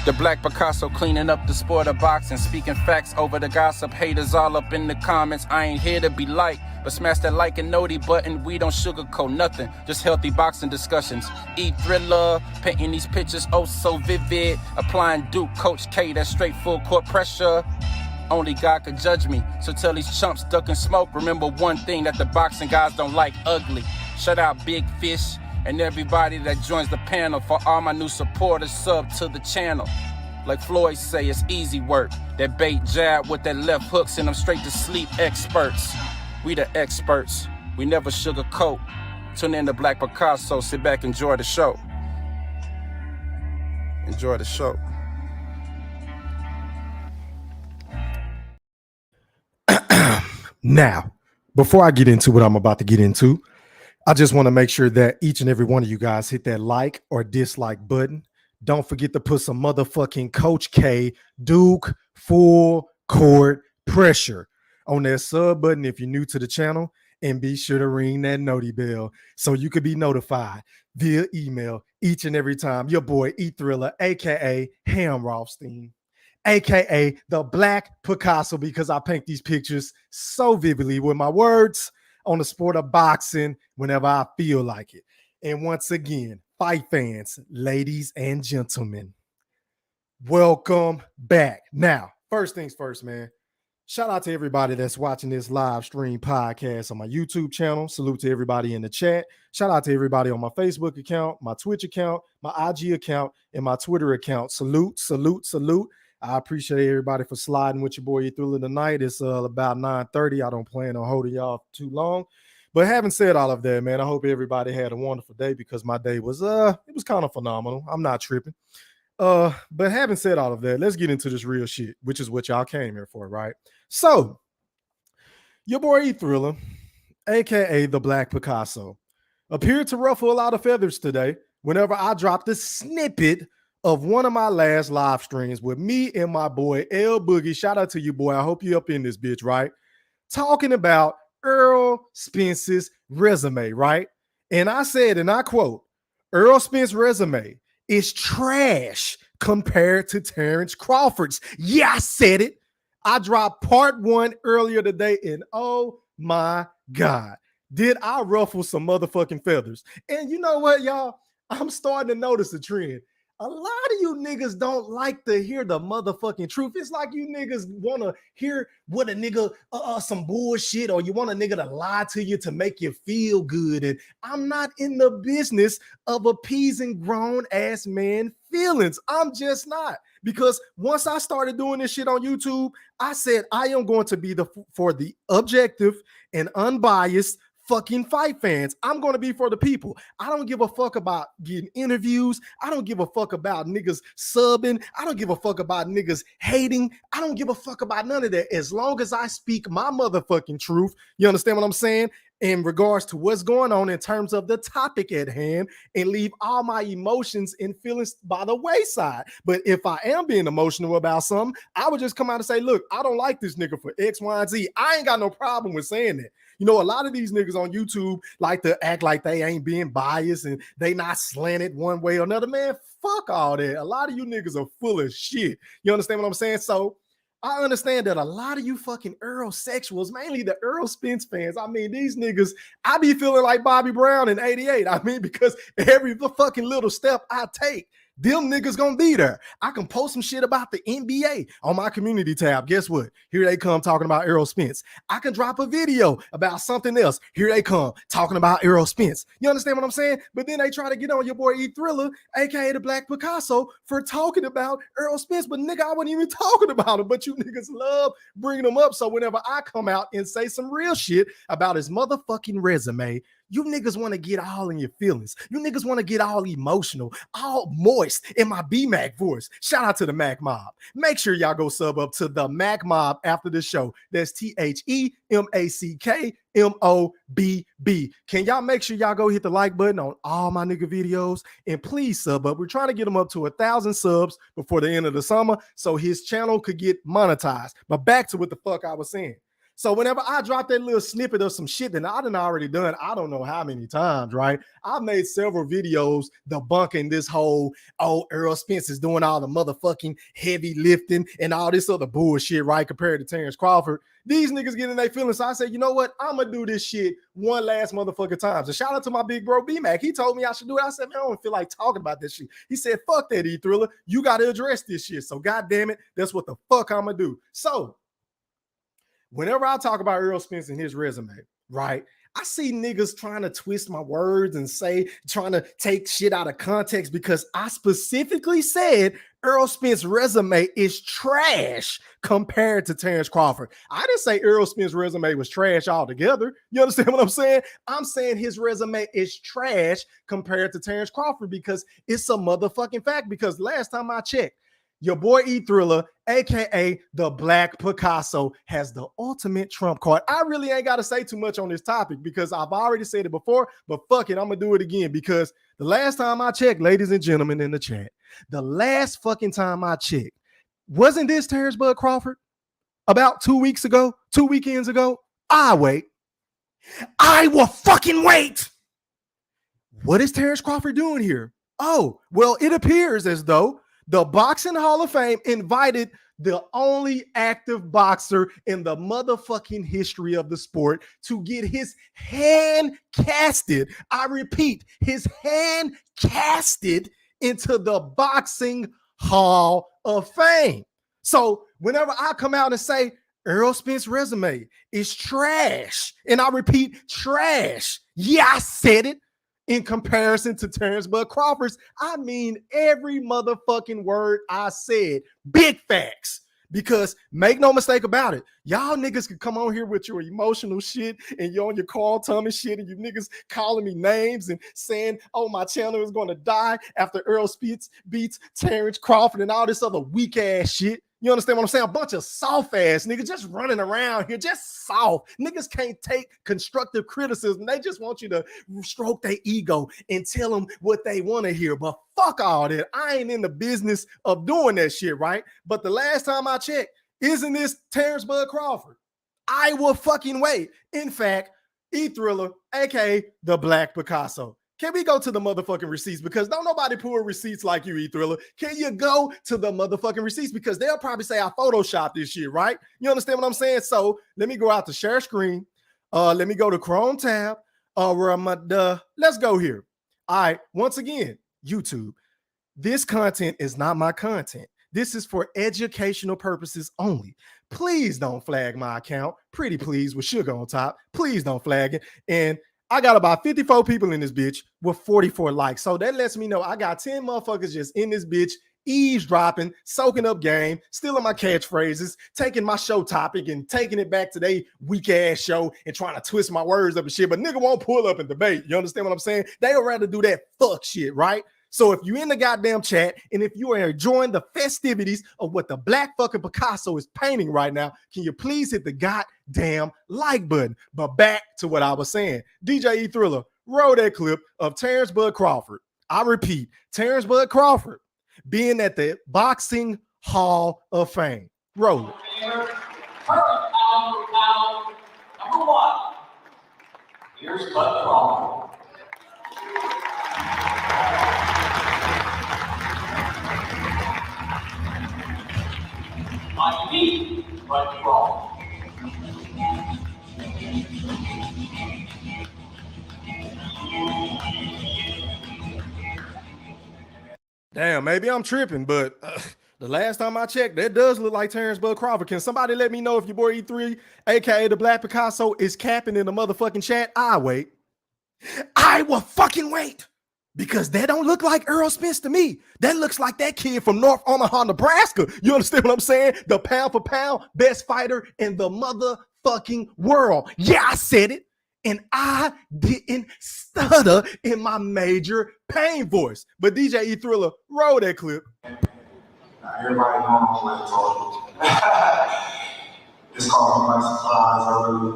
The Black Picasso cleaning up the sport of boxing, speaking facts over the gossip. Haters all up in the comments. I ain't here to be liked, but smash that like and noti button. We don't sugarcoat nothing, just healthy boxing discussions. Thriller, painting these pictures oh so vivid. Applying Duke, Coach K, that straight full court pressure. Only God could judge me, so tell these chumps ducking smoke. Remember one thing that the boxing guys don't like: ugly. Shut out Big Fish and everybody that joins the panel. For all my new supporters, sub to the channel. Like Floyd say, it's easy work. That bait jab with that left hook send them straight to sleep. Experts, we the experts. We never sugarcoat. Tune in to Black Picasso. Sit back, enjoy the show. Enjoy the show. Now, before I get into what I'm about to get into, I just want to make sure that each and every one of you guys hit that like or dislike button. Don't forget to put some motherfucking Coach K Duke full court pressure on that sub button if you're new to the channel, and be sure to ring that noti bell so you could be notified via email each and every time your boy Thriller, aka Hamrothstein, aka the Black Picasso, because I paint these pictures so vividly with my words on the sport of boxing whenever I feel like it. And once again, fight fans, ladies and gentlemen, welcome back. Now, first things first, man. Shout out to everybody that's watching this live stream podcast on my YouTube channel. Salute to everybody in the chat. Shout out to everybody on my Facebook account, my Twitch account, my IG account, and my Twitter account. Salute, salute, salute. I appreciate everybody for sliding with your boy Thriller tonight. It's about 9:30. I don't plan on holding y'all too long. But having said all of that, man, I hope everybody had a wonderful day, because my day was it was kind of phenomenal. I'm not tripping. But having said all of that, let's get into this real shit, which is what y'all came here for, right? So, your boy Thriller, aka the Black Picasso, appeared to ruffle a lot of feathers today whenever I dropped a snippet of one of my last live streams with me and my boy L Boogie. Shout out to you, boy. I hope you up in this bitch, right? Talking about Errol Spence's resume, right? And I said, and I quote, Errol Spence's resume is trash compared to Terence Crawford's. Yeah, I said it. I dropped part 1 earlier today, and oh my God, did I ruffle some motherfucking feathers. And you know what, y'all? I'm starting to notice a trend. A lot of you niggas don't like to hear the motherfucking truth. It's like you niggas want to hear what a nigga, some bullshit, or you want a nigga to lie to you to make you feel good. And I'm not in the business of appeasing grown ass man feelings. I'm just not. Because once I started doing this shit on YouTube, I said I am going to be for the objective and unbiased fucking fight fans. I'm going to be for the people. I don't give a fuck about getting interviews. I don't give a fuck about niggas subbing. I don't give a fuck about niggas hating. I don't give a fuck about none of that. As long as I speak my motherfucking truth, you understand what I'm saying? In regards to what's going on in terms of the topic at hand, and leave all my emotions and feelings by the wayside. But if I am being emotional about something, I would just come out and say, look, I don't like this nigga for X, Y, and Z. I ain't got no problem with saying that. You know, a lot of these niggas on YouTube like to act like they ain't being biased and they not slanted one way or another. Man, fuck all that. A lot of you niggas are full of shit. You understand what I'm saying? So I understand that a lot of you fucking Errol sexuals, mainly the Errol Spence fans, I mean, these niggas, I be feeling like Bobby Brown in 88. I mean, because every fucking little step I take, them niggas gonna be there. I can post some shit about the NBA on my community tab. Guess what? Here they come talking about Errol Spence. I can drop a video about something else. Here they come talking about Errol Spence. You understand what I'm saying? But then they try to get on your boy Thriller, aka the Black Picasso, for talking about Errol Spence. But nigga, I wasn't even talking about him. But you niggas love bringing him up. So whenever I come out and say some real shit about his motherfucking resume, you niggas want to get all in your feelings. You niggas want to get all emotional, all moist in my B-Mac voice. Shout out to the Mac Mob. Make sure y'all go sub up to the Mac Mob after the show. That's THEMACKMOBB. Can y'all make sure y'all go hit the like button on all my nigga videos? And please sub up. We're trying to get him up to 1,000 subs before the end of the summer so his channel could get monetized. But back to what the fuck I was saying. So whenever I drop that little snippet of some shit that I done already done, I don't know how many times, right? I've made several videos debunking this whole, Errol Spence is doing all the motherfucking heavy lifting and all this other bullshit, right? Compared to Terence Crawford. These niggas getting their feelings. So I said, you know what? I'm going to do this shit one last motherfucking time. So shout out to my big bro B-Mac. He told me I should do it. I said, man, I don't feel like talking about this shit. He said, fuck that, E-Thriller. You got to address this shit. So God damn it, that's what the fuck I'm going to do. So whenever I talk about Errol Spence and his resume, right, I see niggas trying to twist my words and trying to take shit out of context because I specifically said Errol Spence's resume is trash compared to Terence Crawford. I didn't say Errol Spence's resume was trash altogether. You understand what I'm saying? I'm saying his resume is trash compared to Terence Crawford because it's a motherfucking fact. Because last time I checked, your boy E-Thriller, aka the Black Picasso, has the ultimate trump card. I really ain't got to say too much on this topic because I've already said it before, but fuck it, I'm gonna do it again because the last time I checked, ladies and gentlemen in the chat, the last fucking time I checked, wasn't this Terence Bud Crawford about 2 weeks ago, 2 weekends ago? I will fucking wait. What is Terence Crawford doing here? Oh, well, it appears as though the Boxing Hall of Fame invited the only active boxer in the motherfucking history of the sport to get his hand casted. I repeat, his hand casted into the Boxing Hall of Fame. So whenever I come out and say Errol Spence's resume is trash, and I repeat, trash. Yeah, I said it. In comparison to Terence Bud Crawford's, I mean every motherfucking word I said. Big facts. Because make no mistake about it, y'all niggas can come on here with your emotional shit and you're on your Carl Thomas shit and you niggas calling me names and saying, oh, my channel is going to die after Errol Spence beats Terence Crawford and all this other weak ass shit. You understand what I'm saying? A bunch of soft ass niggas just running around here, just soft. Niggas can't take constructive criticism. They just want you to stroke their ego and tell them what they want to hear. But fuck all that. I ain't in the business of doing that shit, right? But the last time I checked, isn't this Terence Bud Crawford? I will fucking wait. In fact, E-Thriller, aka the Black Picasso. Can we go to the motherfucking receipts? Because don't nobody pull receipts like you, E-Thriller. Can you go to the motherfucking receipts? Because they'll probably say I photoshopped this shit, right? You understand what I'm saying? So let me go out to share screen. Let me go to Chrome tab. Let's go here. All right. Once again, YouTube. This content is not my content. This is for educational purposes only. Please don't flag my account. Pretty please with sugar on top. Please don't flag it. And I got about 54 people in this bitch with 44 likes. So that lets me know I got 10 motherfuckers just in this bitch, eavesdropping, soaking up game, stealing my catchphrases, taking my show topic and taking it back to their weak ass show and trying to twist my words up and shit. But nigga won't pull up and debate. You understand what I'm saying? They would rather do that fuck shit, right? So if you're in the goddamn chat and if you are enjoying the festivities of what the Black fucking Picasso is painting right now, can you please hit the goddamn like button? But back to what I was saying. DJ E-Thriller, roll that clip of Terence Bud Crawford. I repeat, Terence Bud Crawford being at the Boxing Hall of Fame. Roll it. Number one. Here's Bud Crawford. I need Bud Crawford. Damn, maybe I'm tripping, but the last time I checked, that does look like Terence Bud Crawford. Can somebody let me know if your boy E3, aka the Black Picasso, is capping in the motherfucking chat? I wait. I will fucking wait. Because that don't look like Errol Spence to me. That looks like that kid from North Omaha, Nebraska. You understand what I'm saying? The pound for pound best fighter in the motherfucking world. Yeah, I said it. And I didn't stutter in my major pain voice. But DJ E-Thriller, roll that clip. Everybody knows what it's all. It's called me by surprise. I really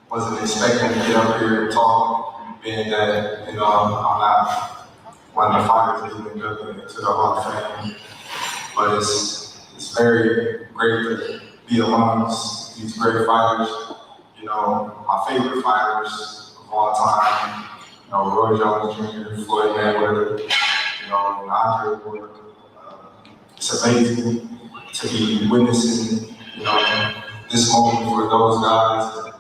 wasn't expecting to get up here and talk, being that, I'm not one of the fighters that even go to the Hall of Fame. But it's very great to be amongst, these great fighters. You know, my favorite fighters of all time. You know, Roy Jones Jr., Floyd Mayweather. You know, Andre Ward. It's amazing to be witnessing, you know, this moment for those guys.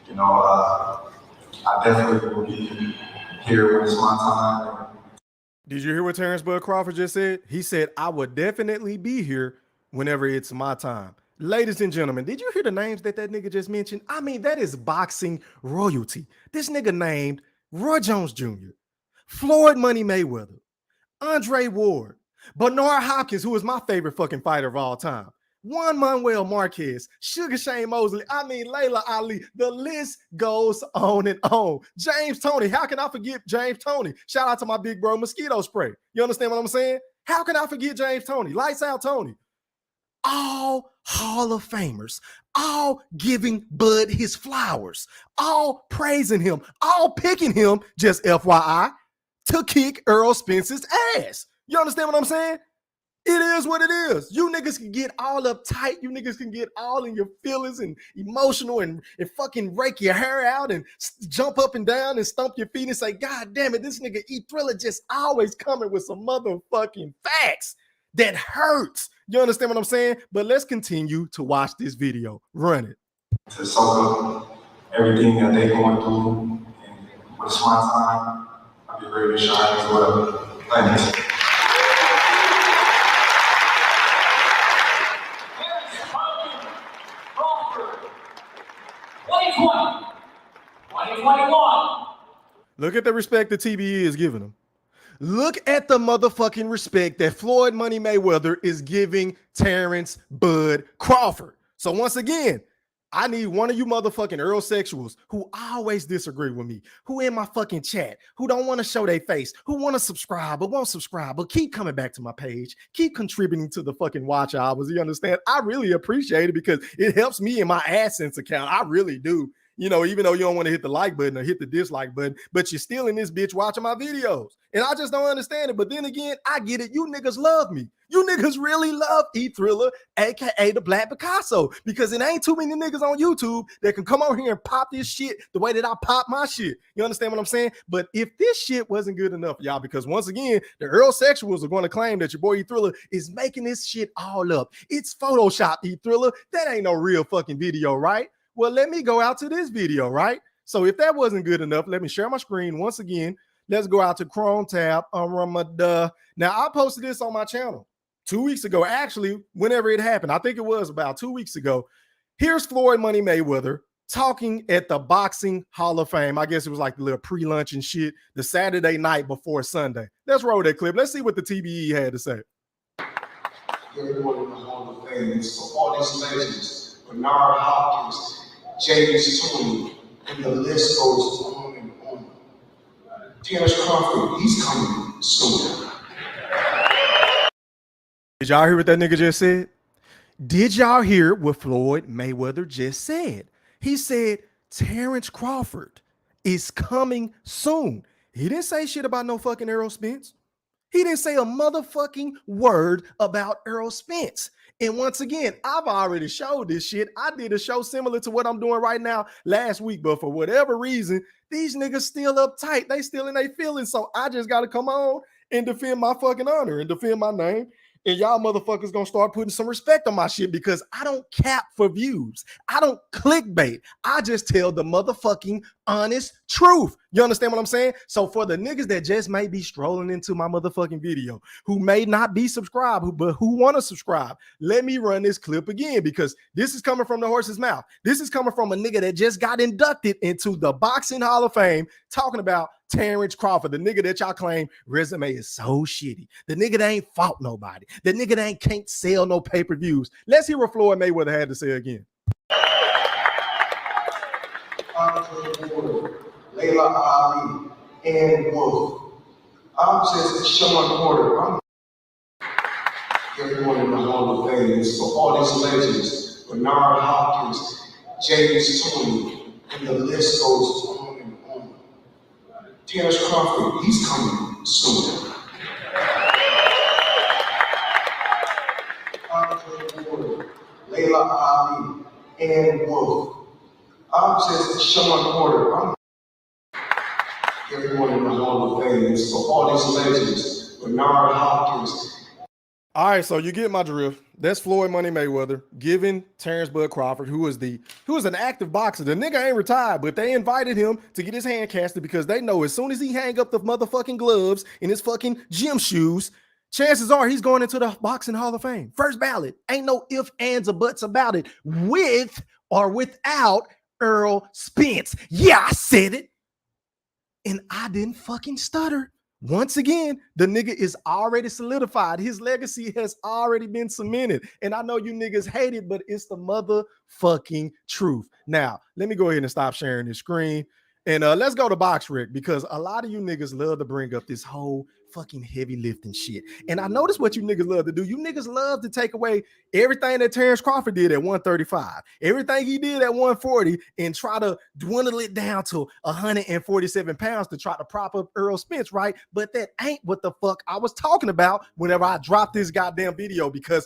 You know, I definitely will be here when it's my time. Did you hear what Terence Bud Crawford just said? He said, I would definitely be here whenever it's my time. Ladies and gentlemen, did you hear the names that nigga just mentioned? I mean, that is boxing royalty. This nigga named Roy Jones Jr., Floyd Money Mayweather, Andre Ward, Bernard Hopkins, who is my favorite fucking fighter of all time, Juan Manuel Marquez, Sugar Shane Mosley, I mean, Layla Ali. The list goes on and on. James Toney. How can I forget James Toney? Shout out to my big bro, Mosquito Spray. You understand what I'm saying? How can I forget James Toney? Lights out Tony. All Hall of Famers, all giving Bud his flowers, all praising him, all picking him, just FYI, to kick Errol Spence's ass. You understand what I'm saying? It is what it is. You niggas can get all uptight. You niggas can get all in your feelings and emotional and fucking rake your hair out and jump up and down and stomp your feet and say, God damn it, this nigga E Thriller just always coming with some motherfucking facts that hurts. You understand what I'm saying? But let's continue to watch this video. Run it. To soak up everything that they're going through. And when it's my time, I'll be ready to shine as well. Thanks. Crawford, 2020, 2021. Look at the respect the TBE is giving him. Look at the motherfucking respect that Floyd Money Mayweather is giving Terence Bud Crawford. So once again, I need one of you motherfucking Earl sexuals who always disagree with me, who in my fucking chat, who don't want to show their face, who want to subscribe but won't subscribe, but keep coming back to my page, keep contributing to the fucking watch hours. You understand? I really appreciate it because it helps me in my AdSense account. I really do. You know, even though you don't want to hit the like button or hit the dislike button, but you're still in this bitch watching my videos. And I just don't understand it. But then again, I get it. You niggas love me. You niggas really love E Thriller, aka the Black Picasso, because it ain't too many niggas on YouTube that can come on here and pop this shit the way that I pop my shit. You understand what I'm saying? But if this shit wasn't good enough, y'all, because once again, the Earl sexuals are going to claim that your boy E Thriller is making this shit all up. It's Photoshop, E Thriller. That ain't no real fucking video, right? Well, let me go out to this video, right? So if that wasn't good enough, let me share my screen once again. Let's go out to Chrome tab. Now, I posted this on my channel 2 weeks ago. Actually, whenever it happened, I think it was about 2 weeks ago. Here's Floyd Money Mayweather talking at the Boxing Hall of Fame. I guess it was like the little pre-lunch and shit, the Saturday night before Sunday. Let's roll that clip. Let's see what the TBE had to say. Everyone in the Hall of Fame, for all these legends, Bernard Hopkins, James Toney, and the list goes on and on. Terence Crawford, he's coming soon. Did y'all hear what that nigga just said? Did y'all hear what Floyd Mayweather just said? He said Terence Crawford is coming soon. He didn't say shit about no fucking Errol Spence. He didn't say a motherfucking word about Errol Spence. And once again, I've already showed this shit. I did a show similar to what I'm doing right now last week, but for whatever reason, these niggas still uptight. They still in their feelings. So I just got to come on and defend my fucking honor and defend my name. And y'all motherfuckers gonna start putting some respect on my shit because I don't cap for views. I don't clickbait. I just tell the motherfucking honest truth. You understand what I'm saying? So for the niggas that just may be strolling into my motherfucking video, who may not be subscribed, but who want to subscribe, let me run this clip again because this is coming from the horse's mouth. This is coming from a nigga that just got inducted into the Boxing Hall of Fame talking about Terence Crawford, the nigga that y'all claim resume is so shitty. The nigga that ain't fought nobody. The nigga that can't sell no pay-per-views. Let's hear what Floyd Mayweather had to say again. Layla Ali, and Wolf. I'm just Sean Porter. Everyone in the Hall of Fame, for all these legends, Bernard Hopkins, James Toney, and the list goes on and on. Terence Crawford, he's coming soon. Layla Ali, and Wolf. I'm just Sean Porter. I'm everyone in the Hall of Fame. So all these legends, Bernard Hopkins. All right, so you get my drift. That's Floyd Money Mayweather giving Terence Bud Crawford, who is an active boxer. The nigga ain't retired, but they invited him to get his hand casted because they know as soon as he hang up the motherfucking gloves in his fucking gym shoes, chances are he's going into the Boxing Hall of Fame. First ballot. Ain't no ifs, ands, or buts about it. With or without Errol Spence. Yeah, I said it. And I didn't fucking stutter. Once again, the nigga is already solidified. His legacy has already been cemented. And I know you niggas hate it, but it's the motherfucking truth. Now, let me go ahead and stop sharing this screen. And let's go to BoxRec, because a lot of you niggas love to bring up this whole fucking heavy lifting shit. And I notice what you niggas love to do. You niggas love to take away everything that Terence Crawford did at 135, everything he did at 140, and try to dwindle it down to 147 pounds to try to prop up Errol Spence, right? But that ain't what the fuck I was talking about whenever I dropped this goddamn video, because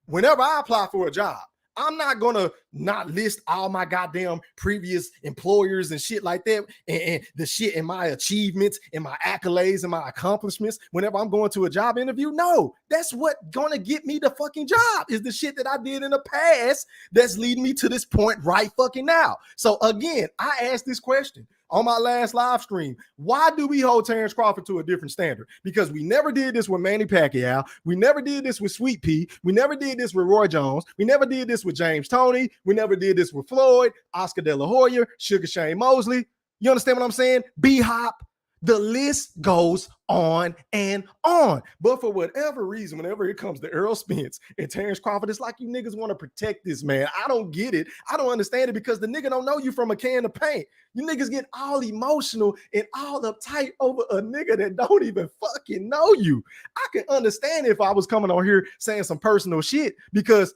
whenever I apply for a job, I'm not gonna not list all my goddamn previous employers and shit like that, and the shit and my achievements and my accolades and my accomplishments whenever I'm going to a job interview. No, that's what gonna get me the fucking job, is the shit that I did in the past that's leading me to this point right fucking now. So again, I asked this question on my last live stream: why do we hold Terence Crawford to a different standard? Because we never did this with Manny Pacquiao. We never did this with Sweet Pea. We never did this with Roy Jones. We never did this with James Toney. We never did this with Floyd, Oscar De La Hoya, Sugar Shane Mosley. You understand what I'm saying? B-Hop. The list goes on and on. But for whatever reason, whenever it comes to Errol Spence and Terence Crawford, it's like you niggas want to protect this man. I don't get it. I don't understand it, because the nigga don't know you from a can of paint. You niggas get all emotional and all uptight over a nigga that don't even fucking know you. I can understand if I was coming on here saying some personal shit, because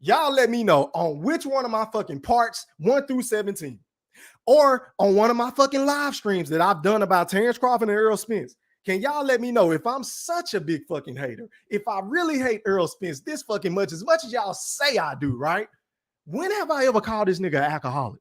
y'all let me know on which one of my fucking parts, 1 through 17, or on one of my fucking live streams that I've done about Terence Crawford and Errol Spence. Can y'all let me know if I'm such a big fucking hater, if I really hate Errol Spence this fucking much as y'all say I do, right? When have I ever called this nigga an alcoholic?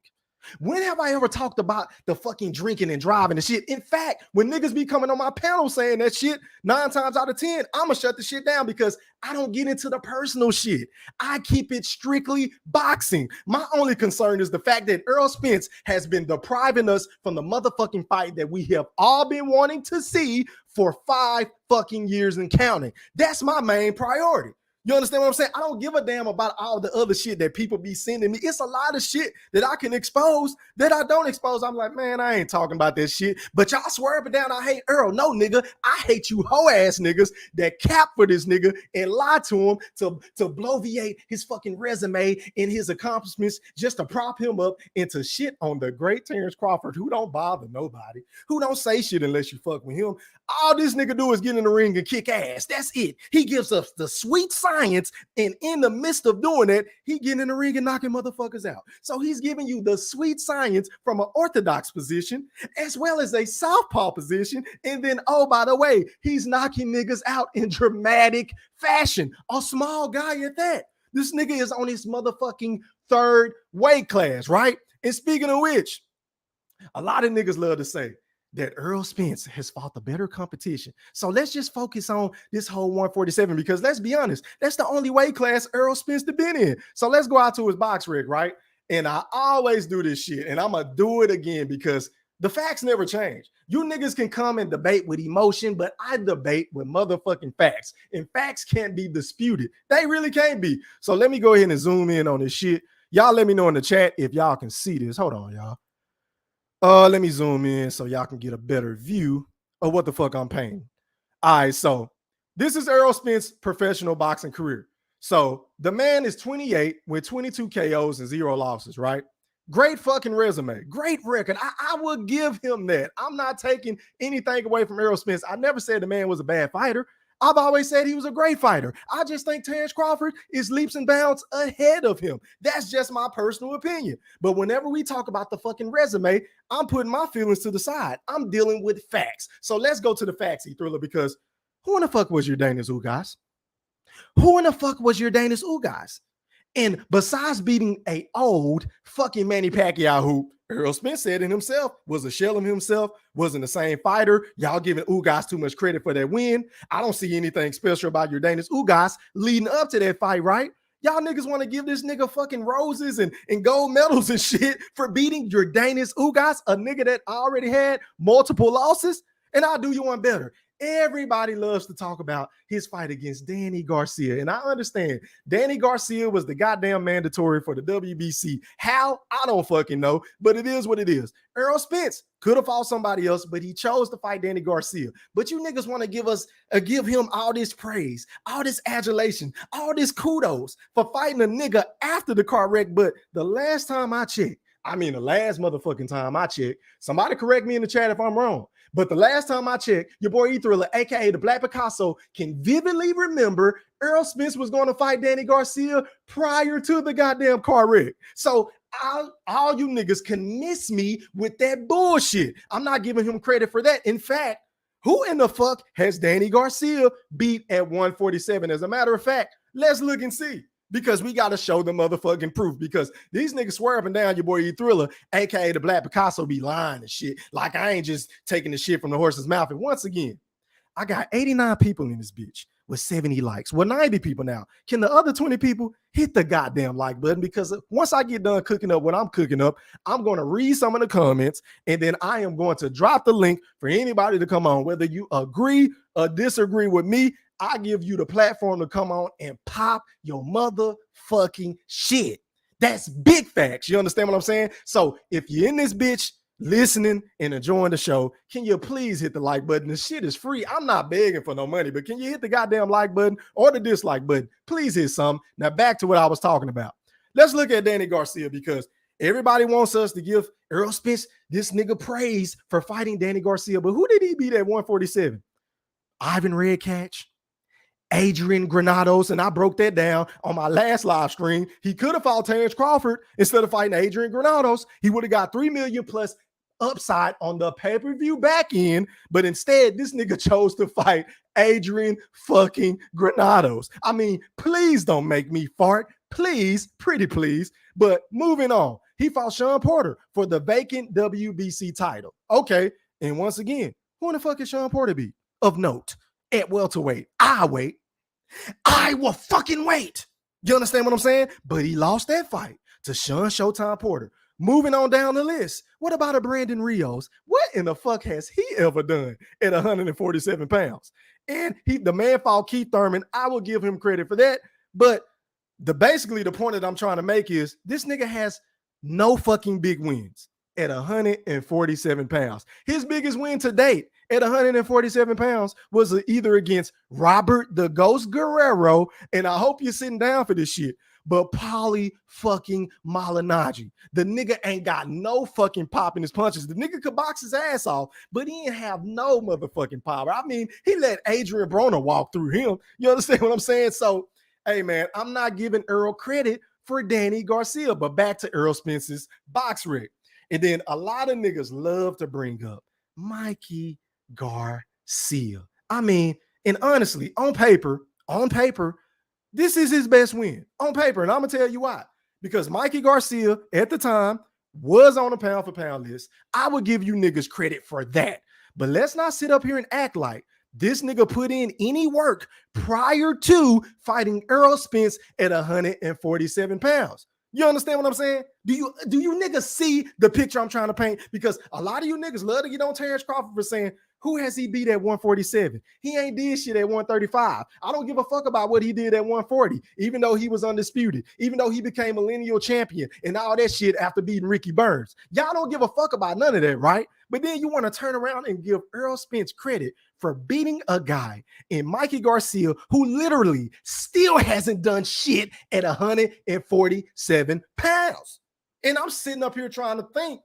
When have I ever talked about the fucking drinking and driving and shit? In fact, when niggas be coming on my panel saying that shit, 9 times out of 10, I'ma shut the shit down, because I don't get into the personal shit. I keep it strictly boxing. My only concern is the fact that Errol Spence has been depriving us from the motherfucking fight that we have all been wanting to see for 5 fucking years and counting. That's my main priority. You understand what I'm saying? I don't give a damn about all the other shit that people be sending me. It's a lot of shit that I can expose that I don't expose. I'm like, man, I ain't talking about that shit. But y'all swear up and down I hate Errol. No, nigga, I hate you hoe ass niggas that cap for this nigga and lie to him to bloviate his fucking resume and his accomplishments just to prop him up into shit on the great Terence Crawford, who don't bother nobody, who don't say shit unless you fuck with him. All this nigga do is get in the ring and kick ass. That's it. He gives us the sweet science, and in the midst of doing that, he get in the ring and knocking motherfuckers out. So he's giving you the sweet science from an orthodox position as well as a southpaw position, and then, oh, by the way, he's knocking niggas out in dramatic fashion. A small guy at that. This nigga is on his motherfucking 3rd weight class, right? And speaking of which, a lot of niggas love to say that Errol Spence has fought the better competition. So let's just focus on this whole 147, because let's be honest, that's the only weight class Errol Spence has been in. So let's go out to his BoxRec, right? And I always do this shit, and I'm going to do it again, because the facts never change. You niggas can come and debate with emotion, but I debate with motherfucking facts. And facts can't be disputed. They really can't be. So let me go ahead and zoom in on this shit. Y'all let me know in the chat if y'all can see this. Hold on, y'all. Let me zoom in so y'all can get a better view of what the fuck I'm painting. All right, so this is Errol Spence's professional boxing career. So the man is 28 with 22 KOs and 0 losses, right? Great fucking resume, great record. I will give him that. I'm not taking anything away from Errol Spence. I never said the man was a bad fighter. I've always said he was a great fighter. I just think Terence Crawford is leaps and bounds ahead of him. That's just my personal opinion. But whenever we talk about the fucking resume, I'm putting my feelings to the side. I'm dealing with facts. So let's go to the facts, E-Thriller, because who in the fuck was your Danish Ugas? Who in the fuck was your Danish Ugas? And besides beating a old fucking Manny Pacquiao, who Errol Spence said in himself was a shell of himself, wasn't the same fighter. Y'all giving Ugas too much credit for that win. I don't see anything special about Yordenis Ugas leading up to that fight, right? Y'all niggas want to give this nigga fucking roses and gold medals and shit for beating Yordenis Ugas, a nigga that already had multiple losses. And I'll do you one better. Everybody loves to talk about his fight against Danny Garcia. And I understand Danny Garcia was the goddamn mandatory for the WBC. How? I don't fucking know, but it is what it is. Errol Spence could have fought somebody else, but he chose to fight Danny Garcia. But you niggas want to give him all this praise, all this adulation, all this kudos for fighting a nigga after the car wreck. But the last time I checked, the last motherfucking time I checked, somebody correct me in the chat if I'm wrong. But the last time I checked, your boy E-Thriller, aka the Black Picasso, can vividly remember Errol Spence was going to fight Danny Garcia prior to the goddamn car wreck. So all you niggas can miss me with that bullshit. I'm not giving him credit for that. In fact, who in the fuck has Danny Garcia beat at 147? As a matter of fact, let's look and see. Because we got to show the motherfucking proof. Because these niggas swear up and down your boy E-Thriller, aka the Black Picasso, be lying and shit. Like I ain't just taking the shit from the horse's mouth. And once again, I got 89 people in this bitch with 70 likes. Well, 90 people now. Can the other 20 people hit the goddamn like button? Because once I get done cooking up what I'm cooking up, I'm going to read some of the comments, and then I am going to drop the link for anybody to come on. Whether you agree or disagree with me, I give you the platform to come on and pop your motherfucking shit. That's big facts. You understand what I'm saying? So if you're in this bitch listening and enjoying the show, can you please hit the like button? The shit is free. I'm not begging for no money, but can you hit the goddamn like button or the dislike button? Please hit some. Now back to what I was talking about. Let's look at Danny Garcia, because everybody wants us to give Errol Spence this nigga praise for fighting Danny Garcia. But who did he beat at 147? Ivan Redcatch, Adrian Granados, and I broke that down on my last live stream. He could have fought Terence Crawford instead of fighting Adrian Granados. He would have got $3 million plus upside on the pay-per-view back end, but instead this nigga chose to fight Adrian fucking Granados. Please don't make me fart. Please, pretty please. But moving on, he fought Sean Porter for the vacant WBC title. Okay, and once again, who in the fuck is Sean Porter beat? Of note, at welterweight. I will fucking wait. You understand what I'm saying? But he lost that fight to Sean Showtime Porter. Moving on down the list, what about a Brandon Rios? What in the fuck has he ever done at 147 pounds? And the man fought Keith Thurman. I will give him credit for that. But basically the point that I'm trying to make is this nigga has no fucking big wins at 147 pounds. His biggest win to date at 147 pounds was either against Robert the Ghost Guerrero, and I hope you're sitting down for this shit, but Paulie fucking Malignaggi. The nigga ain't got no fucking pop in his punches. The nigga could box his ass off, but he ain't have no motherfucking power. He let Adrian Broner walk through him. You understand what I'm saying? So, hey man, I'm not giving Errol credit for Danny Garcia, but back to Errol Spence's box rig. And then a lot of niggas love to bring up Mikey Garcia. And honestly, on paper, this is his best win on paper. And I'm going to tell you why. Because Mikey Garcia at the time was on a pound for pound list. I would give you niggas credit for that. But let's not sit up here and act like this nigga put in any work prior to fighting Errol Spence at 147 pounds. You understand what I'm saying? Do you niggas see the picture I'm trying to paint? Because a lot of you niggas love to get on Terence Crawford for saying, who has he beat at 147? He ain't did shit at 135. I don't give a fuck about what he did at 140, even though he was undisputed, even though he became millennial champion and all that shit after beating Ricky Burns. Y'all don't give a fuck about none of that, right? But then you want to turn around and give Errol Spence credit for beating a guy in Mikey Garcia who literally still hasn't done shit at 147 pounds. And I'm sitting up here trying to think,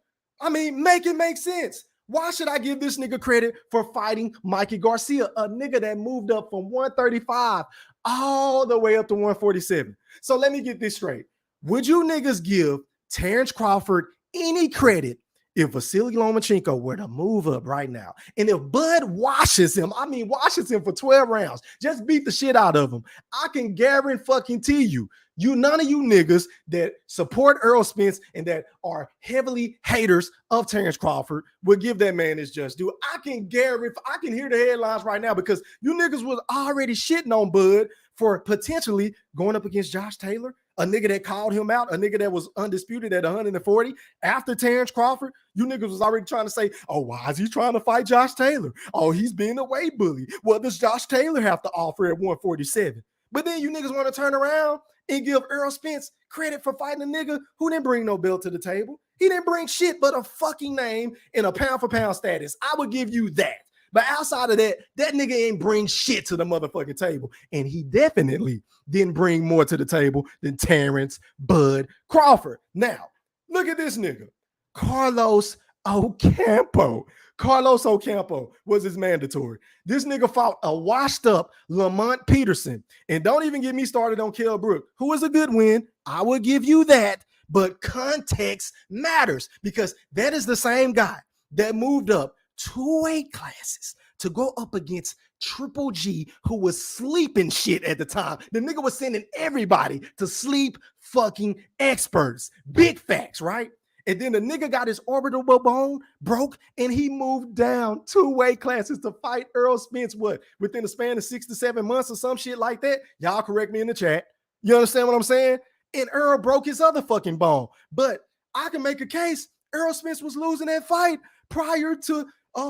make it make sense. Why should I give this nigga credit for fighting Mikey Garcia, a nigga that moved up from 135 all the way up to 147? So let me get this straight. Would you niggas give Terence Crawford any credit if Vasily Lomachenko were to move up right now, and if Bud washes him for 12 rounds, just beat the shit out of him, I can guarantee you, none of you niggas that support Errol Spence and that are heavily haters of Terence Crawford will give that man his just due. I can hear the headlines right now because you niggas was already shitting on Bud for potentially going up against Josh Taylor, a nigga that called him out, a nigga that was undisputed at 140 after Terence Crawford. You niggas was already trying to say, oh, why is he trying to fight Josh Taylor? Oh, he's being a weight bully. What does Josh Taylor have to offer at 147? But then you niggas want to turn around and give Errol Spence credit for fighting a nigga who didn't bring no belt to the table. He didn't bring shit but a fucking name and a pound for pound status. I would give you that. But outside of that, that nigga ain't bring shit to the motherfucking table. And he definitely didn't bring more to the table than Terence Bud Crawford. Now, look at this nigga. Carlos Ocampo. Carlos Ocampo was his mandatory. This nigga fought a washed up Lamont Peterson. And don't even get me started on Kell Brook, who was a good win. I will give you that. But context matters because that is the same guy that moved up 2 weight classes to go up against Triple G, who was sleeping shit at the time. The nigga was sending everybody to sleep fucking experts. Big facts, right? And then the nigga got his orbital bone broke and he moved down 2 weight classes to fight Errol Spence, within the span of 6 to 7 months or some shit like that. Y'all correct me in the chat. You understand what I'm saying? And Errol broke his other fucking bone. But I can make a case Errol Spence was losing that fight prior to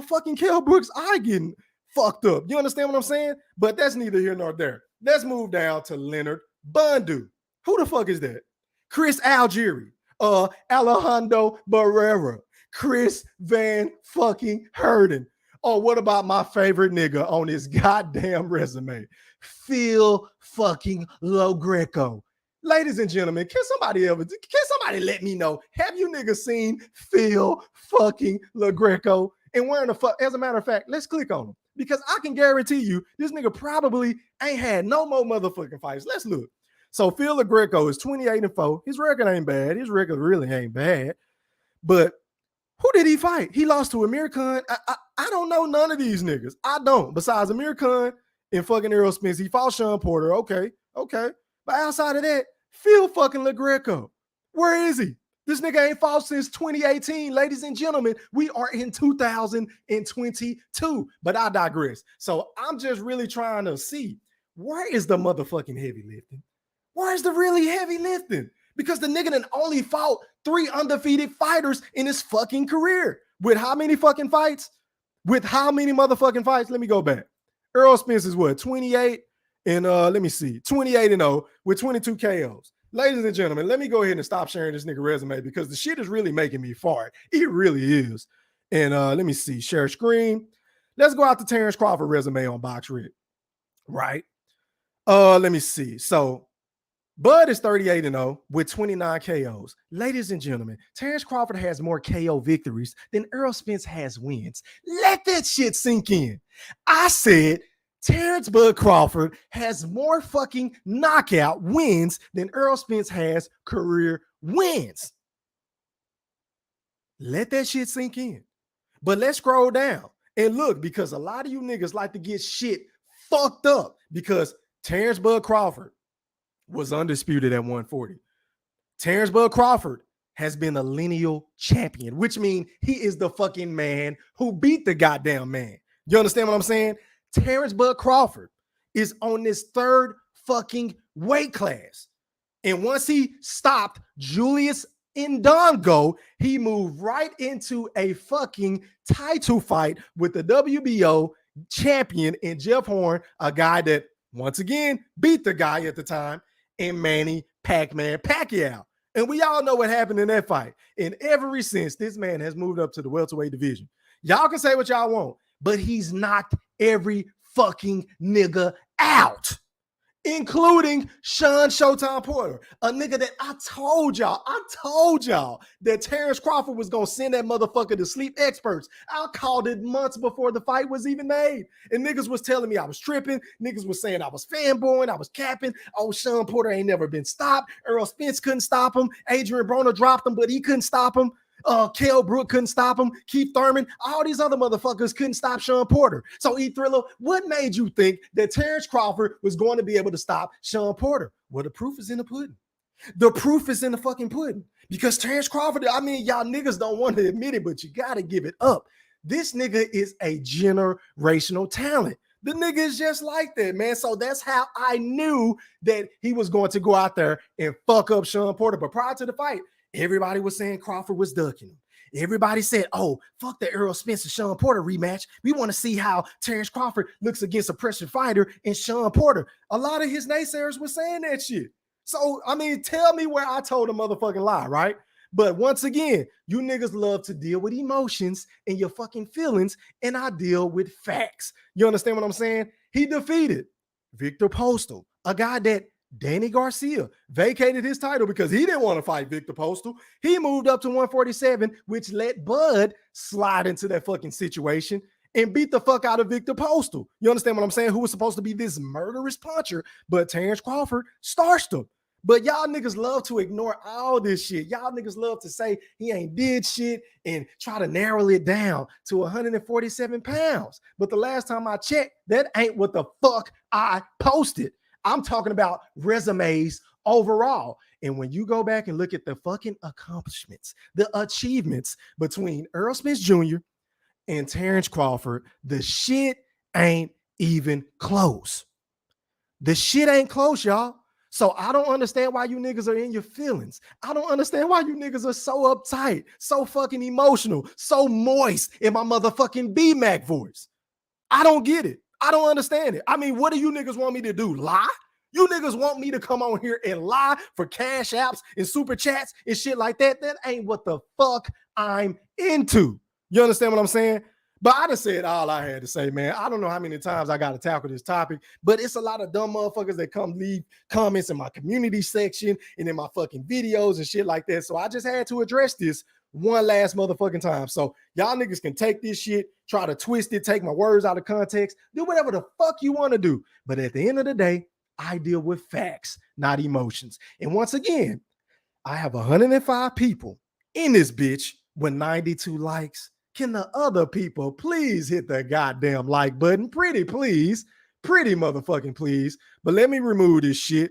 fucking Kell Brook's eye getting fucked up. You understand what I'm saying? But that's neither here nor there. Let's move down to Leonard Bundu. Who the fuck is that? Chris Algieri, Alejandro Barrera, Chris Van fucking Herden. Oh, what about my favorite nigga on this goddamn resume? Phil fucking LoGreco. Ladies and gentlemen, can somebody let me know? Have you niggas seen Phil fucking LoGreco? And where in the fuck, as a matter of fact, let's click on him because I can guarantee you this nigga probably ain't had no more motherfucking fights. Let's look. So Phil LoGreco is 28-4. His record ain't bad. His record really ain't bad. But who did he fight? He lost to Amir Khan. I don't know none of these niggas. I don't. Besides Amir Khan and fucking Errol Spence, he fought Sean Porter. Okay. But outside of that, Phil fucking LoGreco. Where is he? This nigga ain't fought since 2018. Ladies and gentlemen, we are in 2022. But I digress. So I'm just really trying to see, where is the motherfucking heavy lifting? Where's the really heavy lifting? Because the nigga done only fought 3 undefeated fighters in his fucking career. With how many fucking fights? With how many motherfucking fights? Let me go back. Errol Spence is what? 28 and 28-0 with 22 KOs. Ladies and gentlemen, let me go ahead and stop sharing this nigga resume because the shit is really making me fart. It really is. And let me see. Share screen. Let's go out to Terence Crawford resume on BoxRec. Right? Let me see. So Bud is 38-0 with 29 KOs. Ladies and gentlemen, Terence Crawford has more KO victories than Errol Spence has wins. Let that shit sink in. I said Terence Bud Crawford has more fucking knockout wins than Errol Spence has career wins. Let that shit sink in. But let's scroll down and look, because a lot of you niggas like to get shit fucked up because Terence Bud Crawford was undisputed at 140. Terence Bud Crawford has been a lineal champion, which means he is the fucking man who beat the goddamn man. You understand what I'm saying? Terence Bud Crawford is on this 3rd fucking weight class. And once he stopped Julius Indongo, he moved right into a fucking title fight with the WBO champion in Jeff Horn, a guy that once again beat the guy at the time in Manny Pac-Man Pacquiao. And we all know what happened in that fight. And ever since, this man has moved up to the welterweight division. Y'all can say what y'all want, but he's knocked every fucking nigga out, including Sean Showtime Porter, a nigga that I told y'all that Terence Crawford was going to send that motherfucker to sleep experts. I called it months before the fight was even made. And niggas was telling me I was tripping. Niggas was saying I was fanboying. I was capping. Oh, Sean Porter ain't never been stopped. Errol Spence couldn't stop him. Adrian Broner dropped him, but he couldn't stop him. Kell Brook couldn't stop him. Keith Thurman, all these other motherfuckers couldn't stop Sean Porter. So E-Thriller, what made you think that Terence Crawford was going to be able to stop Sean Porter? Well, the proof is in the pudding. The proof is in the fucking pudding. Because Terence Crawford, I mean, y'all niggas don't want to admit it, but you got to give it up. This nigga is a generational talent. The nigga is just like that, man. So that's how I knew that he was going to go out there and fuck up Sean Porter. But prior to the fight, everybody was saying Crawford was ducking him. Everybody said, oh, fuck the Errol Spence and Sean Porter rematch. We want to see how Terence Crawford looks against a pressure fighter and Sean Porter. A lot of his naysayers were saying that shit. So, I mean, tell me where I told a motherfucking lie, right? But once again, you niggas love to deal with emotions and your fucking feelings, and I deal with facts. You understand what I'm saying? He defeated Victor Postal, a guy that Danny Garcia vacated his title because he didn't want to fight Victor Postal. He moved up to 147, which let Bud slide into that fucking situation and beat the fuck out of Victor Postal. You understand what I'm saying? Who was supposed to be this murderous puncher, but Terence Crawford starched him. But y'all niggas love to ignore all this shit. Y'all niggas love to say he ain't did shit and try to narrow it down to 147 pounds. But the last time I checked, that ain't what the fuck I posted. I'm talking about resumes overall. And when you go back and look at the fucking accomplishments, the achievements between Errol Spence Jr. and Terence Crawford, the shit ain't even close. The shit ain't close, y'all. So I don't understand why you niggas are in your feelings. I don't understand why you niggas are so uptight, so fucking emotional, so moist in my motherfucking B-Mac voice. I don't get it. I don't understand it. I mean, what do you niggas want me to do? Lie? You niggas want me to come on here and lie for cash apps and super chats and shit like that? That ain't what the fuck I'm into. You understand what I'm saying? But I just said all I had to say, man. I don't know how many times I got to tackle this topic, but it's a lot of dumb motherfuckers that come leave comments in my community section and in my fucking videos and shit like that. So I just had to address this one last motherfucking time. So y'all niggas can take this shit, try to twist it, take my words out of context, do whatever the fuck you want to do. But at the end of the day, I deal with facts, not emotions. And once again, I have 105 people in this bitch with 92 likes. Can the other people please hit the goddamn like button? Pretty please. Pretty motherfucking please. But let me remove this shit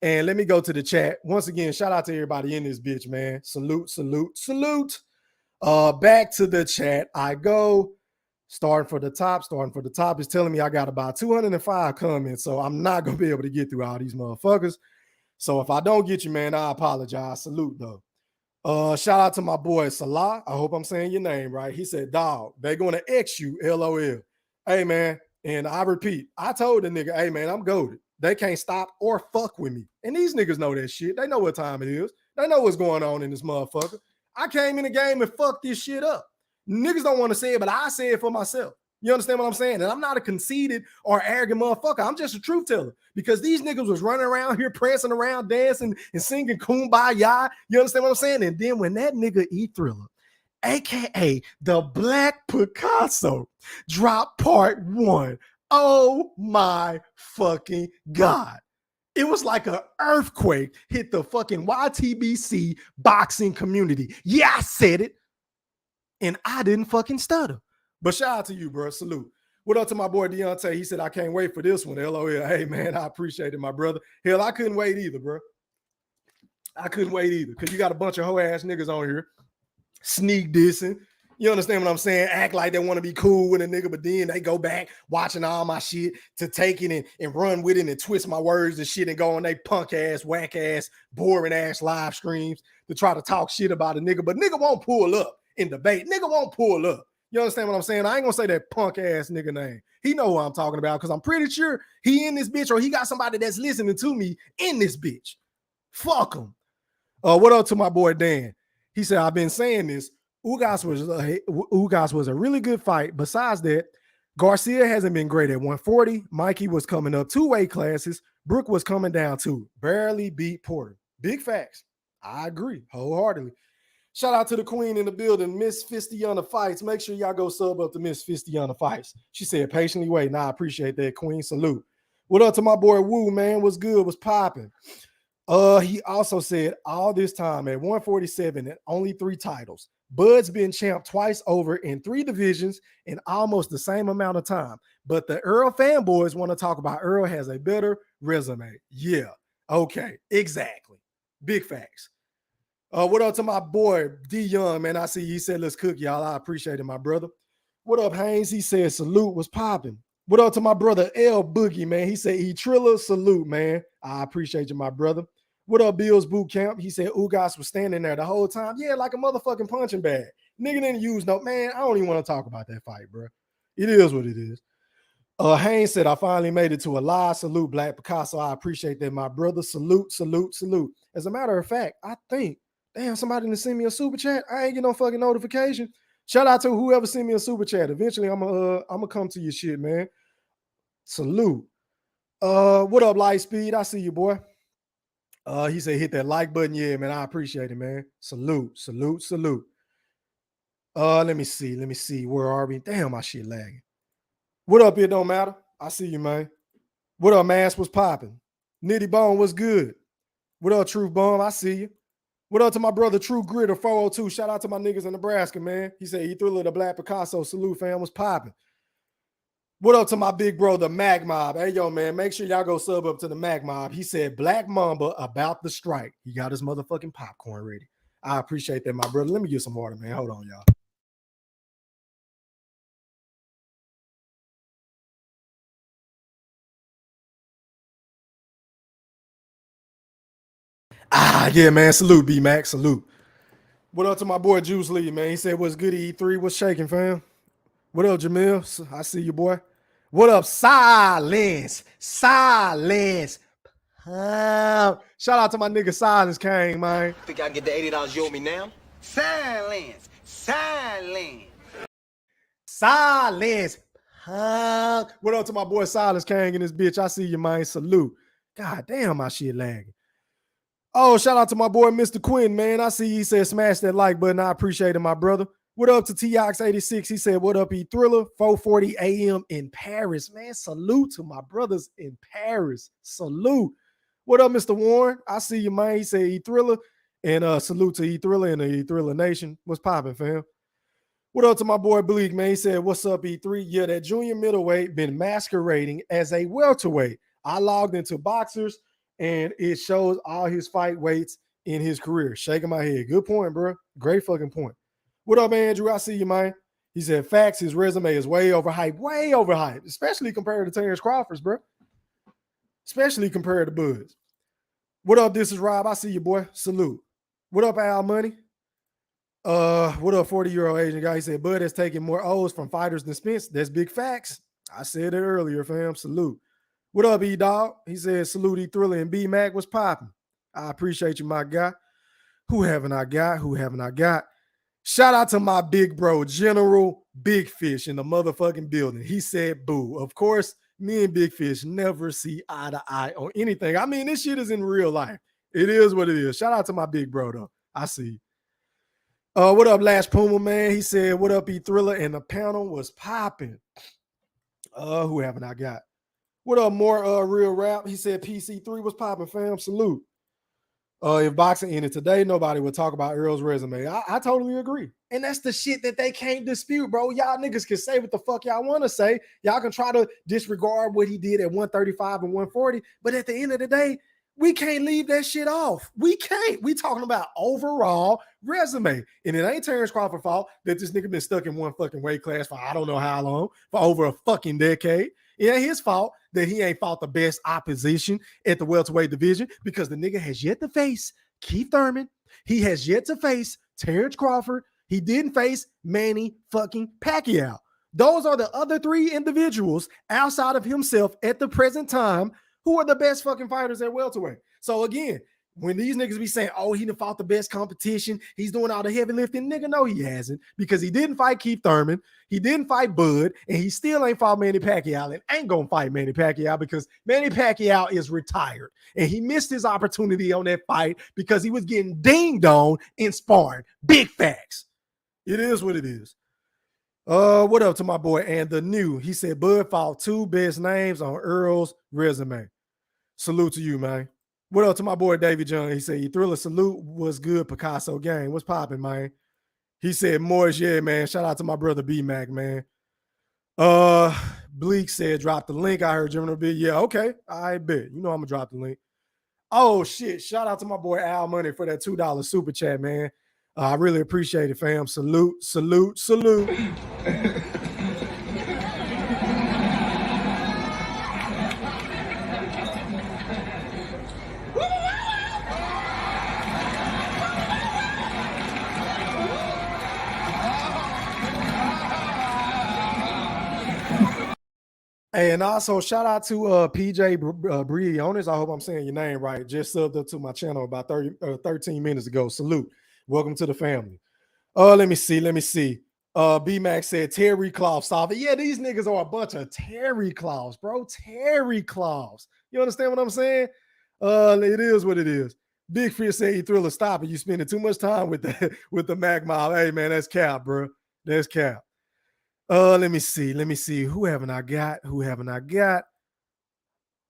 and let me go to the chat. Once again, shout out to everybody in this bitch, man. Salute, salute, salute. Back to the chat I go. Starting for the top is telling me I got about 205 comments, so I'm not going to be able to get through all these motherfuckers. So if I don't get you, man, I apologize. Salute, though. Shout out to my boy Salah. I hope I'm saying your name right. He said, dog, they're going to X you, LOL. Hey, man, and I repeat, I told the nigga, hey, man, I'm goated. They can't stop or fuck with me. And these niggas know that shit. They know what time it is. They know what's going on in this motherfucker. I came in the game and fucked this shit up. Niggas don't want to say it, but I say it for myself. You understand what I'm saying? And I'm not a conceited or arrogant motherfucker. I'm just a truth teller because these niggas was running around here, prancing around, dancing and singing Kumbaya. You understand what I'm saying? And then when that nigga E-Thriller, aka the Black Picasso, dropped part 1, oh my fucking God. It was like an earthquake hit the fucking YTBC boxing community. Yeah, I said it. And I didn't fucking stutter. But shout out to you, bro. Salute. What up to my boy Deontay? He said, I can't wait for this one. LOL. Hey, man, I appreciate it, my brother. Hell, I couldn't wait either, bro. I couldn't wait either because you got a bunch of hoe-ass niggas on here sneak dissing. You understand what I'm saying? Act like they want to be cool with a nigga, but then they go back watching all my shit to take it and run with it and twist my words and shit and go on they punk-ass, whack-ass, boring-ass live streams to try to talk shit about a nigga. But nigga won't pull up in debate. Nigga won't pull up. You understand what I'm saying? I ain't gonna say that punk ass nigga name. He know who I'm talking about because I'm pretty sure he in this bitch or he got somebody that's listening to me in this bitch. Fuck him. What up to my boy Dan? He said, I've been saying this. Ugas was a really good fight. Besides that, Garcia hasn't been great at 140. Mikey was coming up 2 weight classes. Brooke was coming down 2. Barely beat Porter. Big facts. I agree wholeheartedly. Shout out to the queen in the building, Miss Fistiana Fights. Make sure y'all go sub up to Miss Fistiana Fights. She said, patiently wait. Nah, I appreciate that, queen. Salute. What up to my boy Woo, man? What's good? What's popping? He also said all this time at 147 and only 3 titles. Bud's been champ twice over in 3 divisions in almost the same amount of time. But the Earl fanboys want to talk about Earl has a better resume. Yeah. Okay. Exactly. Big facts. What up to my boy D Young, man? I see he said let's cook, y'all. I appreciate it, my brother. What up, Haynes? He said salute was popping. What up to my brother L Boogie, man? He said Trilla, salute, man. I appreciate you, my brother. What up, Bills Boot Camp? He said Ugas was standing there the whole time. Yeah, like a motherfucking punching bag. Nigga didn't use no, man. I don't even want to talk about that fight, bro. It is what it is. Haynes said, I finally made it to a live. Salute, Black Picasso. I appreciate that, my brother. Salute, salute, salute. As a matter of fact, I think, damn, somebody didn't send me a super chat. I ain't get no fucking notification. Shout out to whoever sent me a super chat. Eventually, I'm gonna come to your shit, man. Salute. What up, Lightspeed? I see you, boy. He said hit that like button. Yeah, man. I appreciate it, man. Salute, salute, salute. Let me see. Where are we? Damn, my shit lagging. What up? It don't matter. I see you, man. What up, Mass? What's popping? Nitty Bone, what's good? What up, Truth Bomb? I see you. What up to my brother True Gritter 402? Shout out to my niggas in Nebraska, man. He said he threw the Black Picasso. Salute, fam. Was popping. What up to my big bro, the Mag Mob? Hey, yo, man, make sure y'all go sub up to the Mag Mob. He said Black Mamba about the strike. He got his motherfucking popcorn ready. I appreciate that, my brother. Let me get some water, man. Hold on, y'all. Yeah, man. Salute, B-Mac. Salute. What up to my boy Juice Lee, man? He said, what's good, E3? What's shaking, fam? What up, Jamil? I see you, boy. What up, Silence? Silence. Shout out to my nigga Silence King, man. Think I can get the $80 you owe me now? Silence. Silence. Silence. What up to my boy Silence King and this bitch? I see you, man. Salute. God damn, my shit lagging. Oh, shout out to my boy Mr. Quinn, man. I see he said smash that like button. I appreciate it, my brother. What up to TX86? He said, what up, E Thriller? 4:40 a.m. in Paris. Man, salute to my brothers in Paris. Salute. What up, Mr. Warren? I see you, man. He said E Thriller. And salute to E Thriller and the E Thriller Nation. What's popping, fam? What up to my boy Bleak, man? He said, what's up, E3? Yeah, that junior middleweight been masquerading as a welterweight. I logged into Boxers, and it shows all his fight weights in his career. Shaking my head. Good point, bro. Great fucking point. What up, Andrew? I see you, man. He said, facts, his resume is way overhyped, especially compared to Terence Crawford's, bro. Especially compared to Bud's. What up, this is Rob. I see you, boy. Salute. What up, Al Money? What up, 40-year-old Asian guy? He said, Bud has taken more O's from fighters than Spence. That's big facts. I said it earlier, fam. Salute. What up, E-Dog? He said, salute E-Thriller and B-Mac. What's popping? I appreciate you, my guy. Who haven't I got? Shout out to my big bro, General Big Fish in the motherfucking building. He said, boo. Of course, me and Big Fish never see eye to eye on anything. I mean, this shit is in real life. It is what it is. Shout out to my big bro, though. I see you. What up, Lash Puma, man? He said, what up, E-Thriller? And the panel was popping. Who haven't I got? What up, more real rap? He said PC3 was popping, fam. Salute. If boxing ended today, nobody would talk about Earl's resume. I totally agree. And that's the shit that they can't dispute, bro. Y'all niggas can say what the fuck y'all want to say. Y'all can try to disregard what he did at 135 and 140. But at the end of the day, we can't leave that shit off. We can't. We talking about overall resume. And it ain't Terence Crawford's fault that this nigga been stuck in one fucking weight class for I don't know how long, for over a fucking decade. It ain't his fault that he ain't fought the best opposition at the welterweight division because the nigga has yet to face Keith Thurman. He has yet to face Terence Crawford. He didn't face Manny fucking Pacquiao. Those are the other 3 individuals outside of himself at the present time who are the best fucking fighters at welterweight. So again, when these niggas be saying, oh, he done fought the best competition, he's doing all the heavy lifting, nigga, no, he hasn't, because he didn't fight Keith Thurman, he didn't fight Bud, and he still ain't fought Manny Pacquiao and ain't gonna fight Manny Pacquiao because Manny Pacquiao is retired, and he missed his opportunity on that fight because he was getting ding-dong in sparring. Big facts. It is what it is. What up to my boy and the new? He said Bud fought 2 best names on Earl's resume. Salute to you, man. What up to my boy Davy John? He said, "You Thriller salute was good. Picasso gang. What's popping, man?" He said, "Morris, yeah, man. Shout out to my brother B Mac, man." Bleak said, "Drop the link." I heard General B. Yeah, okay. I bet. You know I'm gonna drop the link. Oh shit! Shout out to my boy Al Money for that $2 super chat, man. I really appreciate it, fam. Salute, salute, salute. Hey, and also shout out to PJ Briones. I hope I'm saying your name right. Just subbed up to my channel about 13 minutes ago. Salute. Welcome to the family. Let me see. B Max said Terry Claws. Yeah, these niggas are a bunch of Terry Claws, bro. Terry Claws. You understand what I'm saying? It is what it is. Big Fish said, "You Thriller, stop it. You spending too much time with the Mac Mob." Hey man, that's cap, bro. That's cap. Let me see. Who haven't I got?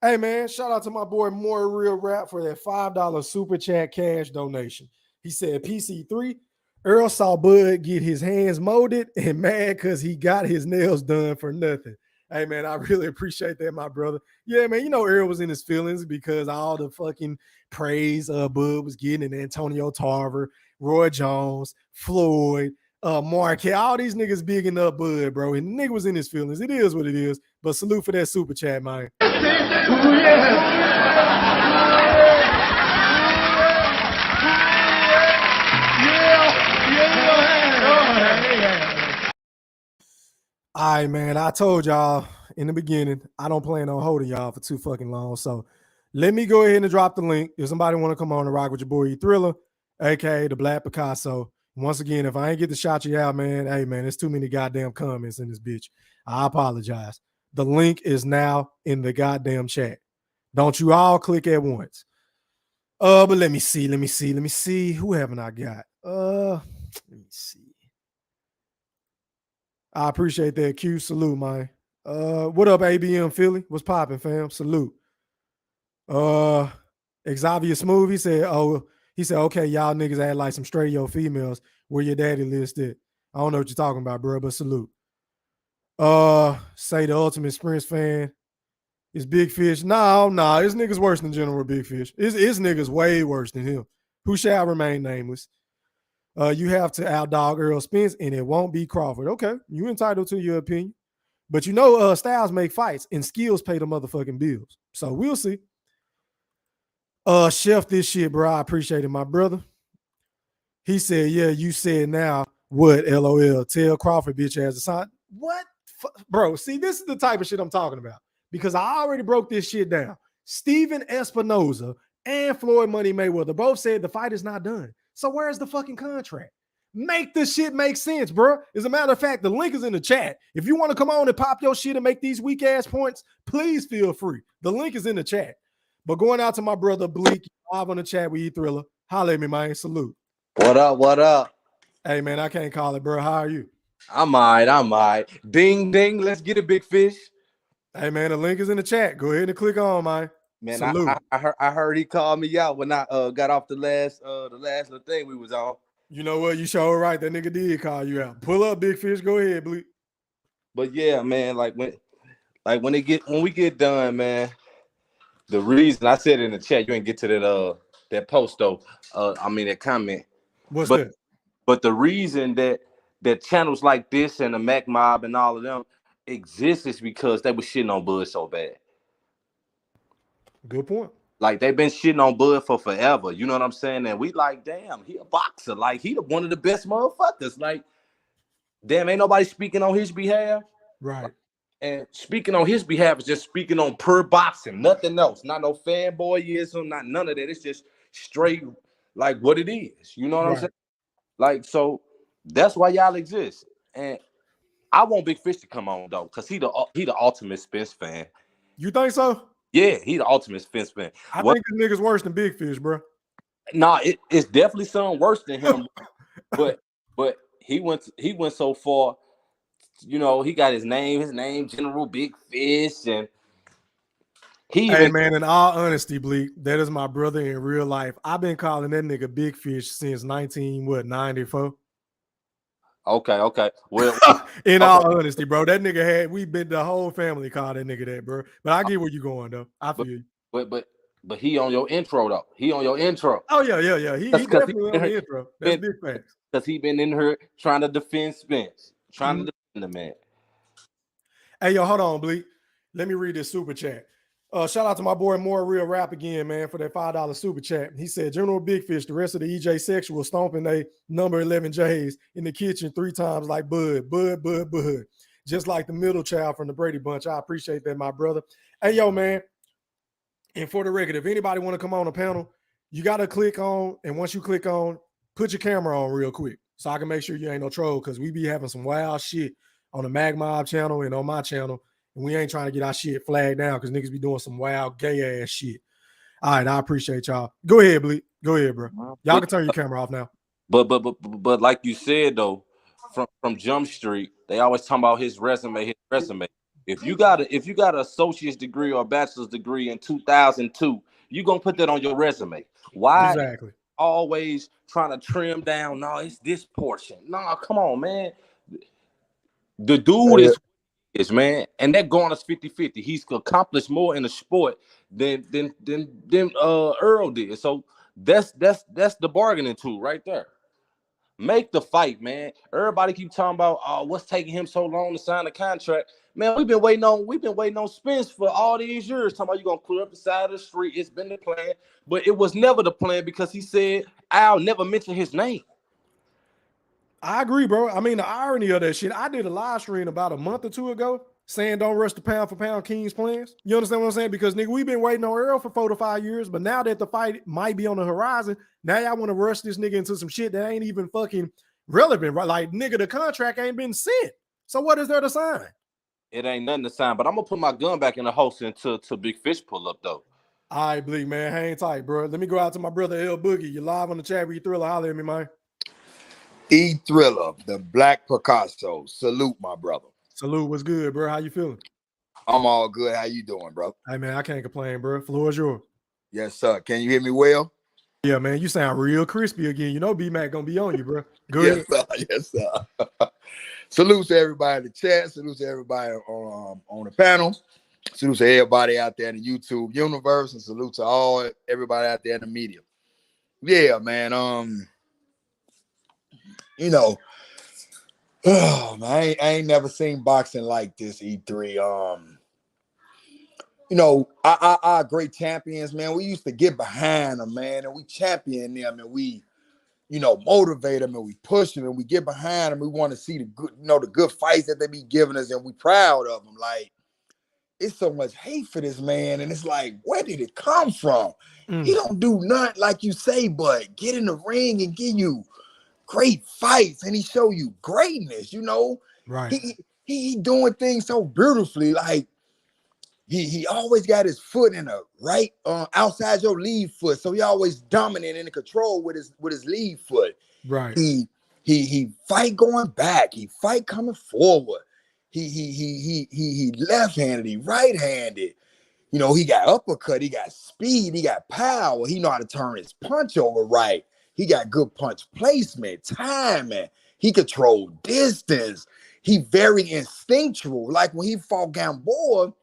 Hey man, shout out to my boy More Real Rap for that $5 super chat cash donation. He said PC3, Earl saw Bud get his hands molded and mad because he got his nails done for nothing. Hey man, I really appreciate that, my brother. Yeah, man, you know Earl was in his feelings because all the fucking praise Bud was getting, and Antonio Tarver, Roy Jones, Floyd, Marquette, all these niggas bigging up Bud, bro. And the nigga was in his feelings. It is what it is. But salute for that super chat, man. All right, man. I told y'all in the beginning, I don't plan on holding y'all for too fucking long. So let me go ahead and drop the link. If somebody want to come on and rock with your boy E Thriller, aka the Black Picasso. Once again, if I ain't get to shout you out, man, hey man, there's too many goddamn comments in this bitch. I apologize. The link is now in the goddamn chat. Don't you all click at once. But let me see. Who haven't I got? Let me see. I appreciate that. Q, salute, man. What up, ABM Philly? What's popping, fam? Salute. Xavier Smooth, he said, okay, y'all niggas act like some straight yo females. Where your daddy listed? I don't know what you're talking about, bro, but salute. Say the ultimate Sprints fan is Big Fish. No, this nigga's worse than General Big Fish. His nigga's way worse than him. Who shall remain nameless? You have to outdog Errol Spence, and it won't be Crawford. Okay, you entitled to your opinion. But you know, styles make fights, and skills pay the motherfucking bills. So we'll see. Chef this shit, bro. I appreciate it, my brother. He said, yeah, you said now what, LOL. Tell Crawford, bitch ass, a sign. What? Bro, see, this is the type of shit I'm talking about. Because I already broke this shit down. Steven Espinoza and Floyd Money Mayweather both said the fight is not done. So where's the fucking contract? Make this shit make sense, bro. As a matter of fact, the link is in the chat. If you want to come on and pop your shit and make these weak ass points, please feel free. The link is in the chat. But going out to my brother Bleak, live on the chat with E Thriller. Holla at me, man. Salute. What up? Hey, man, I can't call it, bro. How are you? I'm all right. Ding, ding. Let's get it, Big Fish. Hey, man, the link is in the chat. Go ahead and click on, man. Man, salute. I heard he called me out when I got off the last little thing we was on. You know what? You sure right. That nigga did call you out. Pull up, Big Fish. Go ahead, Bleak. But yeah, man, when we get done, man. The reason I said in the chat, you ain't get to that post though. That comment. What's that? But the reason that channels like this and the Mac Mob and all of them exist is because they were shitting on Bud so bad. Good point. Like they've been shitting on Bud for forever. You know what I'm saying? And we like, damn, he a boxer. Like he one of the best motherfuckers. Like, damn, ain't nobody speaking on his behalf. Right. And speaking on his behalf is just speaking on pure boxing, nothing else. Not no fanboyism, not none of that. It's just straight like what it is. You know what I'm saying? Like, so that's why y'all exist. And I want Big Fish to come on though, because he the ultimate Spence fan. You think so? Yeah, he the ultimate Spence fan. I think this nigga's worse than Big Fish, bro. Nah, it's definitely something worse than him. but he went so far. You know, he got his name, General Big Fish, and He Hey even man, in all honesty, Bleak, that is my brother in real life. I've been calling that nigga Big Fish since 94. okay. Well, In okay, all honesty, bro, that nigga we been the whole family called that nigga that, bro. But I get where you going though. I but feel you. but he on your intro though. He on your intro. Oh yeah. He Because definitely on the intro. That's been big facts. because he been in here trying to defend Spence, trying Mhm. to defend the man. Hey yo, hold on, Bleak. Let me read this super chat. Shout out to my boy More Real Rap again, man, for that $5 super chat. He said, General Big Fish, the rest of the EJ sexual stomping they number 11 J's in the kitchen 3 times like Bud. Just like the middle child from the Brady Bunch. I appreciate that, my brother. Hey, yo, man. And for the record, if anybody want to come on the panel, you got to click on, and once you click on, put your camera on real quick so I can make sure you ain't no troll, because we be having some wild shit on the Mag Mob channel and on my channel. And we ain't trying to get our shit flagged down because niggas be doing some wild gay ass shit. All right, I appreciate y'all. Go ahead, Bleak. Go ahead, bro. Y'all can turn your camera off now. But like you said though, from Jump Street, they always talk about his resume. If you got an associate's degree or a bachelor's degree in 2002, you gonna put that on your resume. Why Exactly. always trying to trim down? No, it's this portion. No, come on, man. The dude is man, and that going us 50-50. He's accomplished more in the sport than Earl did. So that's the bargaining tool right there. Make the fight, man. Everybody keep talking about what's taking him so long to sign the contract. Man, we've been waiting on Spence for all these years. Talking about you gonna clear up the side of the street. It's been the plan, but it was never the plan because he said Al never mentioned his name. I agree, bro. I mean, the irony of that shit, I did a live stream about a month or two ago saying don't rush the pound for pound Kings plans. You understand what I'm saying? Because nigga, we've been waiting on Earl for 4 to 5 years, but now that the fight might be on the horizon, now y'all want to rush this nigga into some shit that ain't even fucking relevant, right? Like, nigga, the contract ain't been sent. So what is there to sign? It ain't nothing to sign, but I'm gonna put my gun back in the holster until Big Fish pull up though. All right, Bleak, man, hang tight, bro. Let me go out to my brother L Boogie. You live on the chat, read Thriller, holler at me, man. E Thriller, the Black Picasso. Salute, my brother. Salute, what's good, bro? How you feeling? I'm all good. How you doing, bro? Hey, man, I can't complain, bro. Floor is yours. Yes, sir. Can you hear me well? Yeah, man, you sound real crispy again. You know B-Mac gonna be on you, bro. Go Yes, ahead. sir. Yes, sir. Salute to everybody in the chat. Salute to everybody on the panel. Salute to everybody out there in the YouTube universe, and salute to everybody out there in the media. Yeah, man. You know, oh man, I ain't never seen boxing like this. E3. You know, our great champions, man. We used to get behind them, man, and we champion them, and we, you know, motivate them, and we push them, and we get behind them. We want to see the good, you know, the good fights that they be giving us, and we proud of them. Like, it's so much hate for this man, and it's like, where did it come from? He don't do nothing like you say, but get in the ring and give you great fights, and he show you greatness. You know, Right. He doing things so beautifully, like. He always got his foot in a right outside your lead foot, so he always dominant and in control with his lead foot. Right. He fight going back, he fight coming forward. He left-handed, he right-handed. You know, he got uppercut, he got speed, he got power. He know how to turn his punch over right. He got good punch placement, timing. He control distance. He very instinctual. Like when he fought Gamboa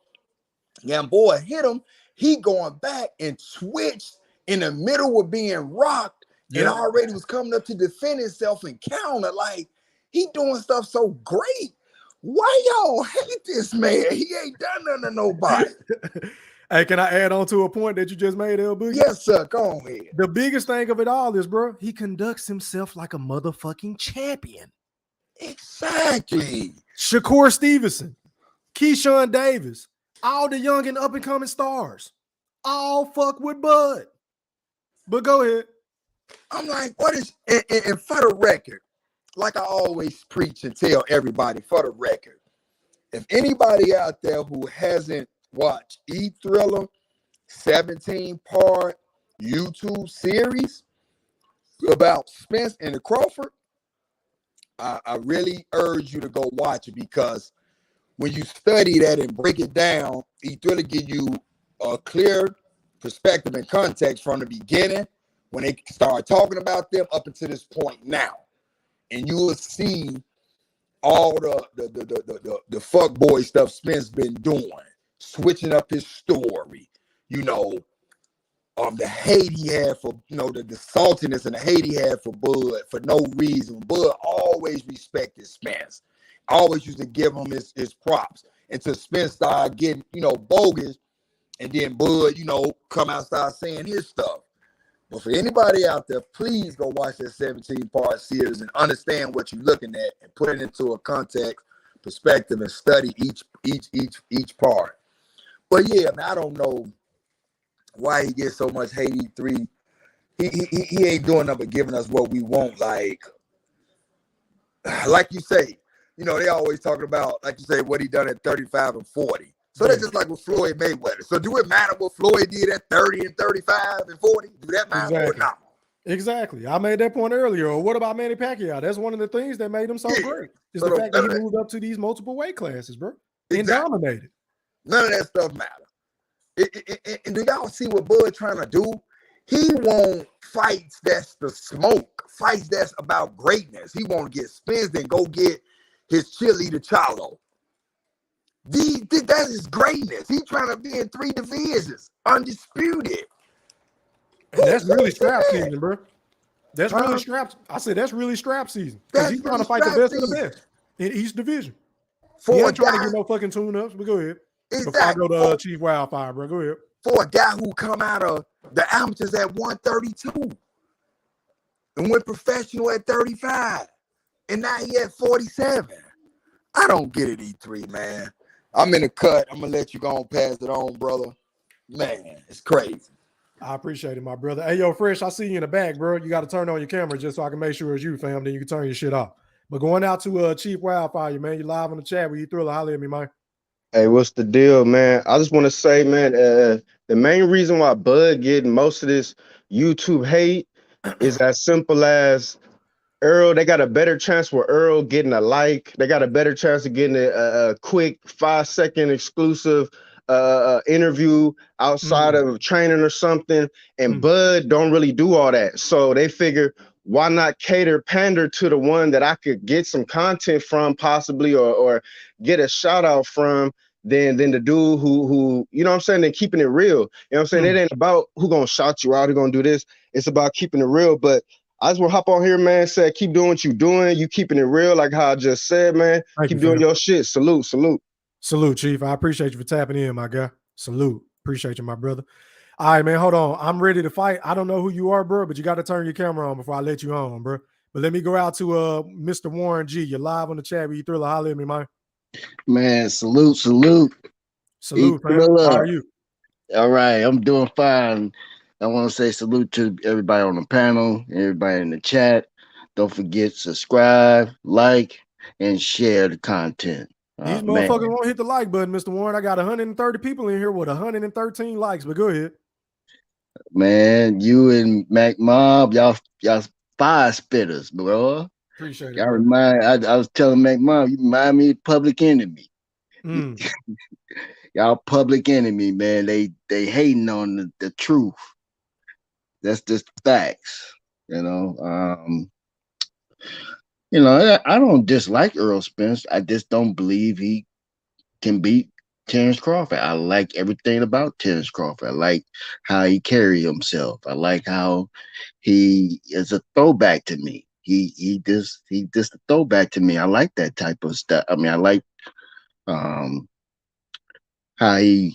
hit him, he going back and switched in the middle of being rocked and already was coming up to defend himself and counter. Like, he doing stuff so great. Why y'all hate this man? He ain't done nothing to nobody. Hey, can I add on to a point that you just made, L Boogie? Yes, sir. Go on ahead. The biggest thing of it all is, bro, he conducts himself like a motherfucking champion. Exactly. Shakur Stevenson, Keyshawn Davis, all the young and up-and-coming stars, all fuck with Bud. But go ahead. I'm like, what is, and for the record, like I always preach and tell everybody, for the record, if anybody out there who hasn't watched E Thriller 17-part YouTube series about Spence and the Crawford, I really urge you to go watch it, because when you study that and break it down, E Thriller give you a clear perspective and context from the beginning when they start talking about them up until this point now, and you will see all the fuck boy stuff Spence been doing, switching up his story, you know, the hate he had for, you know, the saltiness and the hate he had for Bud for no reason. Bud always respected Spence, always used to give him his props until Spence started getting, you know, bogus, and then Bud, you know, come out, start saying his stuff. But for anybody out there, please go watch that 17-part series and understand what you're looking at and put it into a context, perspective, and study each part. But yeah, man, I don't know why he gets so much hate. He ain't doing nothing but giving us what we want. Like you say, you know, they always talking about, like you say, what he done at 35 and 40. So that's just like with Floyd Mayweather. So do it matter what Floyd did at 30 and 35 and 40? Do that matter or not? Exactly. I made that point earlier. Or what about Manny Pacquiao? That's one of the things that made him so great. Is the fact that he moved up to these multiple weight classes, bro. And dominated. None of that stuff matter. And do y'all see what Bud trying to do? He want fights that's the smoke, fights that's about greatness. He want to get Spence and go get his cheerleader Charlo. That is greatness. He trying to be in 3 divisions, undisputed. And that's really strap season, bro. That's really strap. I said that's really strap season. Because he's trying to fight the best of the best in each division. He ain't trying to get no fucking tune-ups, but go ahead. Exactly. Before I go to Chief Wildfire, bro. Go ahead. For a guy who come out of the amateurs at 132 and went professional at 35, and now he at 47. I don't get it, E3, man. I'm in the cut. I'm gonna let you go and pass it on, brother. Man, it's crazy. I appreciate it, my brother. Hey, yo, Fresh, I see you in the back, bro. You got to turn on your camera just so I can make sure it's you, fam. Then you can turn your shit off. But going out to Chief Wildfire, man. You live on the chat. Will you Thriller? Holler at me, man. Hey, what's the deal, man? I just want to say, man, the main reason why Bud getting most of this YouTube hate is as simple as Errol. They got a better chance with Errol getting a like. They got a better chance of getting a quick 5-second exclusive interview outside of training or something. And Bud don't really do all that. So they figure, why not pander to the one that I could get some content from possibly or get a shout out from than the dude who you know what I'm saying, then keeping it real. You know what I'm saying? It ain't about who gonna shout you out, who gonna do this. It's about keeping it real. But I just want to hop on here, man, say keep doing what you doing. You keeping it real, like how I just said, man. Keep doing your shit. Salute, salute. Salute, Chief. I appreciate you for tapping in, my guy. Salute. Appreciate you, my brother. All right, man, hold on. I'm ready to fight. I don't know who you are, bro, but you got to turn your camera on before I let you on, bro. But let me go out to Mr. Warren G. You're live on the chat. Will you Thriller? Holler at me, man. Man, salute. Salute, man. How are you? All right, I'm doing fine. I want to say salute to everybody on the panel, everybody in the chat. Don't forget, subscribe, like, and share the content. These motherfuckers won't hit the like button, Mr. Warren. I got 130 people in here with 113 likes, but go ahead. Man, you and Mac Mob, y'all fire spitters, bro. Appreciate it. I was telling Mac Mob, you remind me of Public Enemy. Y'all Public Enemy, man. They hating on the truth. That's just facts, you know. I don't dislike Errol Spence. I just don't believe he can beat Terence Crawford. I like everything about Terence Crawford. I like how he carry himself. I like how he is a throwback to me. He just a throwback to me. I like that type of stuff. I mean, I like how ever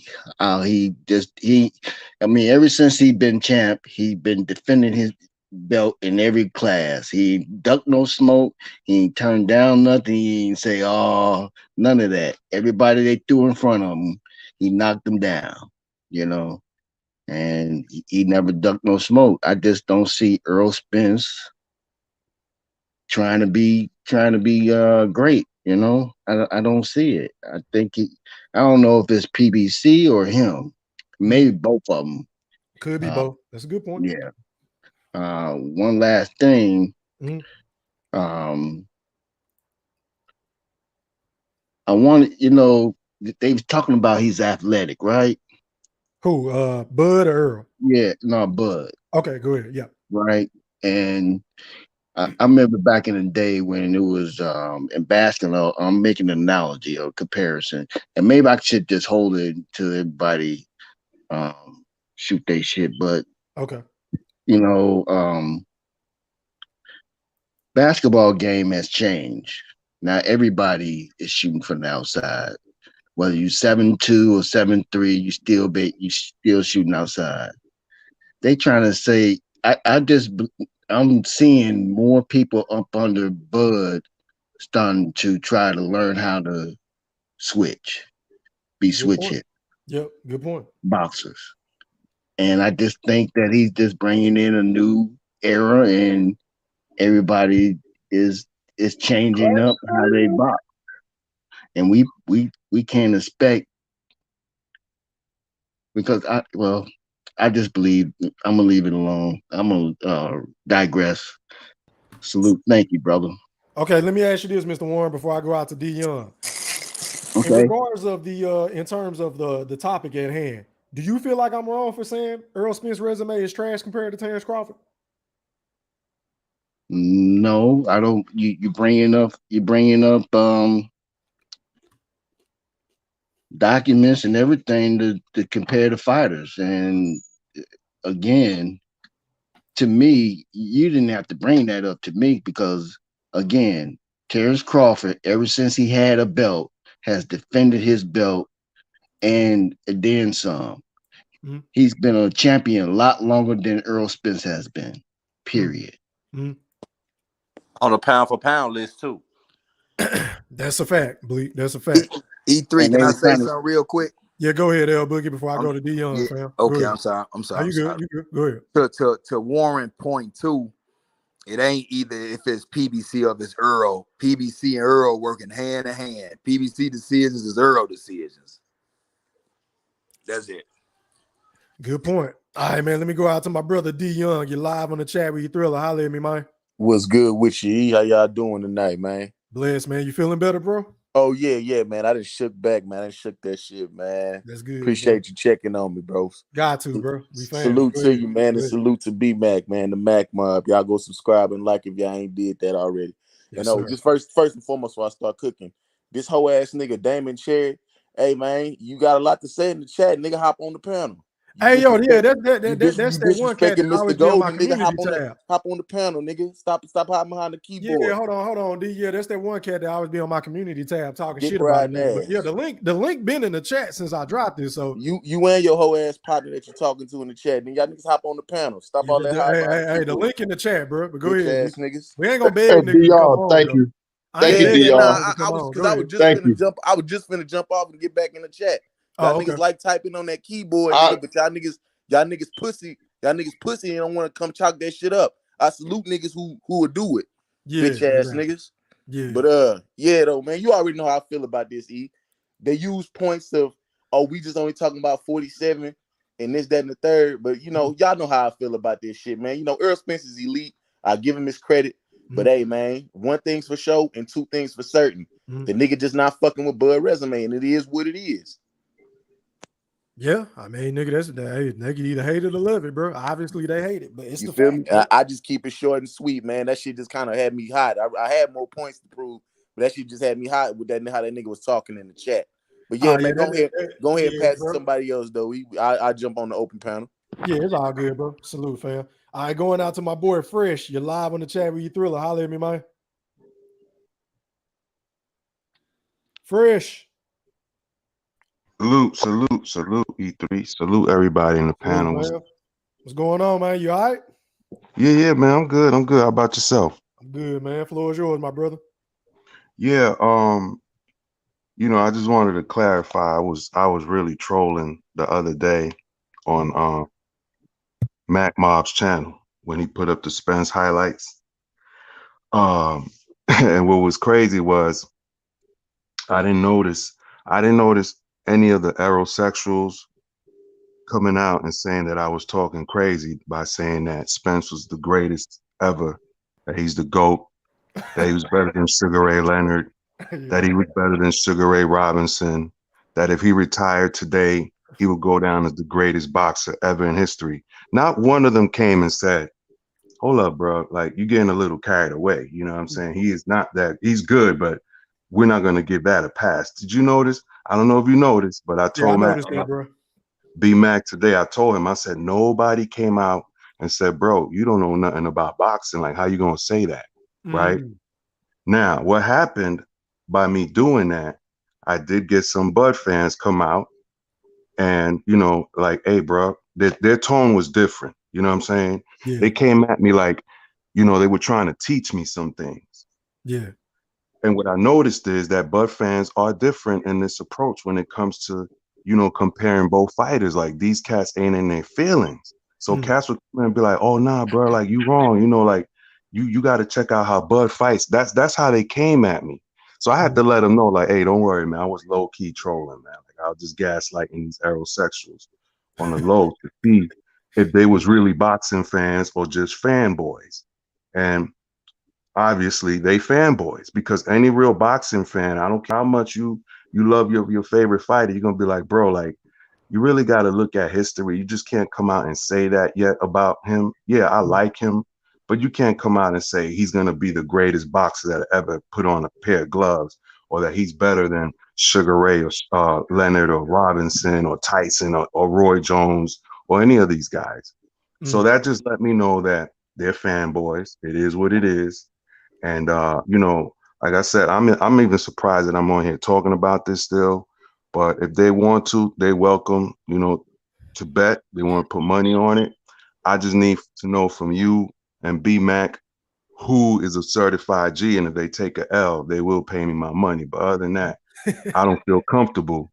since he been champ, he been defending his belt in every class. He ain't duck no smoke. He ain't turned down nothing. He ain't say, oh, none of that. Everybody they threw in front of him, he knocked them down, you know. And he never ducked no smoke. I just don't see Errol Spence trying to be great, you know. I don't see it. I think I don't know if it's PBC or him. Maybe both of them. Could be both. That's a good point. Yeah. One last thing. I want, they was talking about he's athletic, right? Who? Bud or Earl? Yeah, no, Bud. Okay, go ahead. Yeah. Right. And I remember back in the day when it was in basketball, I'm making an analogy or comparison. And maybe I should just hold it to everybody shoot they shit. But Okay. you know, basketball game has changed. Now everybody is shooting from the outside. Whether you 7'2" or 7'3", you still shooting outside. They trying to say I'm seeing more people up under Bud starting to try to learn how to be Good switch point. hit Yep. Good point. boxers. And I just think that he's just bringing in a new era, and everybody is changing up how they box. And we can't expect, because I just believe I'm gonna leave it alone. I'm gonna digress. Salute. Thank you, brother. Okay, let me ask you this, Mr. Warren, before I go out to D Young. In Okay. regards of in terms of the topic at hand, do you feel like I'm wrong for saying Errol Spence's resume is trash compared to Terence Crawford? No, I don't. You bringing up documents and everything to compare the fighters. And again, to me, you didn't have to bring that up to me, because again, Terence Crawford, ever since he had a belt, has defended his belt and then some. Mm-hmm. He's been a champion a lot longer than Errol Spence has been. Period. Mm-hmm. On a pound for pound list too. That's a fact, Bleak. That's a fact. E3, And can they I were say trying to, something real quick? Yeah, go ahead, L Boogie, before I go to D Young, Yeah, fam. okay, Go ahead. I'm sorry. Are you good? You good? Go ahead. To Warren point two, it ain't either if it's PBC or if it's Earl. PBC and Earl working hand in hand. PBC decisions is Earl decisions. That's it. Good point. All right, man. Let me go out to my brother D Young. You're live on the chat with you Thriller. Holler at me, man. What's good with you? E? How y'all doing tonight, man? Bless, man. You feeling better, bro? Oh, yeah, man. I just shook back, man. I shook that shit, man. That's good. Appreciate bro. you checking on me, bro. Got to, bro. We family. Salute Go to ahead. you, man, and Go ahead. salute to B-Mac, man, the Mac Mob. Y'all go subscribe and like if y'all ain't did that already. Yes, and sir. just first and foremost, before I start cooking, this whole ass nigga Damon Cherry, hey man, you got a lot to say in the chat. Nigga, hop on the panel. Hey, yo, yeah, that's You that one cat that disrespecting always Mr. be on my Golden, nigga. community tab. Hop on the panel, nigga. Stop hopping behind the Yeah, keyboard. hold on, D. Yeah, that's that one cat that always be on my community tab talking Dick shit about riding it. But ass. yeah, the link been in the chat since I dropped it. So you and your whole ass partner that you talking to in the chat, then y'all niggas hop on the panel. Stop yeah, all that high hey, the link in the chat, bro. But go bitch ahead. ass niggas. We ain't gonna beg niggas to come on. Thank Though. you. I ain't Thank you, begging DR. niggas to come on. Because I was just Thank finna you. jump. I was just finna jump off and get back in the chat. Y'all Oh, niggas okay. like typing on that keyboard, nigga, but y'all niggas pussy. Y'all niggas pussy and don't want to come chalk that shit up. I salute niggas who would do it. Yeah, Bitch ass exactly. niggas. Yeah. But yeah though, man, you already know how I feel about this, E. They use points of, oh, we just only talking about 47 and this, that, and the third. But you know, y'all know how I feel about this shit, man. You know, Errol Spence is elite. I give him his credit. But hey, man, one thing's for sure and two things for certain. The nigga just not fucking with Bud resume, and it is what it is. Yeah, I mean, nigga, they can either hate it or love it, bro. Obviously, they hate it, but it's You the feel fact. me? I just keep it short and sweet, man. That shit just kind of had me hot. I had more points to prove, but that shit just had me hot with that how that nigga was talking in the chat. But yeah, man, go ahead and pass it to somebody else though. I jump on the open panel. Yeah, it's all good, bro. Salute, fam. All right, going out to my boy Fresh. You're live on the chat with you Thriller. Holler at me, man. Fresh. Salute, E3. Salute everybody in the panel. What's going on, man? You all right? Yeah, man. I'm good. How about yourself? I'm good, man. Floor is yours, my brother. Yeah, I just wanted to clarify. I was really trolling the other day on Mac Mob's channel when he put up the Spence highlights. And what was crazy was I didn't notice any of the aerosexuals coming out and saying that I was talking crazy by saying that Spence was the greatest ever, that he's the GOAT, that he was better than Sugar Ray Leonard, that he was better than Sugar Ray Robinson, that if he retired today, he would go down as the greatest boxer ever in history. Not one of them came and said, hold up, bro, like you're getting a little carried away. You know what I'm saying? He is not that, he's good, but we're not going to give that a pass. Did you notice? I don't know if you noticed, but I Yeah, I told Mac, noticed that, bro. B Mac today, I told him, I said, nobody came out and said, bro, you don't know nothing about boxing. Like, how you going to say that? Right? Now, what happened by me doing that, I did get some Bud fans come out and, you know, like, hey, bro, their tone was different. You know what I'm saying? Yeah. They came at me like, you know, they were trying to teach me some things. Yeah. And what I noticed is that Bud fans are different in this approach when it comes to, you know, comparing both fighters. Like, these cats ain't in their feelings. So cats would come and be like, oh, nah, bro, like, you wrong. You know, like, you got to check out how Bud fights. That's how they came at me. So I had to let them know, like, hey, don't worry, man. I was low-key trolling, man. Like, I was just gaslighting these aerosexuals on the low to see if they was really boxing fans or just fanboys. And obviously they fanboys, because any real boxing fan, I don't care how much you love your favorite fighter, you're gonna be like, bro, like, you really got to look at history. You just can't come out and say that yet about him. Yeah, I like him, but you can't come out and say he's gonna be the greatest boxer that ever put on a pair of gloves, or that he's better than Sugar Ray or Leonard or Robinson or Tyson or Roy Jones or any of these guys. So that just let me know that they're fanboys. It is what it is. And you know, like I said, I'm even surprised that I'm on here talking about this still. But if they want to, they welcome, you know, to bet. They want to put money on it. I just need to know from you and B Mac who is a certified G, and if they take a L, they will pay me my money. But other than that, I don't feel comfortable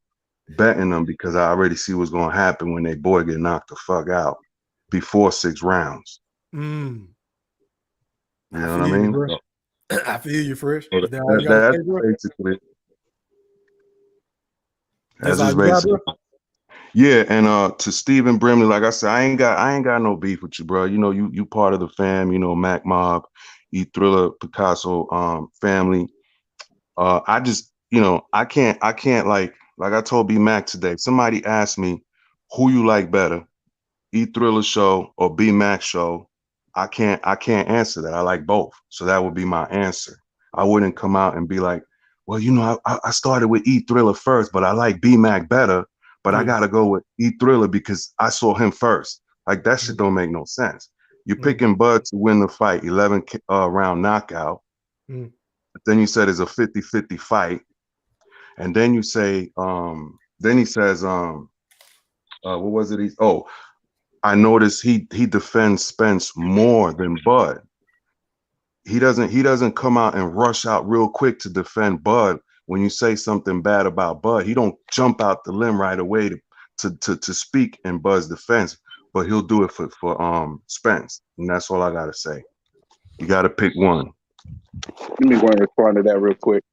betting them, because I already see what's going to happen when they boy get knocked the fuck out before 6 rounds. You know what I mean? Bro. I feel you, Fresh. So Is that all you got to say, bro? basically. That's all you got, bro? Yeah, and to Stephen Brimley, like I said, I ain't got no beef with you, bro. You know, you part of the fam, you know, Mac Mob, E Thriller, Picasso, family. I just, you know, I can't like I told B Mac today. Somebody asked me who you like better, E Thriller show or B Mac show. I can't answer that. I like both. So that would be my answer. I wouldn't come out and be like, well, you know, I started with E Thriller first, but I like B Mac better. But I gotta go with E Thriller because I saw him first. Like, that shit don't make no sense. You're picking Bud to win the fight, 11 round knockout. But then you said it's a 50-50 fight. And then you say, then he says, what was it? I noticed he defends Spence more than Bud. He doesn't come out and rush out real quick to defend Bud. When you say something bad about Bud, he don't jump out the limb right away to speak in Bud's defense, but he'll do it for Spence. And that's all I gotta say. You gotta pick one. Let me go and respond to that real quick.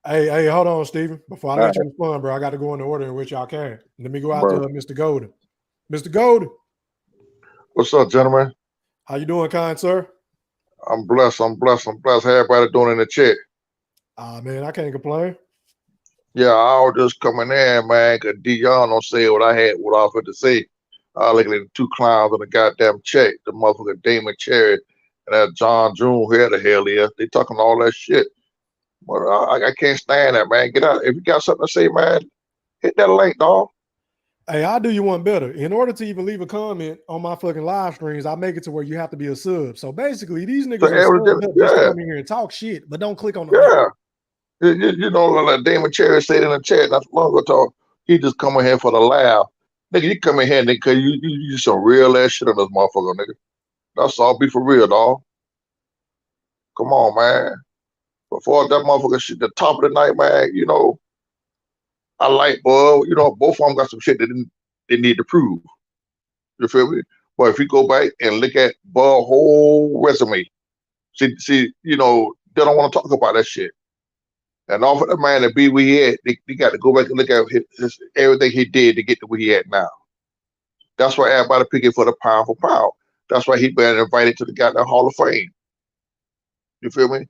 Hey, hold on, Stephen. Before I let you respond, bro, I got to go in the order in which y'all can. Let me go out to Mr. Golden. Mr. Golden. What's up, gentlemen? How you doing, kind sir? I'm blessed. I'm blessed. I'm blessed. How everybody doing in the chat? Man, I can't complain. Yeah, I was just coming in, man, because Dion don't say what I had, what I was going to say. I look at the two clowns on the goddamn check, the motherfucker Damon Cherry and that John June, whoever the hell he is. They talking all that shit. But I can't stand that, man. Get out. If you got something to say, man, hit that link, dog. Hey, I'll do you one better. In order to even leave a comment on my fucking live streams, I make it to where you have to be a sub. So basically, these niggas are subbed up just to come in here and talk shit, but don't click on the link. You know, like Damon Cherry said in the chat not long ago, he just come in here for the laugh. Nigga, you come in here, nigga, cause you do some real ass shit on this motherfucker, nigga. That's all. Be for real, dog. Come on, man. Before that motherfucker shit, the top of the night, man, you know, I like, you know, both of them got some shit they need to prove. You feel me? But if you go back and look at Bub's whole resume, see, you know, they don't want to talk about that shit. And all for the man to be where he at, they got to go back and look at his everything he did to get to where he at now. That's why everybody picking for the pound for pound. That's why he been invited to the goddamn Hall of Fame. You feel me?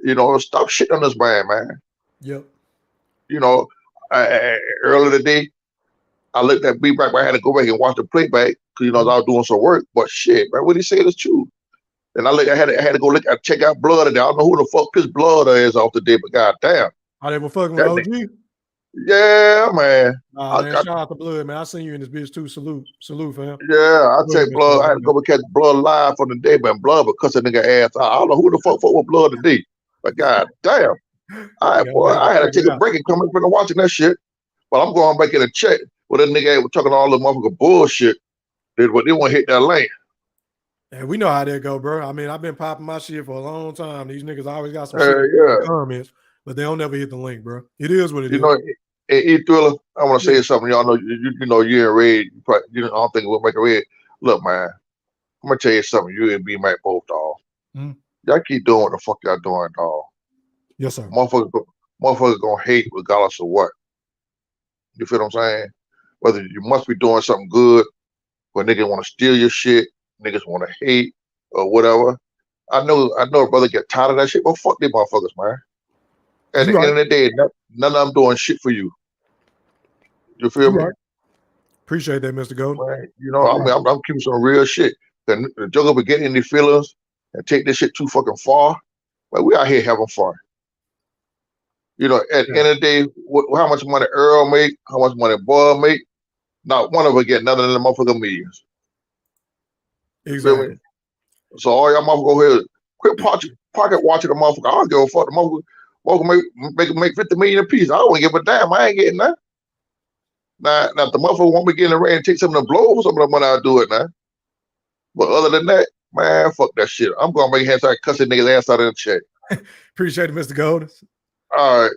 You know, stop shitting on this man. Yep. You know, earlier today, I looked at beat back, but I had to go back and watch the playback because I was doing some work. But shit, man, what he said is true. And I had to go check out blood. And I don't know who the fuck pissed blood is off the day, but goddamn. Oh, they were fucking with OG? Yeah, man. Man, shout out to Blood, man. I seen you in this bitch too. Salute for him. Yeah, I take blood. I had to go and catch blood live from the day, man. Blood would cuss a nigga ass out. I don't know who the fuck with blood today. But goddamn. I had to take a break and come in from watching that shit. But I'm going back in and check with a nigga was talking all the motherfucking bullshit. They want to hit that lane. And we know how that go, bro. I mean, I've been popping my shit for a long time. These niggas always got some shit in the comments, but they don't never hit the link, bro. It is what it is. Thriller, I want to say something. Y'all know, you and Red. I don't think we'll make a Red. Look, man, I'm gonna tell you something. You and B Mac both, dog. Y'all keep doing what the fuck y'all doing, dog. Yes, sir. Motherfuckers gonna hate regardless of what. You feel what I'm saying? Whether you must be doing something good, when niggas want to steal your shit, niggas want to hate or whatever. I know a brother get tired of that shit, but fuck them motherfuckers, man. At the end of the day, none of them doing shit for you. You feel me? Appreciate that, Mr. Golden. Right. I'm keeping some real shit. The Joker be getting in these feelings and take this shit too fucking far. But we out here having fun. At the end of the day, how much money Earl make, how much money Boy make, not one of them get none of them motherfucking millions. Exactly. So all y'all motherfuckers go ahead, quit pocket watching the motherfucker. I don't give a fuck. The motherfucker make 50 million a piece. I don't give a damn. I ain't getting that. Now if the motherfucker want me to get in the ring and take some of the blows, some of the money, I'll do it now. But other than that, man, fuck that shit. I'm gonna make hands start cussing niggas ass out of the check. Appreciate it, Mr. Golden. All right.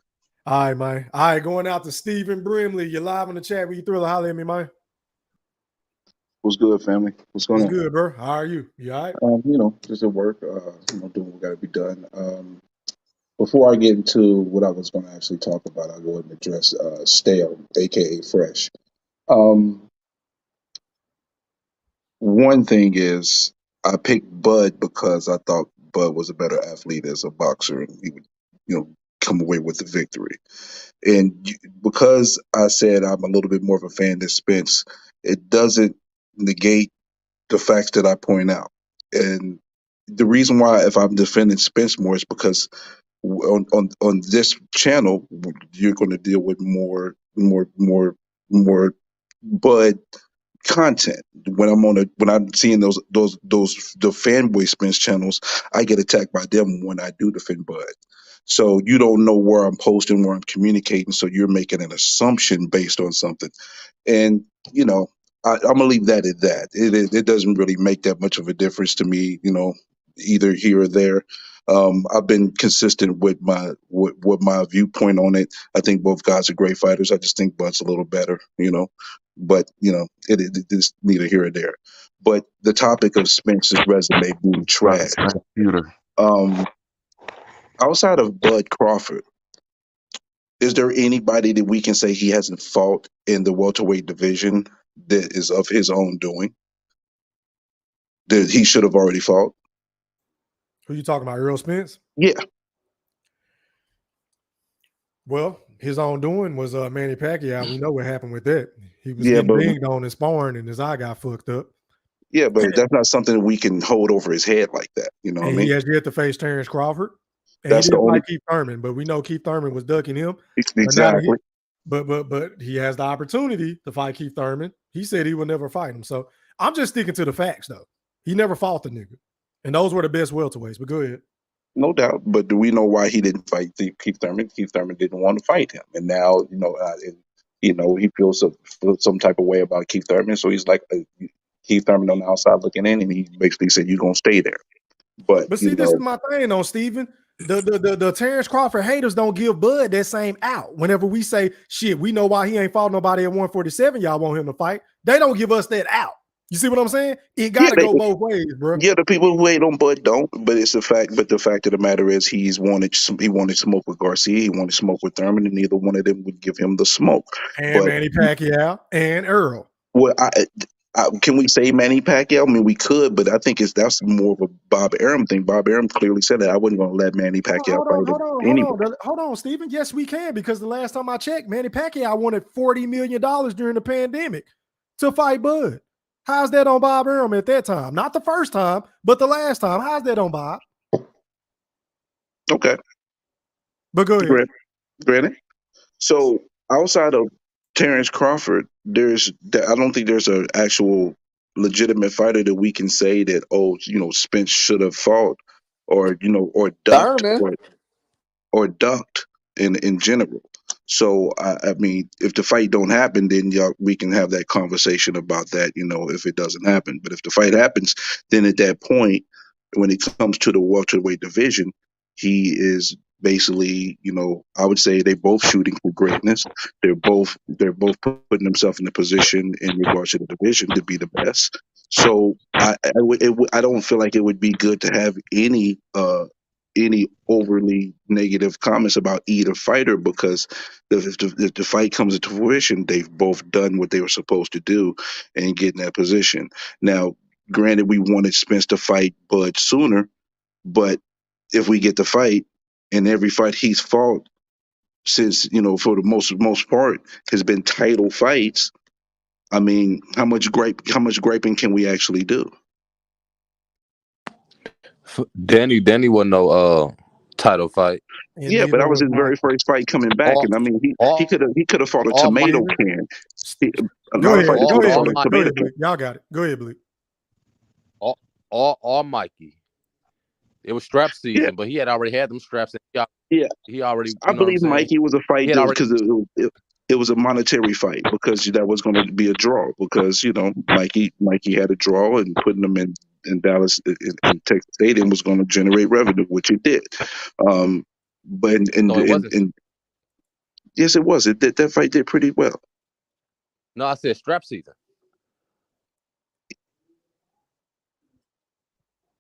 All right, man. All right, going out to Stephen Brimley. You're live on the chat. Will you Thriller? Holler at me, man. What's good, family? What's going on? What's good, bro? How are you? You all right? Just at work, doing what got to be done. Before I get into what I was going to actually talk about, I'll go ahead and address Stale, aka Fresh. One thing is, I picked Bud because I thought Bud was a better athlete as a boxer, and he would, come away with the victory. And because I said I'm a little bit more of a fan than Spence, it doesn't negate the facts that I point out. And the reason why, if I'm defending Spence more, is because on this channel you're going to deal with more Bud content. When I'm seeing the fanboy Spence channels, I get attacked by them when I do defend Bud. So you don't know where I'm posting, where I'm communicating, so you're making an assumption based on something. And I'm gonna leave that at that. It doesn't really make that much of a difference to me, either here or there. I've been consistent with my viewpoint on it. I think both guys are great fighters. I just think Bud's a little better, But it's neither here or there. But the topic of Spence's resume being trash. Outside of Bud Crawford, is there anybody that we can say he hasn't fought in the welterweight division that is of his own doing, that he should have already fought? Who you talking about, Errol Spence? Yeah. Well, his own doing was Manny Pacquiao. We know what happened with that. He was getting banged on and sparring, and his eye got fucked up. Yeah, but that's not something that we can hold over his head like that. You know what I mean? He has yet to face Terence Crawford. And That's he didn't the only fight Keith Thurman, but we know Keith Thurman was ducking him. Exactly. But he has the opportunity to fight Keith Thurman. He said he would never fight him. So I'm just sticking to the facts, though. He never fought the nigga. And those were the best welterweights, but go ahead. No doubt. But do we know why he didn't fight Keith Thurman? Keith Thurman didn't want to fight him. And now, he feels some type of way about Keith Thurman. So he's like Keith Thurman on the outside looking in, and he basically said, you're going to stay there. But see, this is my thing, though, Steven. The Terence Crawford haters don't give Bud that same out. Whenever we say, shit, we know why he ain't fought nobody at 147, y'all want him to fight. They don't give us that out. You see what I'm saying? It got to go both ways, bro. Yeah, the people who hate on Bud don't, but it's a fact. But the fact of the matter is he wanted smoke with Garcia, he wanted smoke with Thurman, and neither one of them would give him the smoke. And Manny Pacquiao and Earl. Well, Can we say Manny Pacquiao? I mean, we could, but I think that's more of a Bob Arum thing. Bob Arum clearly said that I wasn't going to let Manny Pacquiao fight him anyway. Hold on, Stephen. Yes, we can, because the last time I checked, Manny Pacquiao wanted $40 million during the pandemic to fight Bud. How's that on Bob Arum at that time? Not the first time, but the last time. How's that on Bob? Okay. But go ahead. Granted. So outside of Terence Crawford, I don't think there's an actual legitimate fighter that we can say that, Spence should have fought, or ducked, Thurman. or ducked in general. So I mean, if the fight don't happen, then we can have that conversation about that. If it doesn't happen, but if the fight happens, then at that point, when it comes to the welterweight division, he is basically, I would say they're both shooting for greatness. They're both putting themselves in a position in regards to the division to be the best. So I don't feel like it would be good to have any overly negative comments about either fighter, because if the fight comes into fruition, they've both done what they were supposed to do and get in that position. Now, granted, we wanted Spence to fight Bud sooner, but if we get the fight, and every fight he's fought since, for the most part, has been title fights, I mean, how much griping can we actually do? Danny wasn't no title fight. Yeah, but that was his very first fight coming back, and I mean, he could have fought a tomato can. Go ahead, Blake. Y'all got it. Go ahead, Blake. Or Mikey. It was strap season, but he had already had them straps. He already. I believe Mikey was a fight because it was a monetary fight, because that was going to be a draw, because Mikey had a draw, and putting them in Dallas in Texas Stadium was going to generate revenue, which it did. But yes, it was. That fight did pretty well. No, I said strap season.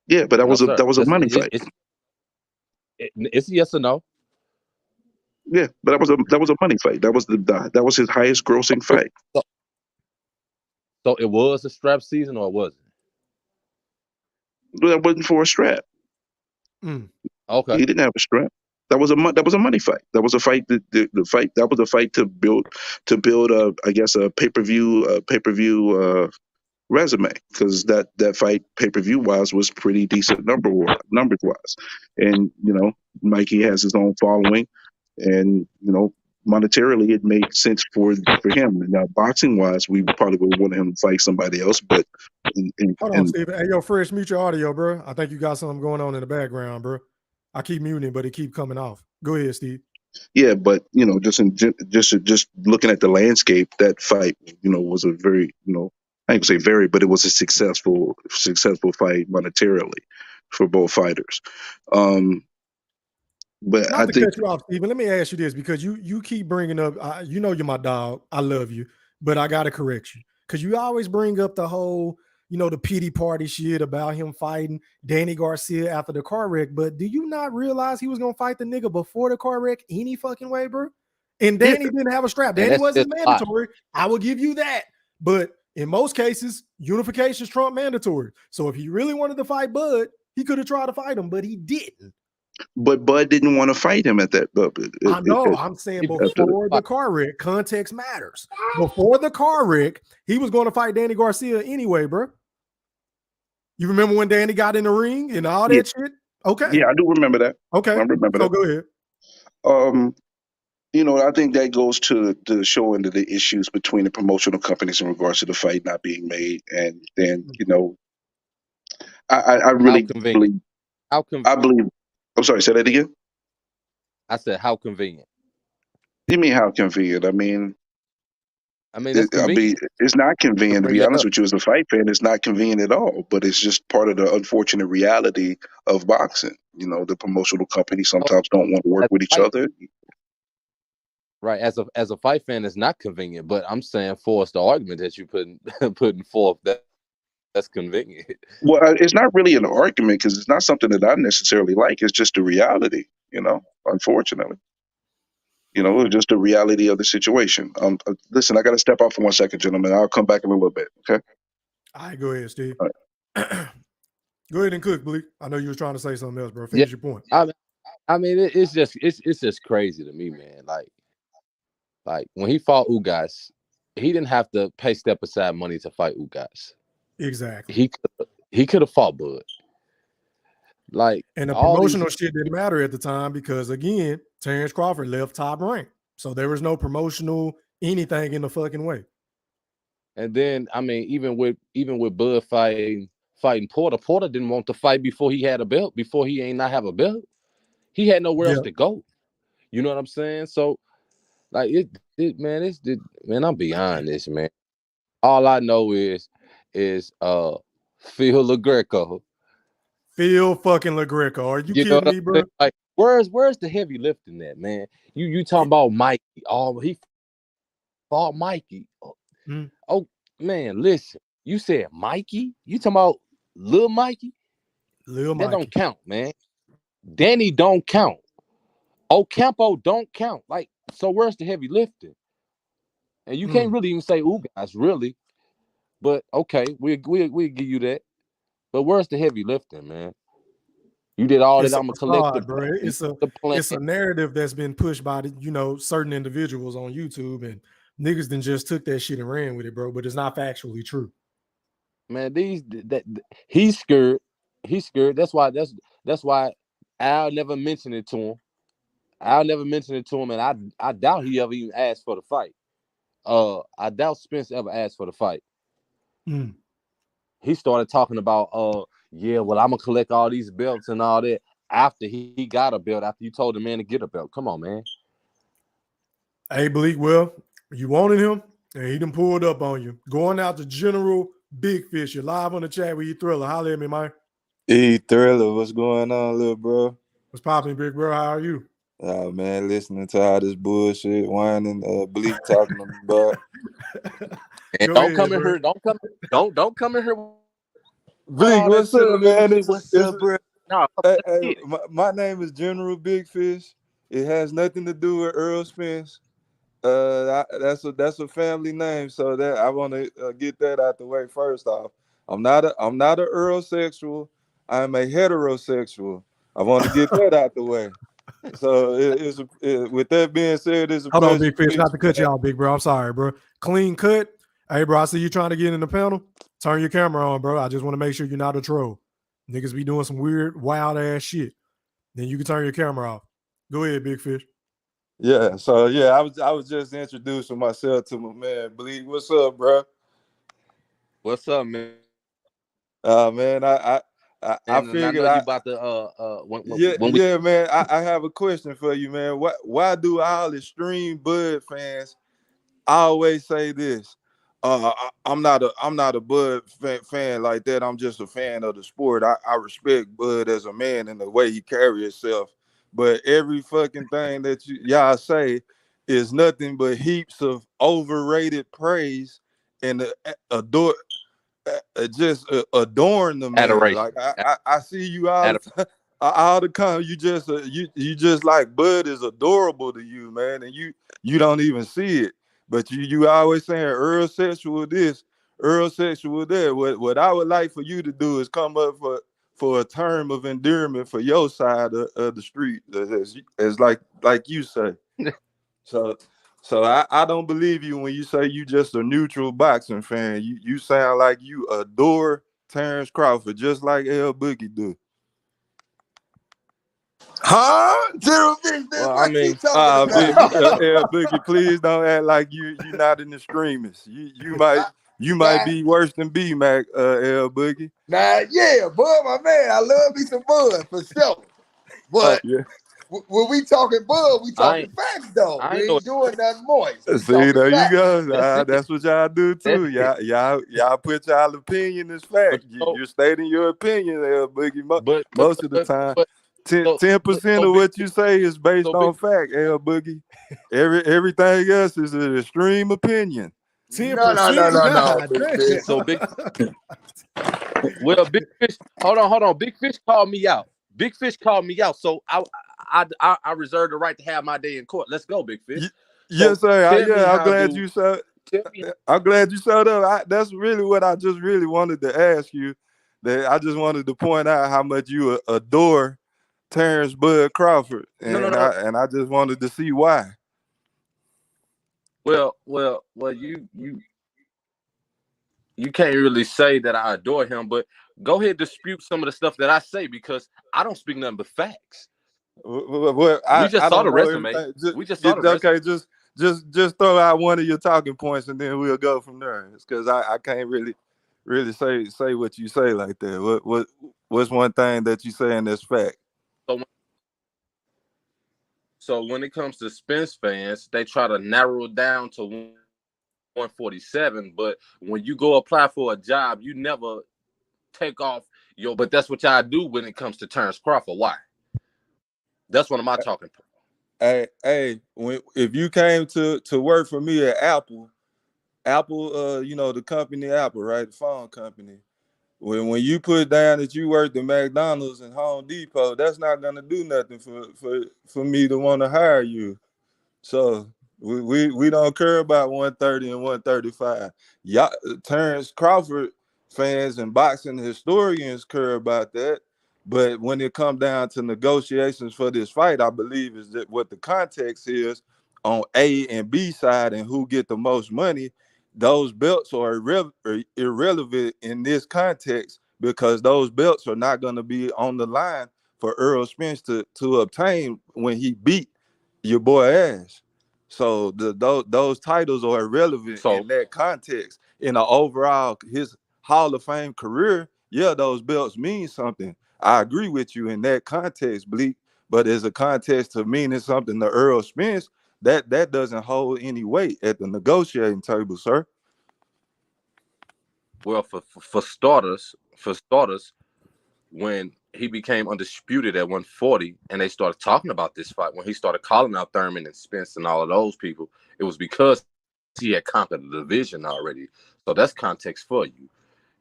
Yeah, but that was a money fight. It's yes or no. Yeah, but that was a money fight. That was his highest grossing fight. So it was a strap season, or it wasn't? That wasn't for a strap. Okay, he didn't have a strap. That was a money fight. That was a fight. That was a fight to build I guess a pay-per-view resume, because that fight pay-per-view wise was pretty decent numbers wise, and Mikey has his own following, and monetarily it made sense for him. Now, boxing wise, we probably would want him to fight somebody else, but hold on, Steven. Hey, yo, Fresh, mute your audio, bro. I think you got something going on in the background, bro. I keep muting, but it keep coming off. Go ahead, Steve. Yeah, but just looking at the landscape, that fight, was a very, I ain't gonna say very, but it was a successful fight monetarily for both fighters. But Not to cut you off, Stephen, let me ask you this, because you keep bringing up, you're my dog. I love you, but I got to correct you, because you always bring up the whole, the pity party shit about him fighting Danny Garcia after the car wreck. But do you not realize he was going to fight the nigga before the car wreck any fucking way, bro? And Danny didn't have a strap. Danny wasn't mandatory. I will give you that. But in most cases, unifications trump mandatory. So if he really wanted to fight Bud, he could have tried to fight him, but he didn't. But Bud didn't want to fight him at that. I know. I'm saying before the car wreck, context matters. Before the car wreck, he was going to fight Danny Garcia anyway, bro. You remember when Danny got in the ring and all that shit? Okay. Yeah, I do remember that. Okay. I remember that. Go ahead. I think that goes to showing the issues between the promotional companies in regards to the fight not being made, and then I really believe. How convenient? I believe. I'm sorry. Say that again. I said, how convenient? You mean how convenient? I mean, it's not convenient, to be honest with you. As a fight fan, it's not convenient at all. But it's just part of the unfortunate reality of boxing. The promotional companies sometimes don't want to work with each other. Right. As a fight fan, it's not convenient. But I'm saying, for us, the argument that you putting forth, that's convenient. Well, it's not really an argument, because it's not something that I necessarily like. It's just the reality. Unfortunately. It's just the reality of the situation. Listen, I got to step out for 1 second, gentlemen. I'll come back in a little bit. Okay. All right, go ahead, Steve. All Go ahead and cook, Bleak. I know you was trying to say something else, bro. Yeah, Finish your point. I mean, it's just crazy to me, man. Like when he fought Ugas, he didn't have to pay step aside money to fight Ugas. Exactly. He could have fought Bud. Like And the all these, promotional shit didn't matter at the time because again, Terence Crawford left top rank. So there was no promotional anything in the fucking way. and then I mean, even with Bud fighting Porter, Porter didn't want to fight before he had a belt, before he ain't not have a belt. He had nowhere else to go. You know what I'm saying? So like man, I'm beyond this, man. All I know is Phil LaGreco. Phil fucking LaGreco. Are you You know kidding what me, I'm bro? saying? Like, where's the heavy lifting at, man? You talking about Mikey? Oh, he fought Mikey. Oh man, listen. You said Mikey? You talking about Lil Mikey? Lil That Mikey. don't count, man. Danny don't count. Ocampo don't count. Like, so where's the heavy lifting? And you can't really even say Ugas, really. But okay, we'll give you that. But where's the heavy lifting, man? You did all It's that. a I'm a collective, facade, bro. It's a narrative that's been pushed by certain individuals on YouTube, and niggas then just took that shit and ran with it, bro. But it's not factually true. Man, he's scared. He's scared. That's why Al never mentioned it to him. Al never mentioned it to him, and I doubt he ever even asked for the fight. I doubt Spence ever asked for the fight. He started talking about, yeah, well, I'm gonna collect all these belts and all that after he got a belt, after you told the man to get a belt. Come on, man. Hey, Bleak, well, you wanted him, and he done pulled up on you. Going out to General Big Fish. You're live on the chat with E-Thriller. Holler at me, man. E-Thriller, what's going on, little bro? What's popping, big bro? How are you? Oh, man, listening to all this bullshit, whining, Bleak talking about. And don't come in here. Don't come in here. Bleak, what's up, man? What's up, bro? No, hey, my name is General Big Fish. It has nothing to do with Errol Spence. That's a family name, so that I want to get that out the way first off. I'm not a Earl sexual. I'm a heterosexual. I want to get that out the way. So with that being said, it's a Hold on, pleasure. Big Fish. Not to cut you off, big bro. I'm sorry, bro. Clean cut. Hey, bro, I see you trying to get in the panel. Turn your camera on, bro. I just want to make sure you're not a troll. Niggas be doing some weird, wild ass shit. Then you can turn your camera off. Go ahead, Big Fish. Yeah. So yeah, I was just introducing myself to my man Bleak. What's up, bro? What's up, man? Man, I figured I know you about to yeah, man. I have a question for you, man. Why do all extreme Bud fans always say this? I'm not a Bud fan like that. I'm just a fan of the sport. I respect Bud as a man and the way he carries himself. But every fucking thing that y'all say is nothing but heaps of overrated praise and adorn the man. adoration. Like I see you all the time. You just like Bud is adorable to you, man, and you don't even see it. But you always saying Earl sexual this, Earl sexual that. What I would like for you to do is come up for a term of endearment for your side of the street, as like you say. So I don't believe you when you say you just a neutral boxing fan. You sound like you adore Terence Crawford just like L Boogie do. Huh? General Big Fish, Well, I what mean, you talking about? L Boogie, please don't act like you not in the extremists. You might be worse than B Mac, L Boogie. Nah, yeah, Bud, my man. I love me some Bud for sure. But Yeah. when we talking Bud, we talking facts though. I We ain't know. ain't doing nothing moist. We See, talking there you facts. go. That's what y'all do too. Y'all put y'all opinion as fact. You're stating your opinion, L Boogie. Most of the time, 10% of what you say is based on fact, L Boogie. Everything else is an extreme opinion. 10%. No. Big Fish. So big. Well, Big Fish. Hold on. Big Fish called me out. Big Fish called me out. So I reserve the right to have my day in court. Let's go, Big Fish. Yes, sir. I'm glad you I'm glad you showed up. That's really what I just really wanted to ask you. That I just wanted to point out how much you adore Terence Bud Crawford, and No. I just wanted to see why. Well, you can't really say that I adore him, but go ahead dispute some of the stuff that I say because I don't speak nothing but facts. Well, We just I saw don't the know resume. everything. We just saw the resume. Okay, just throw out one of your talking points, and then we'll go from there. It's because I can't really say what you say like that. What's one thing that you saying that's fact? So when it comes to Spence fans, they try to narrow it down to 147. But when you go apply for a job, you never take off your. But that's what y'all do when it comes to Terence Crawford. Why? That's one of my talking points. Hey, if you came to work for me at Apple, the company Apple, right, the phone company. When you put down that you worked at McDonald's and Home Depot, that's not gonna do nothing for me to want to hire you. So we don't care about 130 and 135. Y'all, Terence Crawford fans and boxing historians care about that. But when it comes down to negotiations for this fight, I believe is that what the context is on A and B side and who get the most money. Those belts are irrelevant in this context because those belts are not going to be on the line for Errol Spence to obtain when he beat your boy ass. So those titles are irrelevant in that context. In the overall his Hall of Fame career, yeah, those belts mean something. I agree with you in that context, Bleak. But as a context to meaning something to Errol Spence, that doesn't hold any weight at the negotiating table, sir. Well, for starters, when he became undisputed at 140 and they started talking about this fight, when he started calling out Thurman and Spence and all of those people, it was because he had conquered the division already. So that's context for you.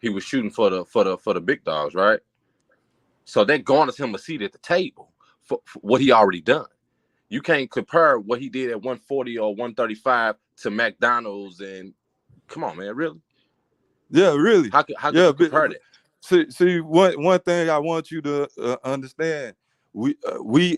He was shooting for the big dogs, right? So that garners him a seat at the table for what he already done. You can't compare what he did at 140 or 135 to McDonald's and come on, man, really? Yeah, really. How could you compare that? See, one thing I want you to understand, we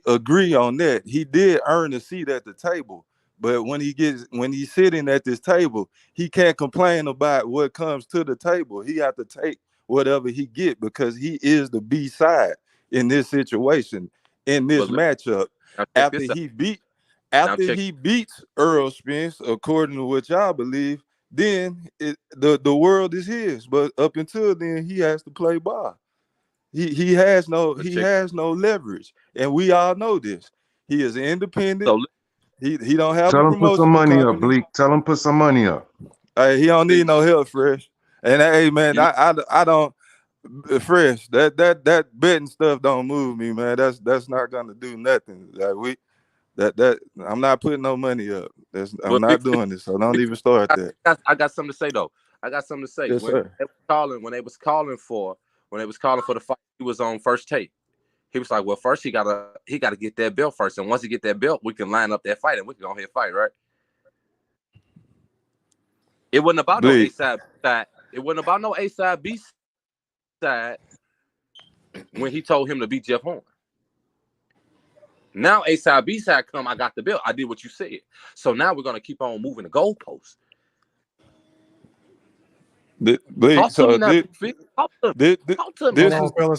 agree on that. He did earn a seat at the table, but when he's sitting at this table, he can't complain about what comes to the table. He have to take whatever he get because he is the B side in this situation, in this matchup. After he beats Errol Spence, according to what y'all believe, then the world is his. But up until then, he has to play ball. He has no leverage, and we all know this. He is independent. He don't have Tell a him put some promotion money up, company. Bleak. Tell him put some money up. He don't need no help, Fresh. And hey, man, I don't. Fresh, that betting stuff don't move me, man. That's not gonna do nothing. Like I'm not putting no money up. I'm not doing this. So don't even start that. I got something to say though. I got something to say. Yes, sir. When they was calling for the fight, he was on First Take. He was like, well, first he gotta get that belt first, and once he get that belt, we can line up that fight and we can go ahead and fight, right? It wasn't about no A side, B side. It wasn't about no A side, B side when he told him to beat Jeff Horn. Now A side, B side come, I got the belt. I did what you said. So now we're gonna keep on moving the goalposts.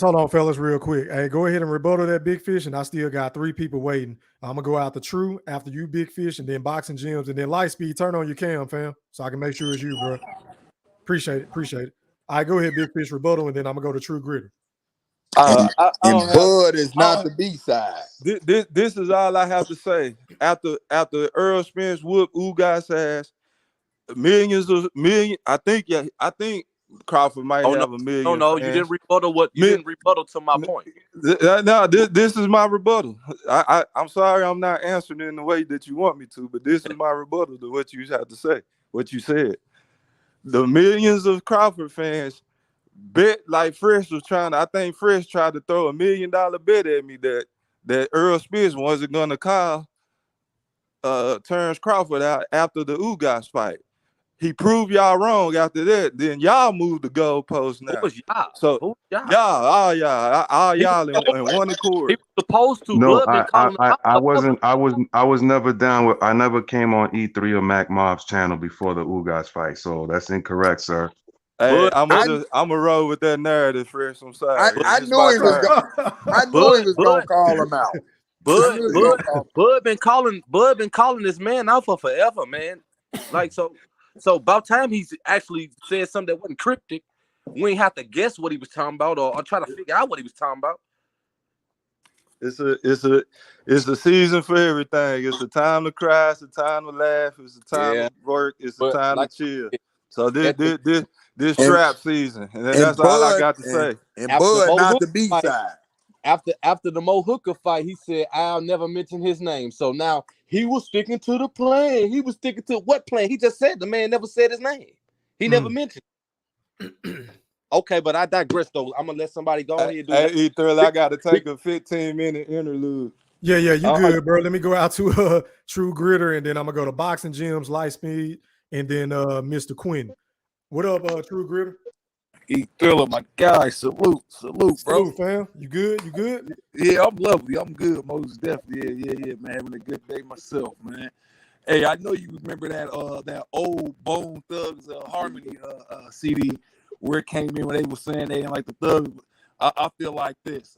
Hold on, fellas, real quick. Hey, go ahead and rebuttal that Big Fish, and I still got 3 people waiting. I'm gonna go out the True after you, Big Fish, and then Boxing Gyms, and then Lightspeed. Turn on your cam, fam, so I can make sure it's you, bro. Appreciate it. All right, go ahead, Big Fish, rebuttal, and then I'm gonna go to True Gritter. Bud is not the B side. This is all I have to say. After Errol Spence whooped Ugas ass, million. I think Crawford might have a million. No, you didn't rebuttal didn't rebuttal to my point. No, this is my rebuttal. I'm sorry I'm not answering in the way that you want me to, but this is my rebuttal to what you have to say, what you said. The millions of Crawford fans bet like Fresh was trying to. I think Fresh tried to throw $1 million bet at me that Errol Spence wasn't gonna call Terence Crawford out after the Ugas fight. he proved y'all wrong after that. Then y'all moved the goalpost now. Who was y'all? So Who was y'all, all He was y'all in one He accord. was supposed to. No, Bud been calling him out. I was never down with. I never came on E3 or Mac Mob's channel before the Ugas fight. So that's incorrect, sir. Hey, Bud, I'ma roll with that narrative, Fresh. I'm sorry. I It's knew my he was turn. I knew he was gonna call him out. I knew he was gonna call him. Bud been calling this man out for forever, man. Like so about time he's actually said something that wasn't cryptic. We ain't have to guess what he was talking about or try to figure out what he was talking about. It's a season for everything. It's a time to cry. It's a time to laugh. It's a time to work. It's a But time like to chill. So this at the, trap season, and that's all I got to say. And after the Bud Mo not Hooker the B fight, side. after the Mo Hooker fight, he said, "I'll never mention his name." So now he was sticking to the plan. He was sticking to what plan? He just said the man never said his name. He never mentioned. Okay, but I digress though. I'm gonna let somebody go ahead and do that. Hey, I got to take a 15-minute interlude. Yeah, you good, bro. Let me go out to True Gritter, and then I'm gonna go to Boxing Gyms, Lightspeed, and then Mr. Quinn. What up, True Gritter? Thriller, my guy. Salute, bro. Salute, fam. You good? You good? Yeah, I'm lovely. I'm good, most definitely. Yeah, man. Having a good day myself, man. Hey, I know you remember that old Bone Thugs Harmony CD where it came in when they were saying they didn't like the Thugs. I feel like this.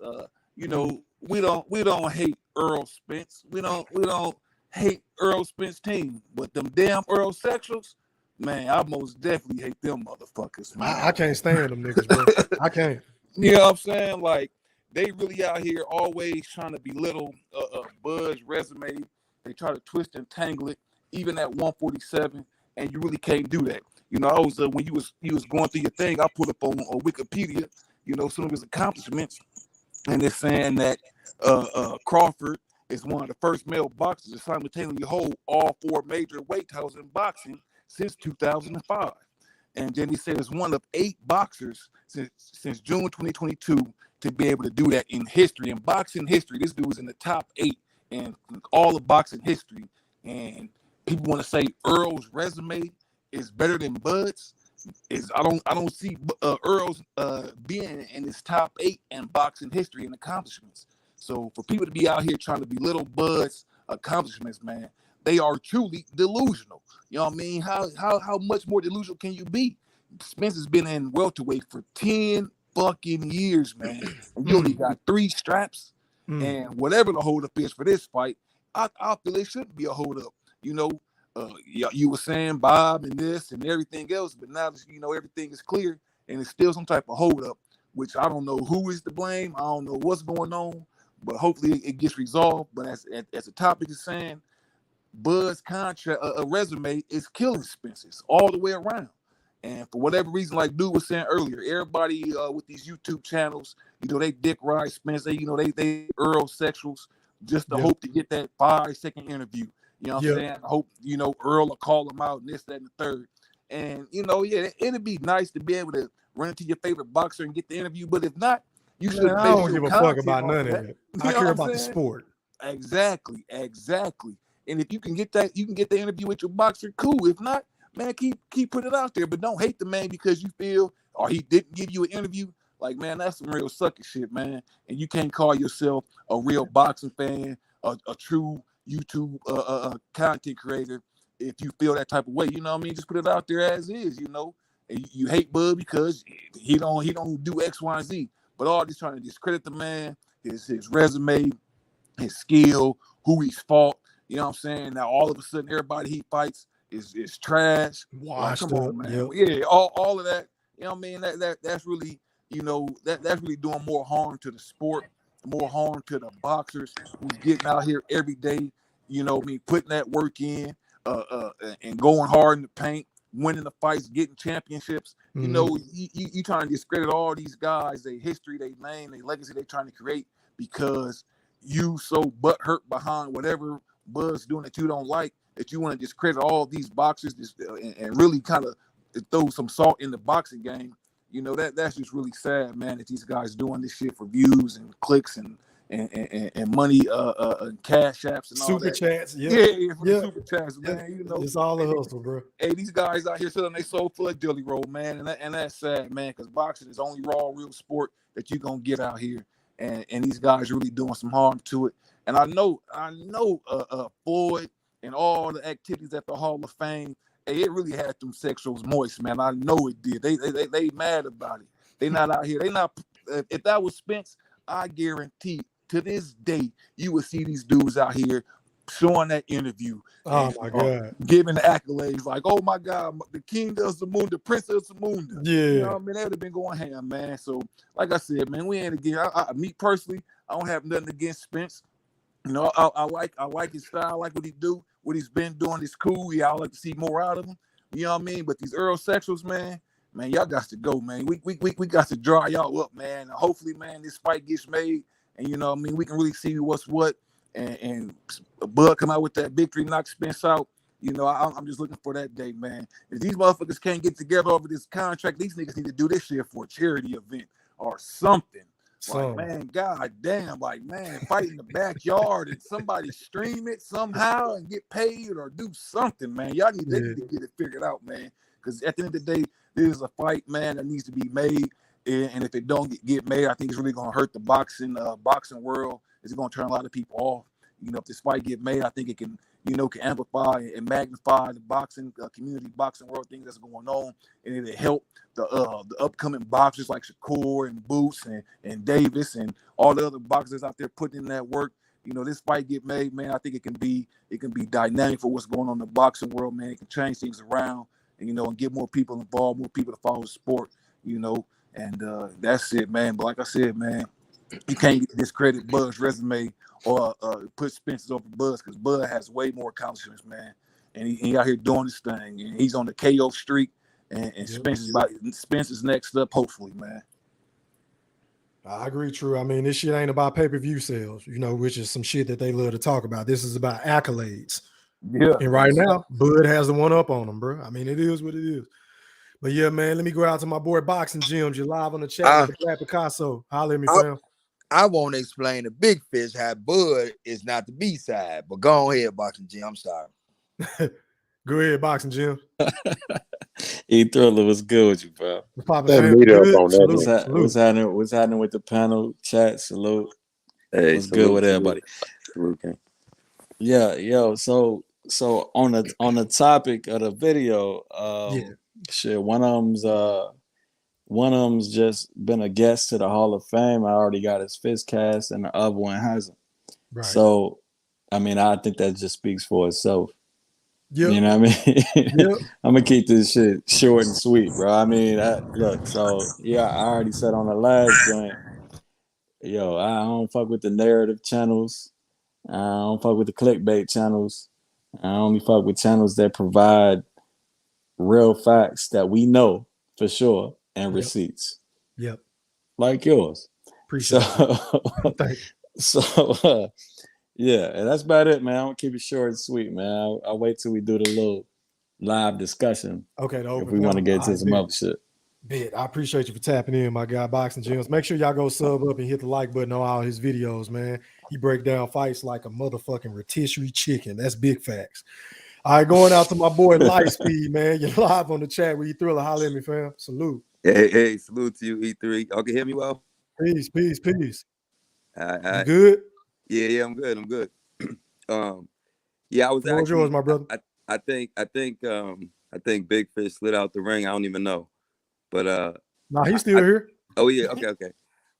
We don't hate Errol Spence. We don't hate Errol Spence team, but them damn Earl sexuals, man, I most definitely hate them motherfuckers, man. I can't stand them niggas, bro. I can't. You know what I'm saying? Like, they really out here always trying to belittle Bud's resume. They try to twist and tangle it, even at 147, and you really can't do that. You know, I was when you was going through your thing, I put up on Wikipedia, some of his accomplishments, and it's saying that Crawford is one of the first male boxers to simultaneously hold all 4 major weight titles in boxing since 2005. And then he said it's one of 8 boxers since June 2022 to be able to do that in history. In boxing history, this dude was in the top 8 in all of boxing history. And people want to say Earl's resume is better than Bud's. I don't see Earl's being in his top 8 in boxing history and accomplishments. So for people to be out here trying to belittle Bud's accomplishments, man, they are truly delusional. You know what I mean? How much more delusional can you be? Spence has been in welterweight for 10 fucking years, man. And you only got 3 straps. And whatever the holdup is for this fight, I feel it shouldn't be a holdup. You were saying Bob and this and everything else, but now everything is clear and it's still some type of holdup, which I don't know who is to blame. I don't know what's going on, but hopefully it gets resolved. But as the topic is saying, Bud's contract, a resume is killing Spence's all the way around. And for whatever reason, like dude was saying earlier, everybody with these YouTube channels, they dick ride Spence, they Earl sexuals just to hope to get that 5-second interview. You know what I'm saying? I hope, Earl will call him out and this, that, and the third. And, it'd be nice to be able to run into your favorite boxer and get the interview. But if not, you should. I don't give a fuck about none of it. I care about the sport. Exactly. And if you can get that, you can get the interview with your boxer, cool. If not, man, keep putting it out there. But don't hate the man because you feel or he didn't give you an interview. Like, man, that's some real sucker shit, man. And you can't call yourself a real boxing fan, a true YouTube content creator if you feel that type of way. You know what I mean? Just put it out there as is, And you hate Bud because he don't do X, Y, and Z. But all this trying to discredit the man, his resume, his skill, who he's fought. You know what I'm saying? Now all of a sudden everybody he fights is trash. Washed come up, on, man. yep. Yeah, all of that. You know what I mean? That's really, that's really doing more harm to the sport, more harm to the boxers who's getting out here every day, putting that work in, and going hard in the paint, winning the fights, getting championships. You trying to discredit all these guys, their history, their name, their legacy they trying to create because you so butthurt behind whatever Bud's doing that you don't like, that you want to discredit all these boxers and really kind of throw some salt in the boxing game. That's just really sad, man, that these guys doing this shit for views and clicks and and money cash apps and all Super that. chats. Yep. Yeah, for the Yep. super chats, man. You know, It's all a hustle, bro. hey, these guys out here selling their soul for a dilly roll, man, and that's sad, man, because boxing is the only raw, real sport that you're gonna get out here, and these guys really doing some harm to it. And I know, Floyd and all the activities at the Hall of Fame, hey, it really had them sexuals moist, man. I know it did. They mad about it. They not out here. They not. If that was Spence, I guarantee to this day you would see these dudes out here showing that interview. Oh and, my God. giving the accolades like, oh my God, the king of Zamunda, the prince of Zamunda. Yeah. You know what I mean? They would have been going ham, man. So, like I said, man, we ain't again. Me personally, I don't have nothing against Spence. You know, I like his style, I like what he do, what he's been doing is cool. Yeah, I like to see more out of him. You know what I mean? But these Errol sexuals, man, y'all got to go, man. We got to dry y'all up, man. Hopefully, man, this fight gets made, and you know what I mean, we can really see what's what. And Bud come out with that victory, knock Spence out. You know, I'm just looking for that day, man. If these motherfuckers can't get together over this contract, these niggas need to do this shit for a charity event or something. Like, man, god damn, like, man, fight in the backyard and somebody stream it somehow and get paid or do something, man. Y'all need, they need to get it figured out, man. Because at the end of the day, this is a fight, man, that needs to be made. And if it don't get made, I think it's really gonna hurt the boxing world. It's gonna turn a lot of people off. You know, if this fight get made, I think it can, you know, can amplify and magnify the boxing community, boxing world, things that's going on, and it'll help the upcoming boxers like Shakur and Boots and Davis and all the other boxers out there putting in that work. You know, this fight get made, man. I think it can be dynamic for what's going on in the boxing world, man. It can change things around, and you know, and get more people involved, more people to follow the sport. You know, and that's it, man. But like I said, man, you can't discredit Bud's resume or put Spence's over Buzz, because Bud has way more accomplishments, man. And he out here doing this thing, and he's on the KO streak, and Spence is next up, hopefully, man. I agree, True. I mean, this shit ain't about pay-per-view sales, you know, which is some shit that they love to talk about. This is about accolades. Yeah. And right now, Bud has the one up on him, bro. I mean, it is what it is. But yeah, man, let me go out to my boy Boxing Gyms. You're live on the chat with the Black Picasso. Holler at me, fam. I want to explain to Big Fish how Bud is not the B-side, but go ahead, Boxing Gym. I'm sorry. Go ahead, Boxing Gym. E-Thriller, what's good with you, bro? What's happening with the panel chat? Salute. Hey, what's good with everybody? Salute. Yeah, yo. So on the topic of the video, shit, one of them's just been a guest to the Hall of Fame. I already got his fist cast, and the other one hasn't. Right. So, I mean, I think that just speaks for itself. Yep. You know what I mean? Yep. I'm gonna keep this shit short and sweet, bro. I mean, look, so yeah, I already said on the last joint, yo, I don't fuck with the narrative channels. I don't fuck with the clickbait channels. I only fuck with channels that provide real facts that we know for sure and receipts. Yep. Like yours. Appreciate it. So yeah, and that's about it, man. I'm gonna keep it short and sweet, man. I'll wait till we do the little live discussion. Okay, if we want to get to some other shit. I appreciate you for tapping in, my guy, Boxing Gyms. Make sure y'all go sub up and hit the like button on all his videos, man. He break down fights like a motherfucking rotisserie chicken. That's big facts. All right, going out to my boy Lightspeed, man. You're live on the chat with E-Thriller. Holler at me, fam. Salute. Hey, salute to you, E3. Y'all can hear me well? Peace. You good? Yeah, I'm good. Yeah, I was actually yours, my brother. I think Big Fish slid out the ring. I don't even know. But nah, he's still here. Oh yeah, okay.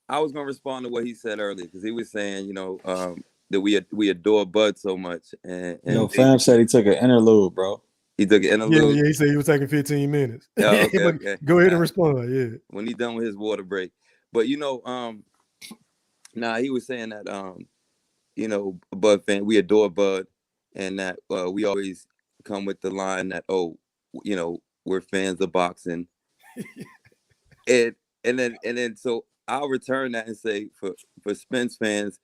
I was gonna respond to what he said earlier, because he was saying, you know, that we adore Bud so much. And yo, fam said he took an interlude, bro. He took an interlude. Yeah, he said he was taking 15 minutes. Oh, okay. Go ahead and respond. Yeah. When he done with his water break. But you know, he was saying that you know, Bud fan, we adore Bud, and that we always come with the line that, oh, you know, we're fans of boxing. and then so I'll return that and say for Spence fans,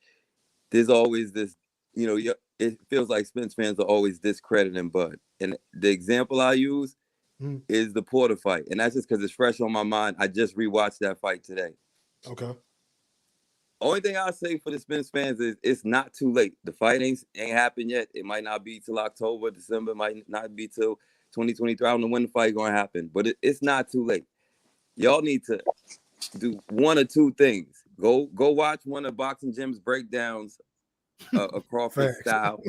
there's always this, you know, it feels like Spence fans are always discrediting Bud. And the example I use is the Porter fight. And that's just because it's fresh on my mind. I just rewatched that fight today. Okay. Only thing I'll say for the Spence fans is it's not too late. The fight ain't happened yet. It might not be till October, December. It might not be till 2023. I don't know when the fight gonna happen, but it's not too late. Y'all need to do one or two things. Go watch one of Boxing Gym's breakdowns, a Crawford style.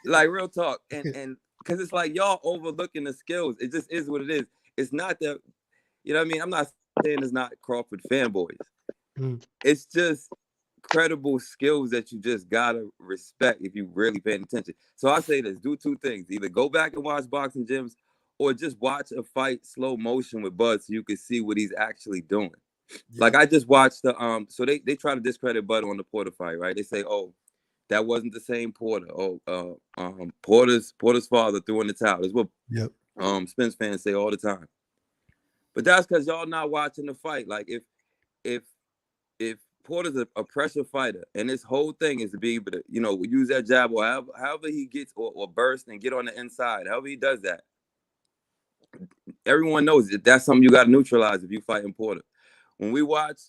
Like real talk, and because it's like y'all overlooking the skills. It just is what it is. It's not that, you know what I mean? I'm not saying it's not Crawford fanboys. It's just credible skills that you just gotta respect if you really paying attention. So I say this: do two things. Either go back and watch Boxing Gyms, or just watch a fight slow motion with Bud so you can see what he's actually doing. Like I just watched the so they try to discredit Bud on the Porter fight, right? They say, oh, that wasn't the same Porter. Oh, Porter's father threw in the towel. That's what Spence fans say all the time. But that's because y'all not watching the fight. Like if Porter's a pressure fighter and his whole thing is to be able to, you know, use that jab or however he gets or burst and get on the inside, however he does that, everyone knows that that's something you got to neutralize if you fighting Porter. When we watch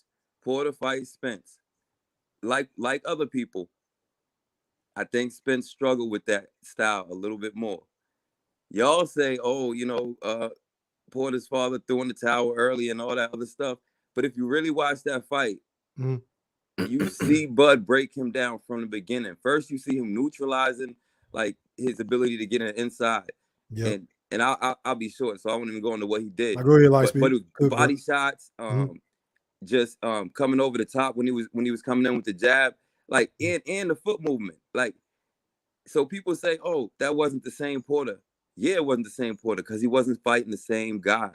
Porter fight Spence, like other people, I think Spence struggled with that style a little bit more. Y'all say, oh, you know, Porter's father threw in the towel early and all that other stuff. But if you really watch that fight, you see Bud break him down from the beginning. First, you see him neutralizing like his ability to get in the inside. And I'll be short, so I won't even go into what he did. But it was body shots, just coming over the top when he was coming in with the jab, like and the foot movement. Like, so people say, oh, that wasn't the same Porter. Yeah, it wasn't the same Porter because he wasn't fighting the same guy.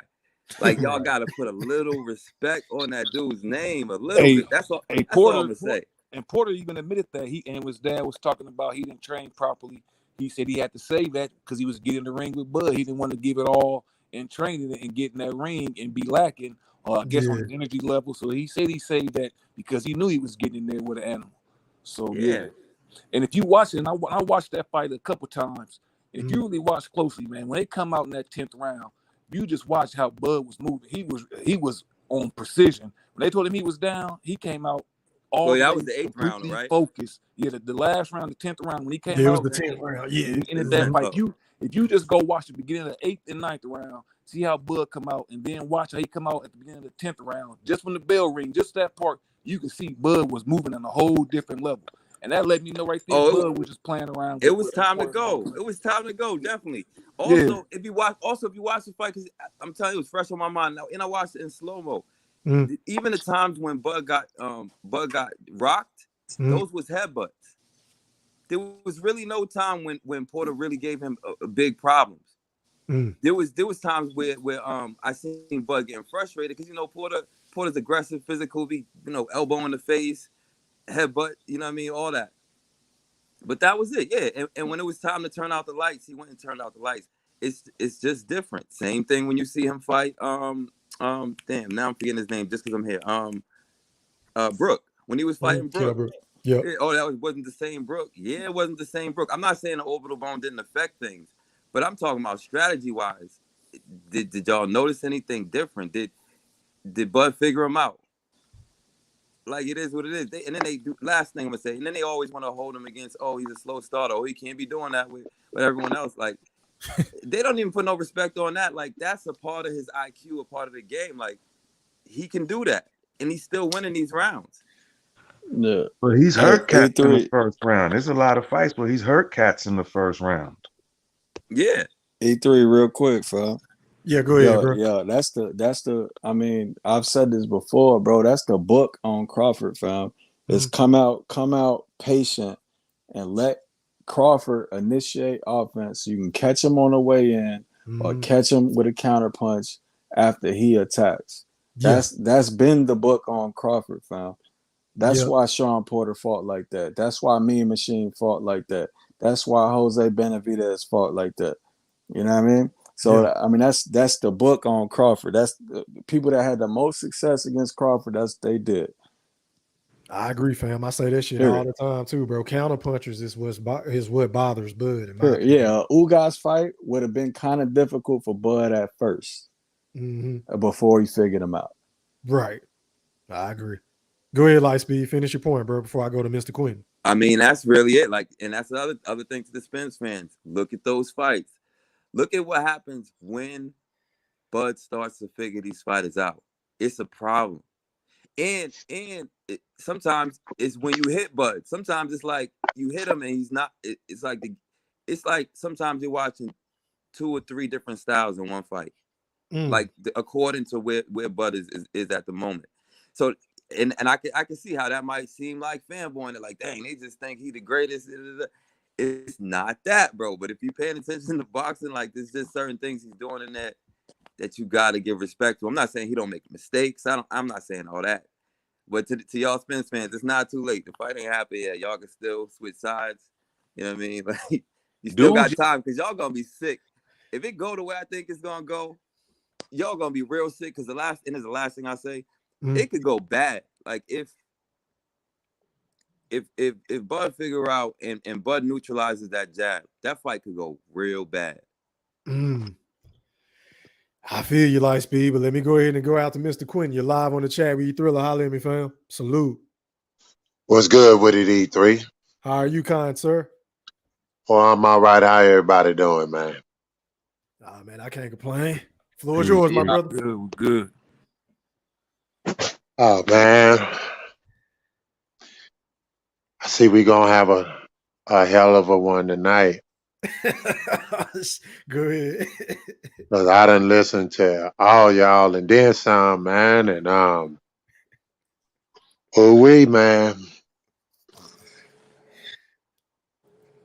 Like, y'all got to put a little respect on that dude's name, a little bit. That's all. That's all I'm gonna say. And Porter even admitted that his dad was talking about he didn't train properly. He said he had to save that because he was getting in the ring with Bud. He didn't want to give it all in training and get in that ring and be lacking, I guess, on his energy level. So he said he saved that because he knew he was getting in there with an animal. So yeah. And if you watch it, and I watched that fight a couple times. If you really watch closely, man, when they come out in that 10th round, you just watch how Bud was moving. He was on precision. When they told him he was down, he came out all that was the 8th round, right? Focused. Yeah, the last round, the 10th round, when he came out. It was the 10th round. Yeah. In that fight, if you just go watch the beginning of the 8th and 9th round, see how Bud come out, and then watch how he come out at the beginning of the 10th round. Just when the bell ring, just that part, you can see Bud was moving on a whole different level. And that let me know right there, Bud was just playing around. It was time to go. It was time to go, definitely. Also, if you watch the fight, because I'm telling you, it was fresh on my mind now, and I watched it in slow-mo. Even the times when Bud got rocked, those was headbutts. There was really no time when Porter really gave him big problems. There was times where I seen Bud getting frustrated because, you know, Porter's aggressive, physical, elbow in the face, headbutt, you know what I mean, all that. But that was it, yeah. And when it was time to turn out the lights, he went and turned out the lights. It's just different. Same thing when you see him fight. Damn, now I'm forgetting his name just because I'm here. Brooke. When he was fighting Brooke. Yeah. Oh, that wasn't the same Brooke. Yeah, it wasn't the same Brooke. I'm not saying the orbital bone didn't affect things, but I'm talking about strategy wise. Did y'all notice anything different? Did Bud figure him out? Like, it is what it is. And then they do, last thing I'm gonna say, and then they always want to hold him against, oh, he's a slow starter, oh, he can't be doing that with everyone else. Like, they don't even put no respect on that. Like, that's a part of his IQ, a part of the game. Like, he can do that, and he's still winning these rounds. Yeah, but he's hurt cats in the first round. There's a lot of fights, but he's hurt cats in the first round. Yeah. E3 real quick, fam. Yeah, go ahead, bro. Yeah, that's the. I mean, I've said this before, bro. That's the book on Crawford, fam. It's come out patient, and let Crawford initiate offense. So you can catch him on the way in, or catch him with a counter punch after he attacks. That's been the book on Crawford, fam. That's why Sean Porter fought like that. That's why Mean Machine fought like that. That's why Jose Benavidez fought like that. You know what I mean? So I mean, that's the book on Crawford. That's the people that had the most success against Crawford. That's what they did. I agree, fam. I say that shit all the time too, bro. Counter punchers is what bothers Bud. In my opinion. Yeah, Ugas fight would have been kind of difficult for Bud at first, before he figured him out. Right, I agree. Go ahead, Lightspeed. Finish your point, bro, before I go to Mr. Quinn. I mean, that's really it. Like, and that's the other thing to the Spence fans. Look at those fights. Look at what happens when Bud starts to figure these fighters out. It's a problem. And sometimes it's when you hit Bud. Sometimes it's like you hit him and he's not. It's like sometimes you're watching 2 or 3 different styles in one fight. Like according to where Bud is at the moment. So and I can see how that might seem like fanboying. Like, dang, they just think he the greatest. It's not that, bro. But if you're paying attention to boxing, like there's just certain things he's doing in that you got to give respect to. I'm not saying he don't make mistakes. I'm not saying all that. But to y'all Spence fans, it's not too late. The fight ain't happened yet. Y'all can still switch sides. You know what I mean? Like, you still got time because y'all gonna be sick. If it go the way I think it's gonna go, y'all gonna be real sick. Because the last thing I say, it could go bad. Like if Bud figure out and Bud neutralizes that jab, that fight could go real bad. I feel you, Lightspeed, but let me go ahead and go out to Mr. Quinn. You're live on the chat. Will you Thriller? Holler at me, fam. Salute. What's good with it, E3? How are you, kind sir? Well, I'm all right. How everybody doing, man? Man, I can't complain. Floor is yours, my brother. Good. Oh, man. I see we going to have a hell of a one tonight. Go ahead. Because I done listened to all y'all and then some, man. And, man.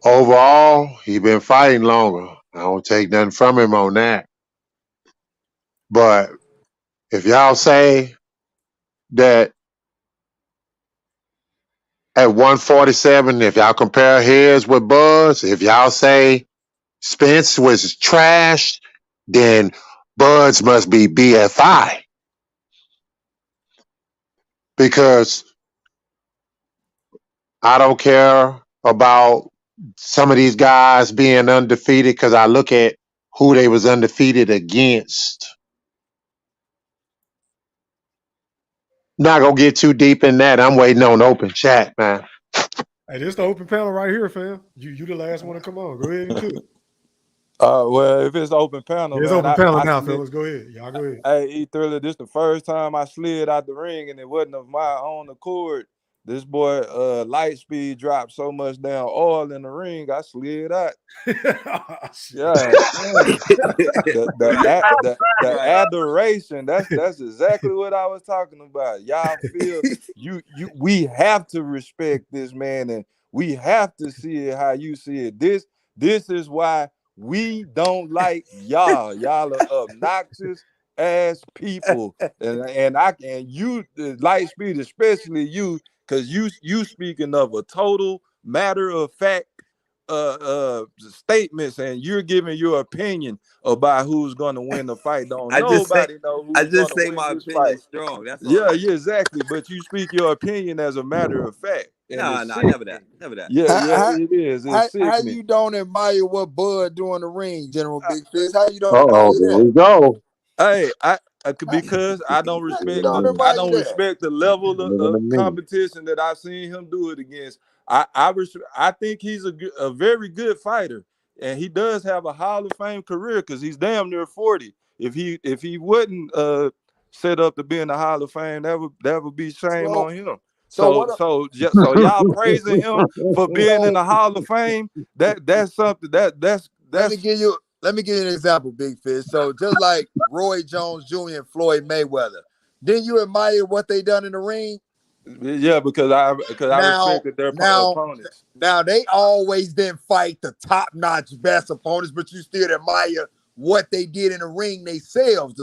Overall, he been fighting longer. I don't take nothing from him on that. But if y'all say that at 147, if y'all compare his with Bud's, if y'all say Spence was trash, then Bud's must be BFI. Because I don't care about some of these guys being undefeated because I look at who they was undefeated against. Not gonna get too deep in that. I'm waiting on open chat, man. Hey, this is the open panel right here, fam. You the last one to come on. Go ahead and cook. Well, if it's open panel, It's man, open panel now, fellas. Go ahead. Y'all go ahead. Hey, E-Thriller, this the first time I slid out the ring, and it wasn't of my own accord. This boy, Lightspeed dropped so much damn oil in the ring, I slid out. Yeah, the adoration. That's exactly what I was talking about. Y'all feel we have to respect this man, and we have to see it how you see it. This is why we don't like y'all. Y'all are obnoxious ass people, and you, Lightspeed, especially you, because you speaking of a total matter of fact statements, and you're giving your opinion about who's going to win the fight. Nobody know who's I just say win my this opinion fight. strong. That's all. Yeah, exactly. But you speak your opinion as a matter of fact. Nah, never that. Yeah, it is. It's How sickening. you don't admire what Bud do in the ring, General Big Fist? How you don't Uh-oh, admire here that? we go. Hey, because I don't respect the level of competition that I've seen him do it against. I think he's a very good fighter, and he does have a Hall of Fame career because he's damn near 40. If he wouldn't set up to be in the Hall of Fame, that would be shame on him. So y'all praising him for being in the Hall of Fame. That's something that's. Let me give you an example, Big Fish. So just like Roy Jones Jr. and Floyd Mayweather, didn't you admire what they done in the ring? Yeah, because I respected their opponents. Now they always didn't fight the top-notch best opponents, but you still admire what they did in the ring themselves.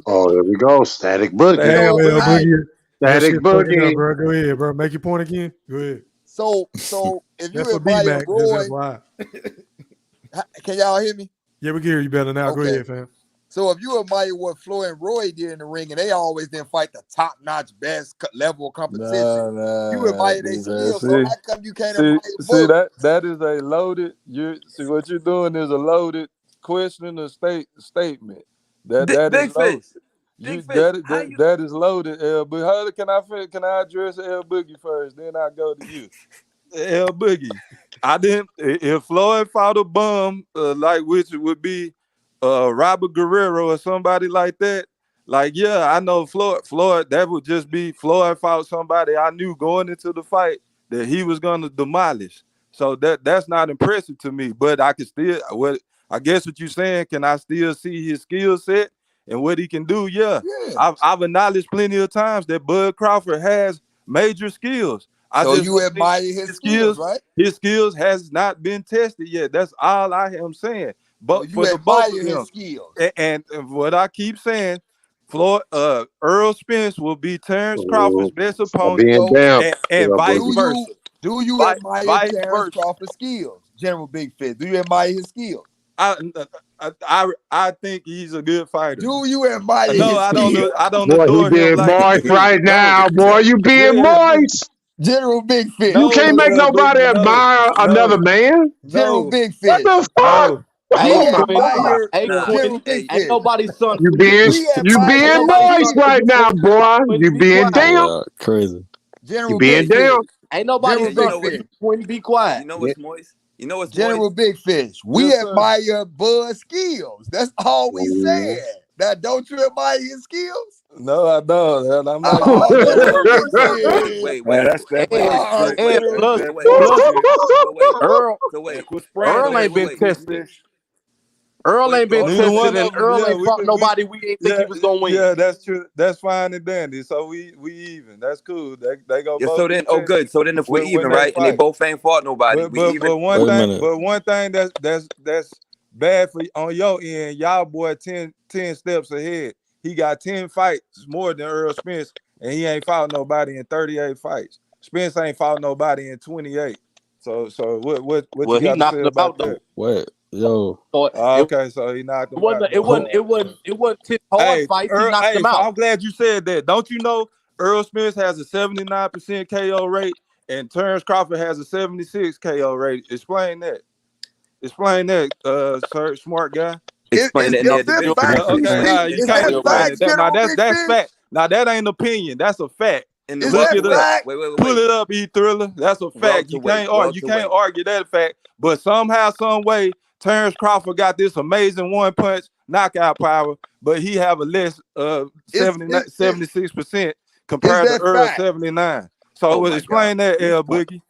Oh, there we go. Static Boogie. Damn, Boogie. Static Boogie. Up, bro. Go ahead, bro. Make your point again. Go ahead. So if you for admire B-Mac, Roy, can y'all hear me? Yeah, we can hear you better now. Okay. Go ahead, fam. So if you admire what Floyd and Roy did in the ring, and they always didn't fight the top-notch, best level of competition, you admire their skills. So how come you can't admire Bud? that is a loaded. What you're doing is a loaded question or statement. That Big is loaded. Fish. Big Fish, how you? That is loaded, L Boogie. Can I address L Boogie first? Then I go to you. L Boogie. I didn't. If Floyd fought a bum, like which would be Robert Guerrero or somebody like that. Like, yeah, I know Floyd, that would just be Floyd fought somebody I knew going into the fight that he was gonna demolish. So that's not impressive to me. But I can still I guess what you're saying, can I still see his skill set and what he can do? Yeah. I've acknowledged plenty of times that Bud Crawford has major skills. I So just you don't think admire his skills, right? his skills has not been tested yet. That's all I am saying. So But you for the both admire of his them, skills. and what I keep saying, Errol Spence will be Terence Crawford's best Stop opponent, being So down. and L vice Boogie. versa. do you admire Vice Terence versa. Crawford's skills, General Big Fish? Do you admire his skills? I think he's a good fighter. Do you admire No, his I skills? don't Boy, he adore him being like moist right now. Boy, you being yeah, moist. General Big Fish. You can't make nobody Boogie, admire another man. General Big What Fish. the fuck? Hey Oh We my Quinn, God. admire hey Nah. Quinn, General Big ain't Fish. nobody's son You for you. being We you Ain't admire being nobody's his moist son for skills. right you, now, Quinn. boy. Quinn, You be being quiet. down. Crazy. You General being Big Fish. down. Ain't nobody's General And you son Big know for what's you, Fish. Quinn. Be quiet. you know Yeah. what's moist? You know what's General moist? Big Fish. We Yes, sir. admire Bud's skills. That's all we Mhm. said. Now, don't you admire his skills? No, I don't. And I'm not gonna Oh, do it. General Big Wait, Fish. wait, That's that And Oh, bullshit. and General plus Big wait, wait, plus Fish. wait, Earl so wait, Quit so Earl spraying wait, ain't that been wait, shit, tested. fish. Earl ain't been Neither tested, one and of them. Earl Yeah, ain't fought nobody we ain't think he was gonna win. yeah, that's true. That's fine and dandy. So we even. That's cool. They go yeah. So both then, get oh, tested good. So then, if we're when even, they right, and they fight. both ain't fought nobody, But we even. Wait a minute. one thing that's bad for on your end, y'all boy 10 steps ahead. He got 10 fights more than Errol Spence, and he ain't fought nobody in 38 fights. Spence ain't fought nobody in 28. So what Well, you he got to knocked say him about out that? though. Wait, yo. So Okay, so he knocked him out. it Though. wasn't 10 hard fights. He knocked him So out. I'm glad you said that. Don't you know Errol Spence has a 79% KO rate and Terence Crawford has a 76 KO rate? Explain that. Explain that, sir, smart guy. Explain it in Is their this division. facts? Okay, Explain it you Is in their can't that explain facts, it. Now General Big that's Fish? fact. Now that ain't opinion. That's a fact. in the Is Look that it up. fact? Pull it up, E-Thriller. That's a fact. You can't argue. You can't argue that fact. But somehow, some way, Terence Crawford got this amazing one punch knockout power, but he have a less 76% Is compared to that Earl fact? 79. So Oh my God. explain that, L Boogie.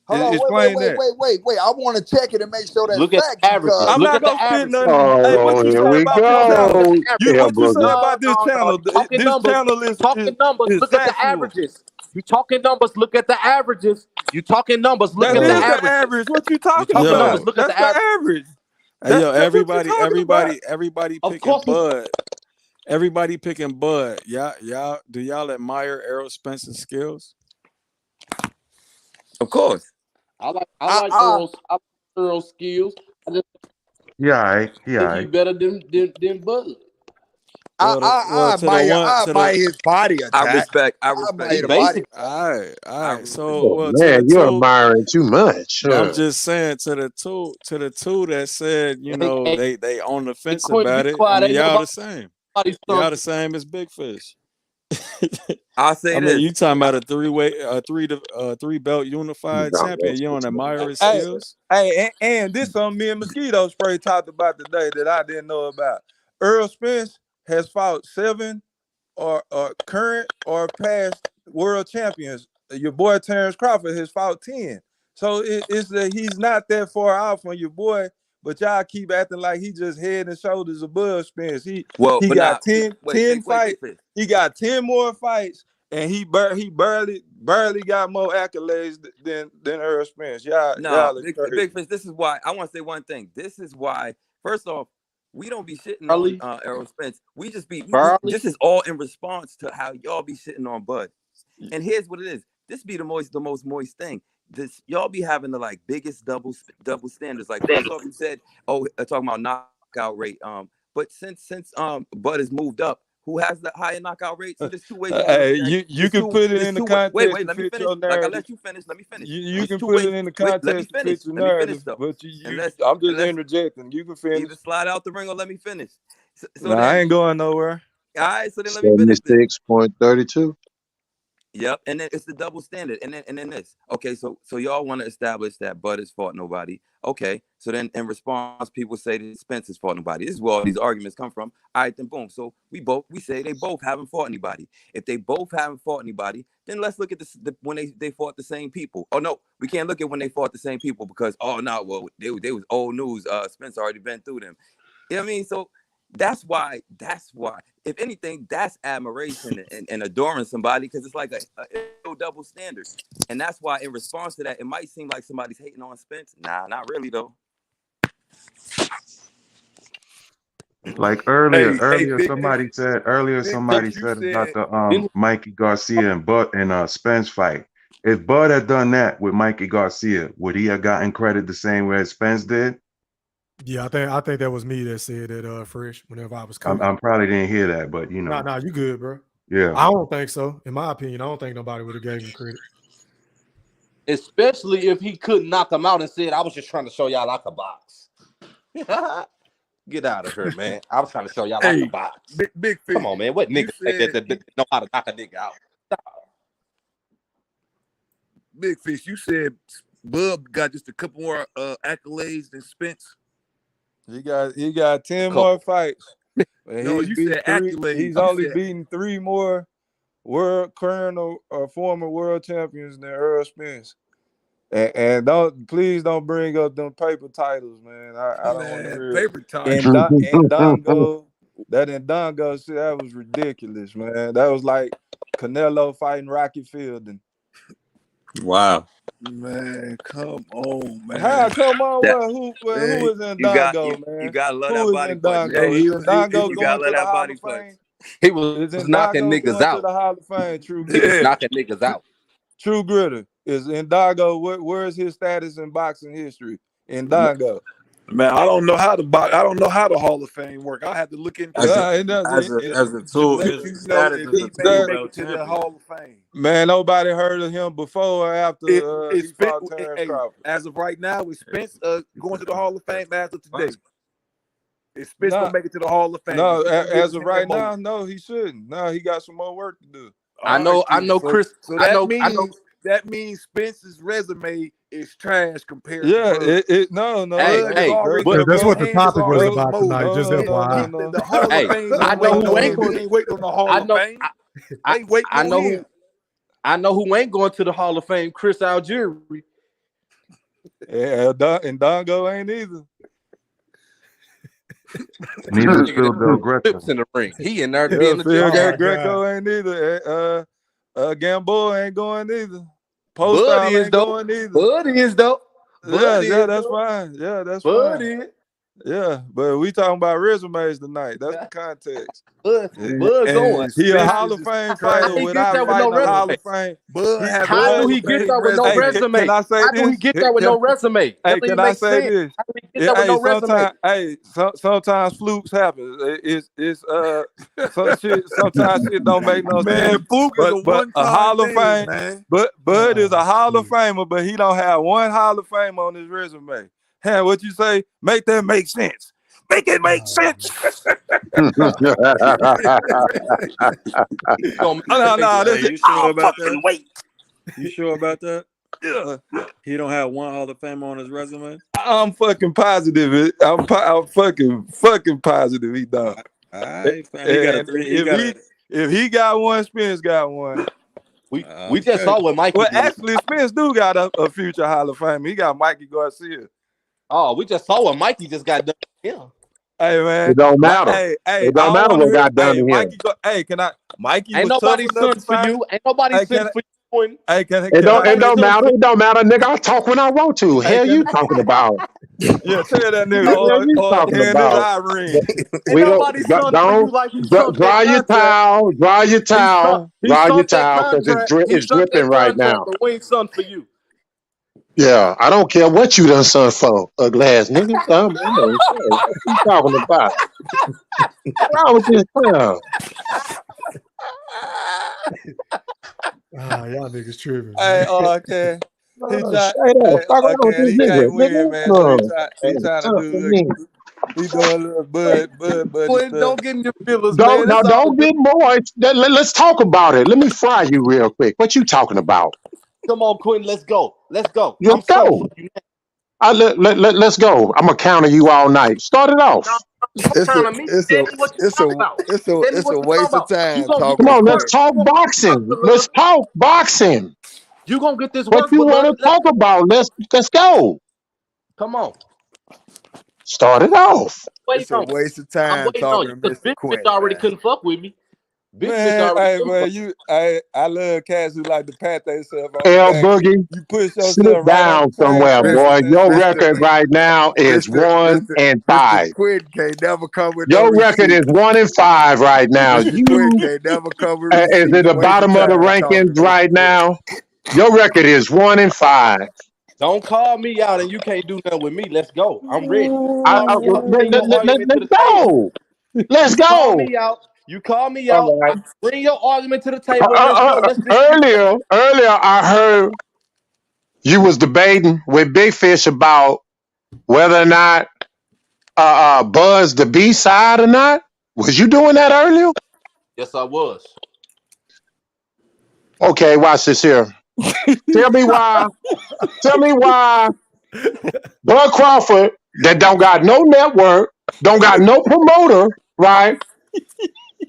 Hold on, Explain that. wait. I want to check it and make sure that's Look at facts the averages. because I'm Look not at the gonna spit averages. nothing. Hey, what Oh, you here say we about this No, look channel? at the go. averages. Yeah, What you say Boogie. about this No. channel? You talking This numbers. channel You talking numbers. is Look at the factual. averages. You talking numbers. Look at the averages. You talking numbers. Look That at the is the averages. average. What you You talking talking numbers. about? Yo. Look at That's the the average. average. Hey, yo, That's what you talking about. everybody Of picking course, he's Bud. Everybody picking Bud. Y'all, do y'all admire Errol Spence's skills? Of course. I like Earl's skills. I just Yeah, think he's better than Bud. I admire his body I attack. respect. I admire the body attack. All right. So, Oh, to the man, you're two, admiring too much. I'm just saying to the two that said, they on the fence Quentin, be about it. I quiet. mean, Ain't y'all the same. nobody's Y'all son. the same as Big Fish. I'll say I mean, this. you talking about a three belt unified champion. You don't admire his skills? And this something me and Mosquito Spray talked about today that I didn't know about. Errol Spence has fought 7 or current or past world champions. Your boy Terence Crawford has fought 10. So it's that he's not that far out from your boy, but y'all keep acting like he just head and shoulders above Spence. He got 10 fights. He got 10 more fights, and he barely got more accolades than Errol Spence. Y'all are crazy. Big Fish, this is why I want to say one thing. This is why, first off, we don't be shitting Barley. on Errol Spence. We just be Barley. this is all in response to how y'all be shitting on Bud. And here's what it is. This be the most moist thing. This y'all be having the like biggest double standards. Like first off, you said, talking about knockout rate. But since Bud has moved up, who has the higher knockout rate? So there's two ways. You can put it in the context. Wait, let me finish. Like I let you finish. Let me finish. You can put it in the context to fit your narrative, but I'm just interjecting. You can finish. Either slide out the ring or let me finish. I ain't going nowhere. All right, so then let me finish this. 76.32. Yep, and then it's the double standard, and then this. Okay, so y'all want to establish that Bud has fought nobody. Okay, so then in response, people say that Spence has fought nobody. This is where all these arguments come from. All right, then boom. So we say they both haven't fought anybody. If they both haven't fought anybody, then let's look at when they fought the same people. Oh no, we can't look at when they fought the same people because no, well they was old news. Spence already been through them. You know what I mean? So that's why. If anything, that's admiration and adoring somebody because it's like a double standard. And that's why in response to that, it might seem like somebody's hating on Spence. Nah, not really though. Like earlier, Vic, somebody said about the Mikey Garcia and Spence fight. If Bud had done that with Mikey Garcia, would he have gotten credit the same way as Spence did? Yeah, I think that was me that said that, Fresh, whenever I was coming. I probably didn't hear that, but you know. Nah, you good, bro. Yeah. I don't think so. In my opinion, I don't think nobody would have gave him credit. Especially if he couldn't knock him out and said, I was just trying to show y'all I could box. Get out of here, man. I was trying to show y'all I could box. Big Fish. Come on, man. What nigga say that know how to knock a nigga out? Big Fish, you said Bub got just a couple more accolades than Spence. He got 10 more fights. No, you said accolades. He's only beaten 3 more current or former world champions than Errol Spence. And please don't bring up them paper titles, man. I don't want to hear paper titles. Ndongo shit, that was ridiculous, man. That was like Canelo fighting Rocky Fielding. Wow. Man, come on, man. How come on? Who is Ndongo, man? You gotta love that body punch. Ndongo You going gotta to love the that Hall body of punch. Fame? He was knocking niggas out. To the Hall of Fame, True He was knocking niggas out. True Gritter. Is Ndongo, where's his status in boxing history? Ndongo. Man, I don't know how to box. I don't know how the Hall of Fame work. I have to look into as a tool. His status as a tool belt to the Hall of Fame. Man, nobody heard of him before or after he fought Terence Crawford. As of right now, is Spence going to the Hall of Fame as of today? Is Spence gonna make it to the Hall of Fame? No, as of right now, no, he shouldn't. No, he got some more work to do. I know, Chris. So that means Spence's resume is trash compared to Bud. No. That's what the topic was about tonight. Just FYI. The Hall of Fame. I know who ain't waiting on the Hall of Fame. I know who ain't going to the Hall of Fame. Chris Algieri. Yeah, and Ndongo ain't either. Neither is Phil Del Greco. In the ring. He in there being the Phil Greco ain't either. Gamboa ain't going either. Bud is though. Bud is though. Yeah, that's fine. Yeah, that's Bud fine. is. Yeah, but we talking about resumes tonight. That's the context. Bud going. He a Hall of Fame fighter without fighting a Hall of Fame. How do he get there with no resume? Can I say How this? do he get there with no resume? Hey, can I say this? How do he get there with no resume? Sometimes flukes happen. It's some shit. Sometimes shit don't make no sense. Fluke is But a Hall of Fame. Man. But Bud is a Hall of Famer, but he don't have one Hall of Fame on his resume. Hey, what you say? Make that make sense. Make it make sense. No, you sure about that? Wait. You sure about that? Yeah. He don't have one Hall of Fame on his resume? I'm fucking positive. I'm fucking positive he don't. All right, fam. He got a three. If he got one, Spence got one. We just saw what Mikey did. Actually, Spence do got a future Hall of Fame. He got Mikey Garcia. Oh, we just saw what Mikey just got done. Yeah. Hey man, it don't matter. Hey, it don't matter what got done to him. Mikey ain't nobody son for you. Ain't nobody son for you. Hey, it don't matter. It don't matter, nigga. I talk when I want to. Hell, you talking about? Yeah, tell that nigga. You talking about? We don't. Dry your towel. Dry your towel. Dry your towel because it's dripping right now. We ain't son for you. Yeah, I don't care what you done son for, ugly ass nigga. What you talking about? What's wrong with this clown? Y'all niggas tripping. Hey, okay. He can't win, man. He trying to do He doing a little Bud buddy Quinn, stuff. don't get in your feelings, Don't man. now It's all don't good. get moist. Let's talk about it. Let me fry you real quick. What you talking about? Come on, Quinn. Let's go. Let's go. I'm Let's coming for go. you. Let's go. I'm gonna counter you all night. Start it off. Don't It's a count on me. it's Tell a me what you it's talking a about. it's a Tell me it's what a you talking waste of about. You time gonna get Come talking to this on, let's work. Quinn. talk You gonna get this work boxing. with Let's love. talk boxing. You gonna get this What work you with want love. to Let's talk go. about? Let's go. Come on. Start it off. It's Wait a on. waste of I'm time waiting on talking you to because Mr. Big Fish Quinn, already man. couldn't fuck with me. Big Fish Man, already hey couldn't fuck. man, I love cats who like to pat themselves on the L back. Boogie, You push sit yourself right on the down train somewhere, track. boy. Your Mr. record right now is Mr. one Mr. and Mr. five. Quinn can't never come with no Your record is receipts. 1-5 right now. Mr. Quinn You can't never come with is at receipts. the Waste of bottom of the time talking rankings to Mr. right Quinn. now. Your record is 1-5. Don't call me out and you can't do nothing with me. Let's go. I'm ready. Call me out. Bring your argument to Let's the table. go. Let's You call go. me out. You call me out. All right. Bring your argument to the table and let's go. Let's dispute that. Earlier, I heard you was debating with Big Fish about whether or not Buzz the B side or not. Was you doing that earlier? Yes, I was. Okay, watch this here. Tell me why. Tell me why Bud Crawford that don't got no network, don't got no promoter, right?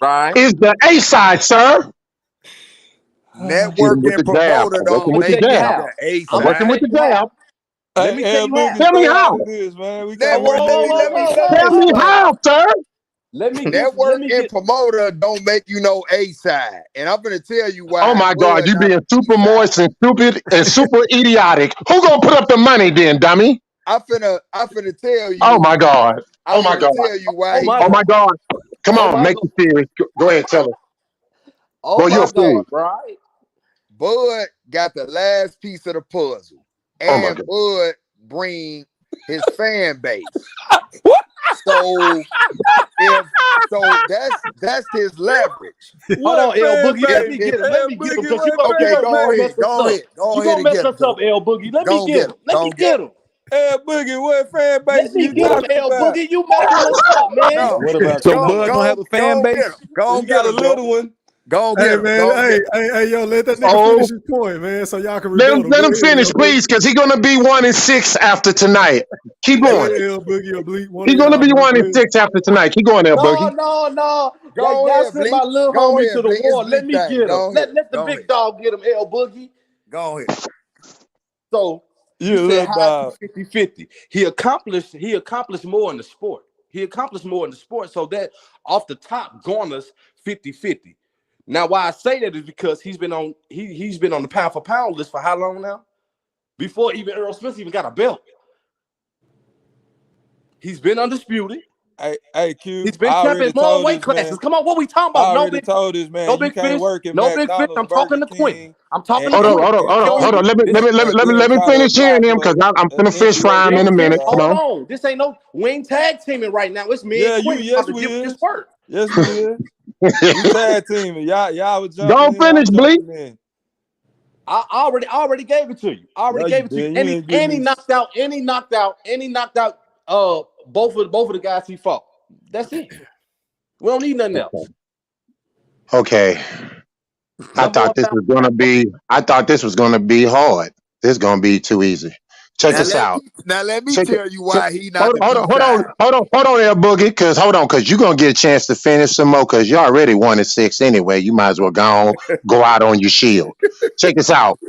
Right. Is the A side, sir? Hit him Network with and the jab. promoter I'm I'm working don't gonna with the tell make you you jab. the how. A I'm I'm gonna working tell with side. the you how. jab. Let Hey, me tell hey you how. Boogie, Tell me stay out how. of this, man. We can't Whoa, work whoa, no whoa, Let whoa, me whoa, exclusive. whoa, Tell finish, me whoa. man. how, sir. Let me get. Let Network me and get. promoter don't make you no A side. And I'm gonna tell you Oh why my God, Bud you not being a B super side. moist and stupid and super idiotic. Who gonna put up the money then, dummy? I'm finna tell Oh you. my God. I'm Oh my finna God. tell you why Oh he my Oh God. my don't. God. Come Oh on, my make God. it serious. Go ahead, tell her. Oh Boy, you're my a fool. God. Right. Bud got the last piece of the puzzle, Oh my and God. Bud bring his fan base. So if that's his leverage. Hold What on, L fan Boogie. Let If me base? if get him. Let Hey me get him Boogie, because you what gonna okay, you fan gonna base? mess us go up. ahead, You go ahead gonna and mess get him, us up, dude. L Boogie. Let me Go and get get him. him, Let go me and get get him. him. Hey Boogie, what fan base Let me you get him, talking L about? Boogie. You messing us up, man. No, What about So go Bud don't have go a fan go and get him, base? go You and get got a him, dude. little one. Go and Hey get him, man, go and get him. hey, yo, let that nigga Oh, finish his point, man, so y'all can let rebuttal. let Go him ahead, finish, L Boogie. please, because he's gonna be 1-6 after tonight. Keep Go going. ahead, L Boogie or Bleak, one of He's gonna y'all, be man. one Go and ahead. six after tonight. Keep going there, No, Boogie. no, no. Go Y'all ahead, sent my Blink. little Go homie to ahead, the Blink. It's wall. Let Blink me thing. get him. Go ahead, Let the go big ahead, dog get him, L Boogie. go ahead. So you You a said little how is dog. he 50-50? He accomplished more in the sport. He accomplished more in the sport. So that off the top garners 50-50. Now, why I say that is because he's been on the pound for pound list for how long now? Before even Errol Spence even got a belt. He's been undisputed. Hey Q, He's been I champion already in more told weight this classes. man. Come on, what we talking I about? No already big, told this no man you big can't fish, work at no big fish. McDonald's, I'm talking Burger to Quinn. King, I'm talking to and Quinn. This Hold your on. Let this me then try to finish hearing apply him for because I'm an gonna fish NBA fry him in Big a fish. minute. franchise. Hold Hold on. on. This ain't no. We ain't tag teaming right now. It's me and Yeah, Quinn yes about to we give this is. work. Yes we is. We tag teaming. Y'all was jumping Don't in, finish, I'm Bleak. jumping in. I already gave it to you. I already No, you gave it to you. didn't. You And he ain't give and he me knocked out. And he knocked out. Both of the guys he fought. That's it. We don't need nothing else. Okay. Number one pound for pound. I thought this was gonna be hard. This is gonna be too easy. Check Now us let out. me now let me Check it. tell you why he not Hold, the hold B on, hold on, side. hold on there, Boogie. Cause you're gonna get a chance to finish some more. Cause you're already 1-6 anyway. You might as well go out on your shield. Check us out.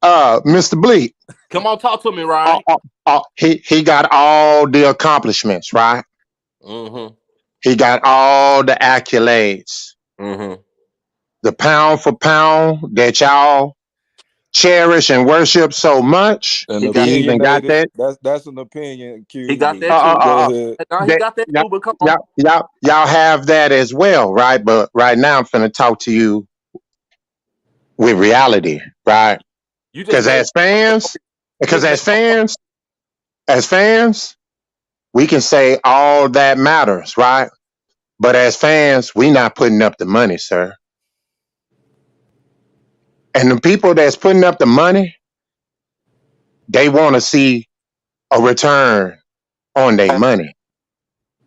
Mr. Bleak. Come on, talk to me, right? He got all the accomplishments, right? Mm-hmm. He got all the accolades. Mm-hmm. The pound for pound that y'all cherish and worship so much. an He got He even got opinionated. that. That's an opinion, he Q. got But that too. go ahead. Now he That got that y'all, too, but come on. y'all have that as well, right? But right now I'm finna talk to you with reality, right? You just Because made you just made as fans, we can say all that matters, right? But as fans, we not putting up the money, sir. And the people that's putting up the money, they want to see a return on their money.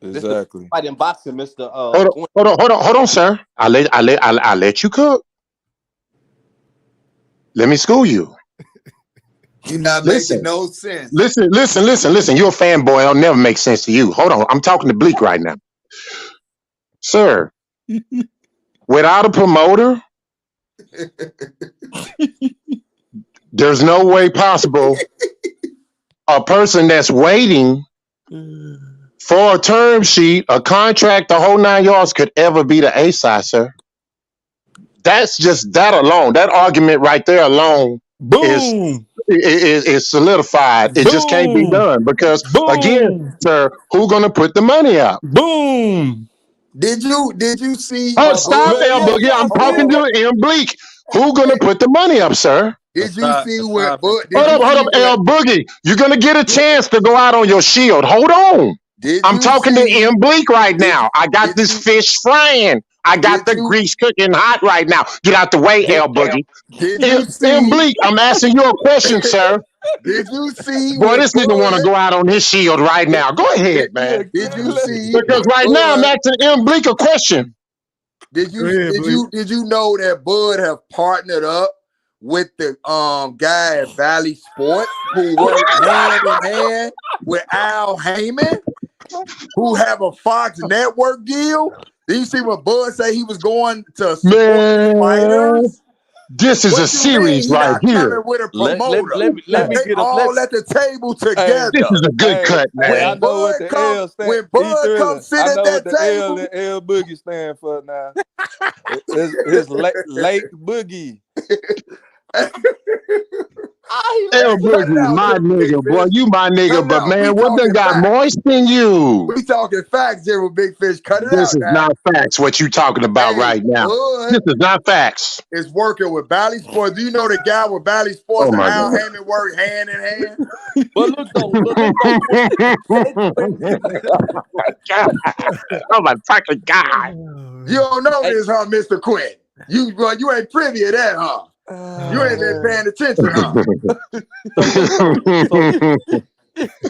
Exactly. Fight in boxing, Mr. Hold on, sir. I let you cook. Let me school you. You're not making no sense. Listen. You're a fanboy. It'll never make sense to you. Hold on. I'm talking to Bleak right now. Sir, without a promoter, there's no way possible a person that's waiting for a term sheet, a contract, the whole 9 yards could ever be the A side, sir. That's just that alone. That argument right there alone is solidified. It just can't be done because again, sir, who's gonna put the money up? Boom. Did you see? Oh, stop, El Boogie. I'm talking to M. Bleak. Who's gonna put the money up, sir? Did you see what? Hold up, El Boogie. You're gonna get a chance to go out on your shield. Hold on. I'm talking to M. Bleak right now. I got this fish frying. I got the grease cooking hot right now. Get out the way, El Boogie. M. Bleak, I'm asking you a question, sir. Did you see? Boy, this nigga want to go out on his shield right now. Go ahead, man. Did you see? Because right now I'm asking M. Bleak a question. Did you know that Bud have partnered up with the guy at Valley Sports who worked hand in hand with Al Heyman, who have a Fox Network deal? Did you see what Bud say he was going to support fighters? This is a series right here. With a promoter. Let me get all at the table together. This is a good cut, man. I know what the L stand. When Bud comes sit at that table, L and L Boogie stand for now. It's late Boogie. El Boogie, my nigga, boy, you my nigga, but man, what done got moist in you? We talking facts here with Big Fish. Cut it out. This is not facts. What you talking about right now? This is not facts. It's working with Valley Sports. Do you know the guy with Valley Sports and Al Heyman work hand in hand? But look though. Oh my fucking God! You don't know this, huh, Mr. Quinn? You ain't privy to that, huh? You ain't been paying attention, huh?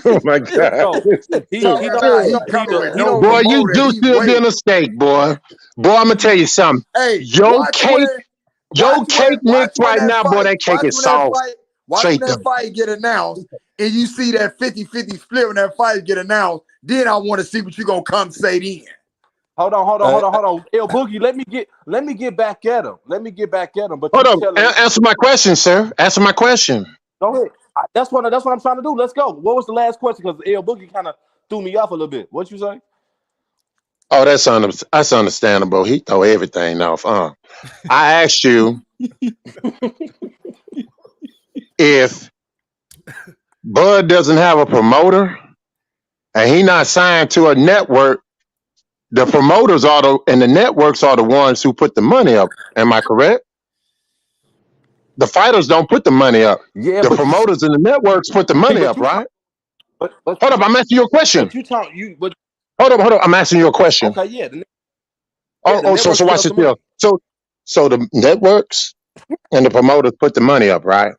Oh my God! Boy, you do still being a steak, boy. Boy, I'm gonna tell you something. Hey, your cake mix right now, boy. That cake is soft. Watch when that fight get announced, and you see that 50-50 split when that fight get announced. Then I want to see what you gonna come say then. Hold on. El Boogie, let me get back at him. But hold on. Answer my question, sir. Answer my question. Go ahead. That's what I'm trying to do. Let's go. What was the last question? Because El Boogie kind of threw me off a little bit. What you say? Oh, that's understandable. He throw everything off. I asked you if Bud doesn't have a promoter and he not signed to a network. The promoters and the networks are the ones who put the money up. Am I correct? The fighters don't put the money up. Yeah, the promoters and the networks put the money up, right? But hold up, I'm asking you a question. Hold up, I'm asking you a question. Okay, yeah. So watch this deal. So the networks and the promoters put the money up, right?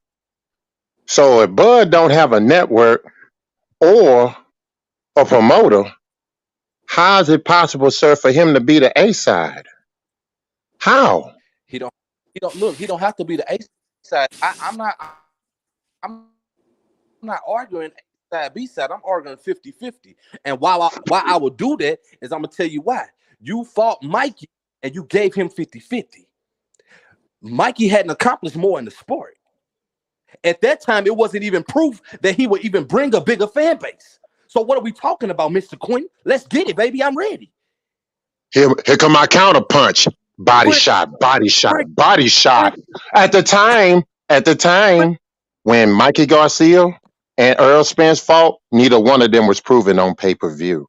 So if Bud don't have a network or a promoter, how is it possible, sir, for him to be the A side? How? He don't have to be the A side. I'm not arguing A side, B side. I'm arguing 50-50. And why I would do that is I'm gonna tell you why. You fought Mikey and you gave him 50-50. Mikey hadn't accomplished more in the sport. At that time, it wasn't even proof that he would even bring a bigger fan base. So what are we talking about, Mr. Quinn? Let's get it, baby. I'm ready. Here come my counter punch. Body shot. At the time when Mikey Garcia and Errol Spence fought, neither one of them was proven on pay-per-view.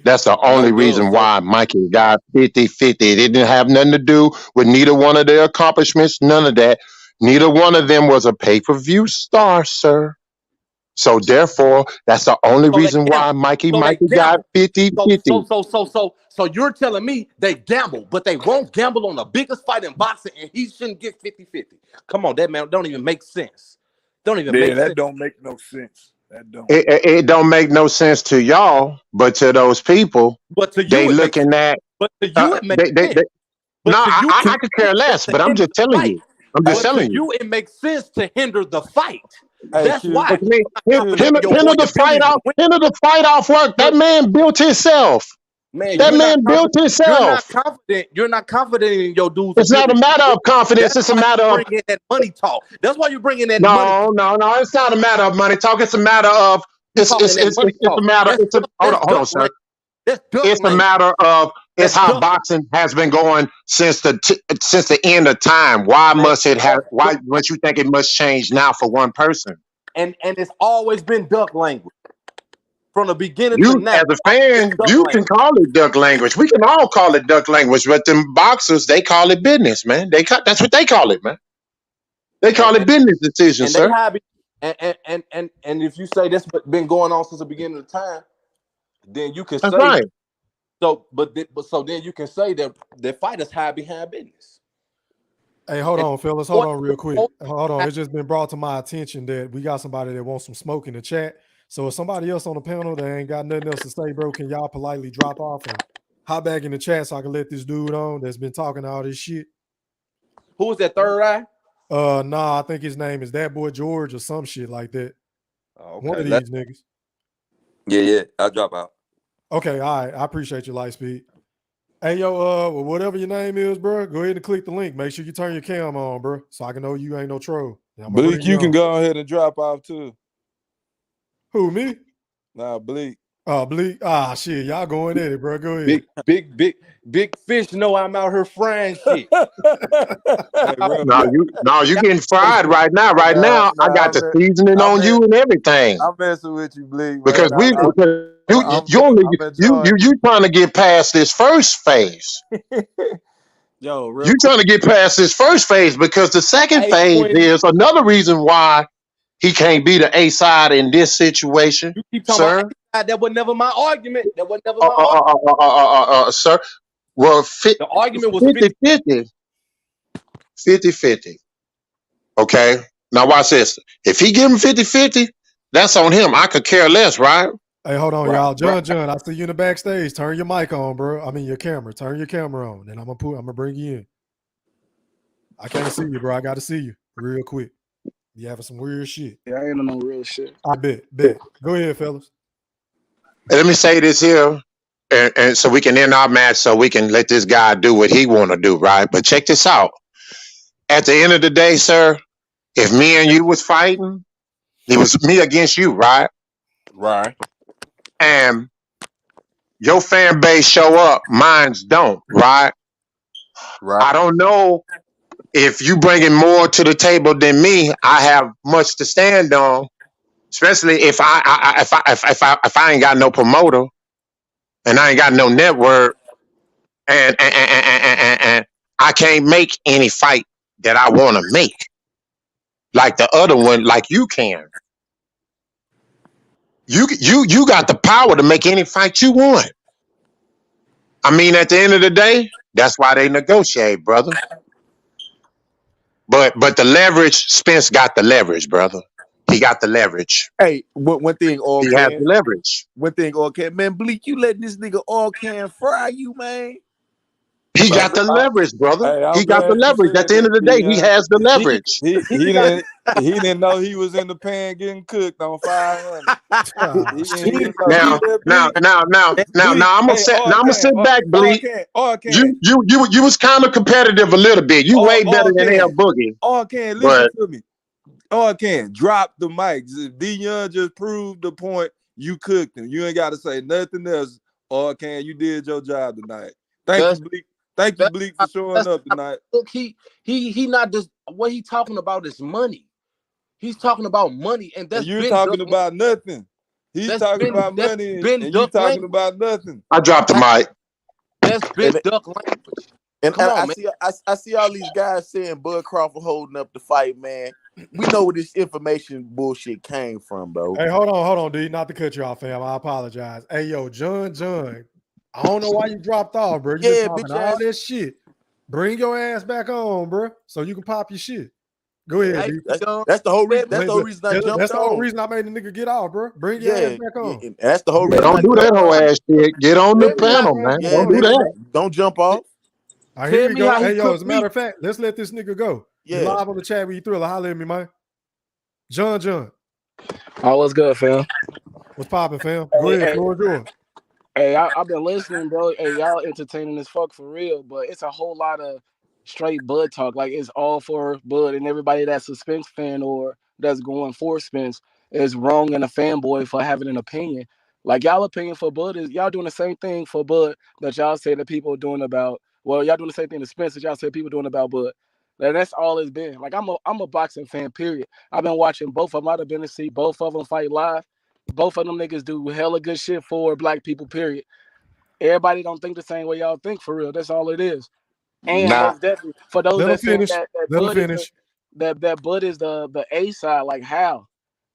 That's the only reason why Mikey got 50-50. It didn't have nothing to do with neither one of their accomplishments, none of that. Neither one of them was a pay-per-view star, sir. So therefore, that's the only reason why Mikey got 50-50. So you're telling me they gamble, but they won't gamble on the biggest fight in boxing, and he shouldn't get 50-50. Come on, that man don't even make sense. Don't make sense. Don't make no sense. That don't. It don't make no sense to y'all, but to those people, But to they you, it makes sense. looking at. But to you, it makes They, sense. no, But to you, it I could care makes sense less, to but I'm hinder just the telling fight. you. I'm just But to telling you. you, it makes sense to hinder the fight. Hey, That's Q. why What you mean? you're not confident in your Hinder boy the fight ability to off. win. Hinder the fight off work. That man built himself. Man, That you're not man built confident. You're not himself. confident. You're not confident in your dude's It's not a ability to matter win. of confidence. That's It's a why you matter of bring in that money talk. That's why you bring in that money. no. It's not a matter of money talk. It's a matter of You talking that money it's a talk. matter. That's duck. Hold on, That's duck sir. language. That's duck It's a language. matter of it's That's how duck. boxing has been going since the end of time. Why Man, must it have? that's Why duck must you think it must change now for one person? and it's always been duck language from the beginning to You, now. as a It's been fan, duck you can language. call it duck language. We can all call it duck language, but them boxers, they call it business, man. That's what they call it, man. They call it And business decisions, and they sir. have it. And if you say that's been going on since the beginning of time, then you can That's say right. so. But then you can say that the fighters hide behind business. Hey, hold And on, fellas. Hold on real quick. Hold on. It's just been brought to my attention that we got somebody that wants some smoke in the chat. So if somebody else on the panel that ain't got nothing else to say, bro, can y'all politely drop off and hop back in the chat so I can let this dude on that's been talking all this shit? Who was that third eye? Nah, I think his name is that boy George or some shit like that. Oh, One of okay. these niggas. Yeah, I'll drop out. Okay, all right. I appreciate your light speed. Hey, yo, well, whatever your name is, bro, go ahead and click the link. Make sure you turn your cam on, bro, so I can know you ain't no troll. I'm gonna Bleak, bring you you can on. go ahead and drop off too. Who, me? Nah, Bleak. Oh, Bleak. Ah, shit. Y'all going at it, bro. Go ahead. Big fish know I'm out here frying shit. Hey, real talk. You getting fried right now. Right Nah, now, I got the seasoning I'm on you and everything. messing with you, Bleak, man. Because I'm enjoying you trying to get past this first phase. Yo, real You quick. trying to get past this first phase because the second Hey, phase Quinn, is another reason why he can't be the A side in this situation, you keep talking sir. about that was never my argument. That was never my argument. Sir. Well, The argument was 50 50. 50. Okay. Now watch this. If he give him 50-50, that's on him. I could care less, right? Hey, hold on, Right, y'all. right. John, I see you in the backstage. Turn your mic on, bro. I mean your camera. Turn your camera on. Then I'm gonna bring you in. I can't see you, bro. I gotta see you real quick. You having some weird shit. Yeah, I ain't on no real shit. I bet. Go ahead, fellas. Let me say this here. And so we can end our match so we can let this guy do what he want to do, right? But check this out. At the end of the day, sir, if me and you was fighting, it was me against you, right? Right. And your fan base show up, mine's don't, right? Right. I don't know if you bringing more to the table than me. I have much to stand on, especially if I ain't got no promoter and I ain't got no network, and I can't make any fight that I want to make like the other one, like you can. You got the power to make any fight you want. I mean, at the end of the day, that's why they negotiate, brother. But the leverage, Spence got the leverage, brother. He got the leverage. Hey, one thing, all He has can. the leverage. One thing, all can. Man, Bleak, you letting this nigga all can fry you, man. He Hey, got the leverage, brother. I'm He got the glad you leverage. At said the end of that, the day, he D-Young. has the leverage. He didn't know he was in the pan getting cooked on 500. He didn't know. Now, See that, now, Bleak? now, now, now, Bleak, now, I'm hey, gonna sit back, Bleak. all can. You was kind of competitive a little bit. You way better All than L can. Boogie, All can. Listen but to me. All can. Drop the mic. D Young just proved the point. You cooked him. You ain't got to say nothing else. All can. You did your job tonight. Thank you, Bleak. Thank you, Bleak, for showing up tonight. Look, he not just what he talking about is money. He's talking about money, and And that's you're been talking duck. about nothing. He's talking about That's money, been and you duck talking language. about nothing. I dropped the mic. That's been duck language. And Come on, I man. see all these guys saying Bud Crawford holding up the fight, man. We know where this information bullshit came from, bro. Hey, hold on, D. Not to cut you off, fam. I apologize. Hey, yo, John. I don't know why you dropped off, bro. You been Yeah, talking bitch all ass. this shit. Bring your ass back on, bro, so you can pop your shit. Go ahead, Hey, D. that's the whole reason. That's the whole reason I jumped That's the whole on. reason I made the nigga get off, bro. Bring your ass Yeah, back on. and that's the whole Go reason ahead. I Don't do that jumped whole on. ass shit. Get on the Tell me how, panel, man. Yeah, Don't do nigga, that. don't jump off. All right, here Tell we me go. how he Hey, yo, as cooked a matter me. of fact, let's let this nigga go. You Yeah. live on the chat with you thriller. Holler at me, man. John. Oh, what's good, fam? What's popping, fam? Go ahead, floor is yours. Hey, I've been listening, bro. Hey, y'all entertaining as fuck for real, but it's a whole lot of straight Bud talk. Like it's all for Bud, and everybody that's a Spence fan or that's going for Spence is wrong and a fanboy for having an opinion. Like y'all opinion for Bud is y'all doing the same thing for Bud that y'all say that people are doing about. Well, y'all doing the same thing to Spence that y'all say people doing about Bud. Like, that's all it's been. Like I'm a boxing fan. Period. I've been watching both of them. I've been to see both of them fight live. Both of them niggas do hella good shit for black people, period. Everybody don't think the same way y'all think for real. That's all it is. And Nah, most definitely for those Let him that saying finish. that Let him Bud is the finish. that Bud is the A side, like how?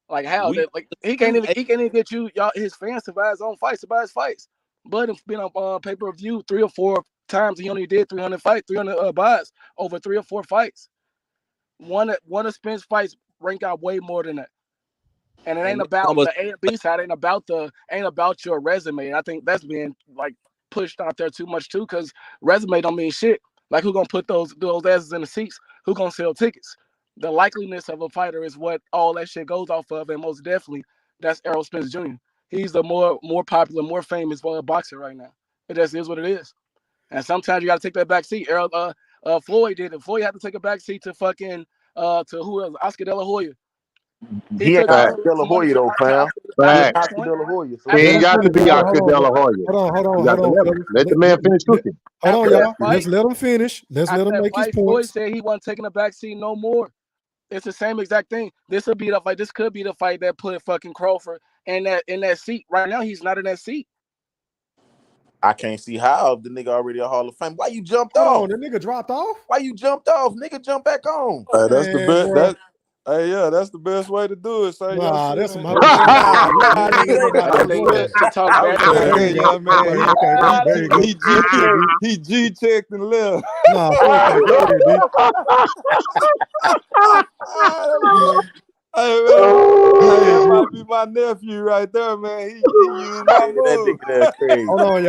Like how? we That like he can't even get you y'all his fans to buy his own fights, to buy his fights. Bud has been on pay-per-view 3 or 4 times. He only did 300 buys over 3 or 4 fights. One of Spence fights rank out way more than that. And it ain't And it's about almost the A and B side. Ain't about your resume. And I think that's being like pushed out there too much too, because resume don't mean shit. Like who gonna put those asses in the seats? Who gonna sell tickets? The likeliness of a fighter is what all that shit goes off of, and most definitely that's Errol Spence Jr. He's the more popular, more famous boxer right now. It just is what it is. And sometimes you gotta take that back seat. Floyd did it. Floyd had to take a back seat to fucking to who else? Oscar De La Hoya. He he ain't took Fact. Oscar De La some money Hoya to though, fam. He Oscar ain't Fact. this Oscar point. De La Hoya. So He Let ain't him chill. got to finish. be Hold on, Oscar De La Hoya. hold You got to on, let him. fellas. Let the man finish cooking. Hold on, After that y'all. fight, Let's let him finish. Let's let after him that make his fight, Floyd points. said he wasn't taking a back seat no more. It's the same exact thing. This would be the fight. This could be the fight that put fucking Crawford in that seat. Right now, he's not in that seat. I can't see how the nigga already a Hall of Fame. Why you jumped Hold on, off? the nigga dropped off. Why you jumped off? Nigga, jump back on. That's the Man, best. bro. That's the best way to do it. Say your Nah, shit that's some and hoe shit, bro. Nah, We nah, ain't nigga, let that, I nobody don't do even that. to talk I was bad finna about There say, you him. go. young man, Okay, there you go. he He G cool, checked, D. he G checked and left. Nah, fuck that. Go ahead, D. Hey man, Hey, that D. might be my nephew right there, man. He used my that move. nigga that's crazy. Hold on,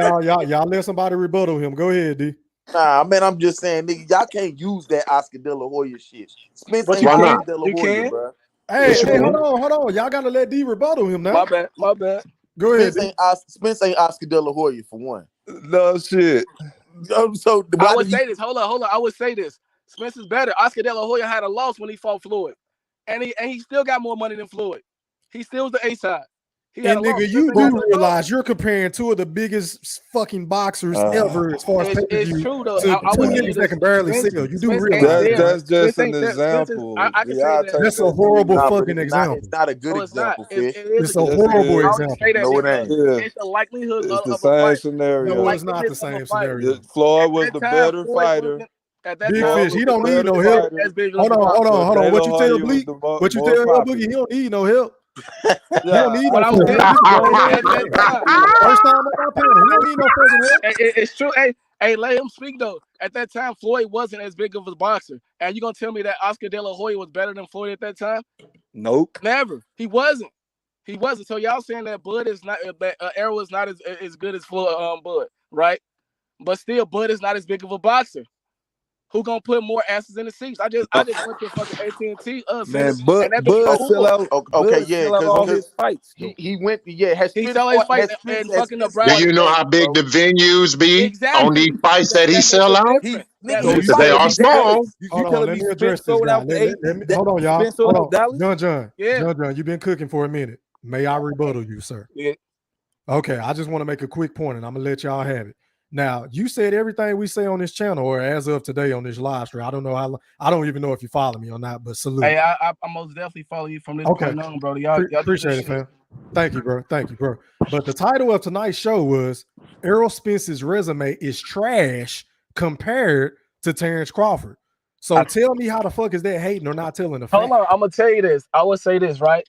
y'all let somebody rebuttal him. Go ahead, D. Nah, man, I'm just saying, nigga, y'all can't use that Oscar De La Hoya shit. Spence But you ain't Why Oscar not? can. De La You Hoya, can. bro. Hey, Yes, you hold can. on. Y'all gotta let D rebuttal him My now. bad. My bad. Go ahead, D. Spence ain't Oscar De La Hoya for one. No shit. So I why would did he? say this. Hold on. I would say this. Spencer's better. Oscar De La Hoya had a loss when he fought Floyd, and he still got more money than Floyd. He still was the A side. He had a And loss. nigga, Spence you ain't got do no loss. realize you're comparing two of the biggest fucking boxers ever as far as pay per It's view true though. to I two would say niggas that this. can barely Spence, sell. You do Spence ain't realize that, there. right? That's just Spence an ain't there. Spence is. example. I can say Y'all that. take That's a that too horrible Nah, but fucking it's example. not a good No, it's not. example, fish. It is a It's a good Yes, it example. horrible I is. only example. say that No, it because ain't. Yeah, it's the likelihood it's the of a same fight. The No, scenario. it's not the likeliness of a same fight. scenario. Floyd At was that the time, better Floyd fighter. wasn't. At that Big time, Floyd Fish, was he the Floyd don't need wasn't better no help. fighter, as big of Hold a on, hold boxer. on, but hold De on. What La you tell Hoya was Bleak? the What you tell more El Boogie? He popular. don't need no help. He don't Yeah, need What no I'm fucking saying, help. This is I'm grown saying ass at that man. time, First time on my panel. He don't need no fucking help. it's true. Hey, let him speak though. At that time, Floyd wasn't as big of a boxer, and you gonna tell me that Oscar De La Hoya was better than Floyd at that time? nope. Never. He wasn't. He wasn't. So y'all saying that Bud is not that Errol is not as good as Floyd, Bud, right? But still, Bud is not as big of a boxer. Who gonna put more asses in the seats? I just went to fucking AT&T Center, Man, but and that bitch was Bud sell full. out. Okay, Bud yeah, sell out all because his fights he though. he went. Yeah, has He Spence sell his fought? fight in Has fucking Spence Do fought Nebraska. you in know how Vegas, big bro? the venues be on these Exactly. fights that he That makes sell a out? He difference. That nigga, So he makes you Because a they fought. telling are me He difference. that, small. Spence? You Hold on, telling let me me address Spence this sold guy. out the eight? Hold on, y'all. Spence sold Hold out on. Dallas? John, Yeah. you've been cooking for a minute. May I rebuttal you, sir? Yeah. Okay, I just want to make a quick point and I'm gonna let y'all have it. Now, you said everything we say on this channel, or as of today on this live stream. I don't know I don't even know if you follow me or not, but salute. Hey, I most definitely follow you from this Okay. point on, bro. Y'all do Appreciate this it, shit. fam. Thank you, bro. Thank you, bro. But the title of tonight's show was Errol Spence's resume is trash compared to Terence Crawford. So tell me how the fuck is that hating or not telling the Hold fact? on, I'm gonna tell you this. I would say this, right?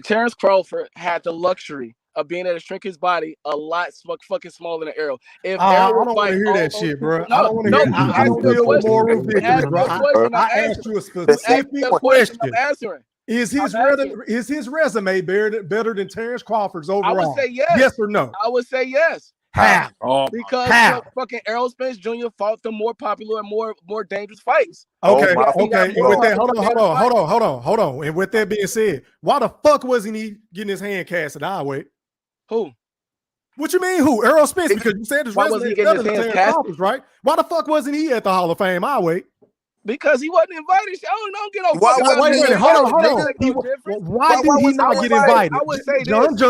Terence Crawford had the luxury of being able to shrink his body a lot fucking smaller than Errol. If I Errol don't would want fight to hear all that those shit, people, bro. I don't want to hear. you I asked don't me a deal with question. moral You victory, asked bro. me a question. I'm I asked answering. you a You asked me specific a question. question. I'm answering. Is I'm his resume better than Terence Crawford's I would overall? say yes. Yes or no? I would say yes. How? Because How? fucking Errol Spence Jr. fought the more popular and more dangerous fights. Okay, He got okay. And more with that, popular, hold on. And with that being said, why the fuck wasn't he getting his hand cast at Highway? Who? What you mean who? Errol Spence? Because you said his Why resume wasn't he is getting better his than hands Terence casted? Crawford's, right? Why the fuck wasn't he at the Hall of Fame Highway? Because he wasn't invited. Don't get no Why fucking. wasn't Wait a he minute. Hold invited, on. nigga? Why did he not get invited? I would say John, this.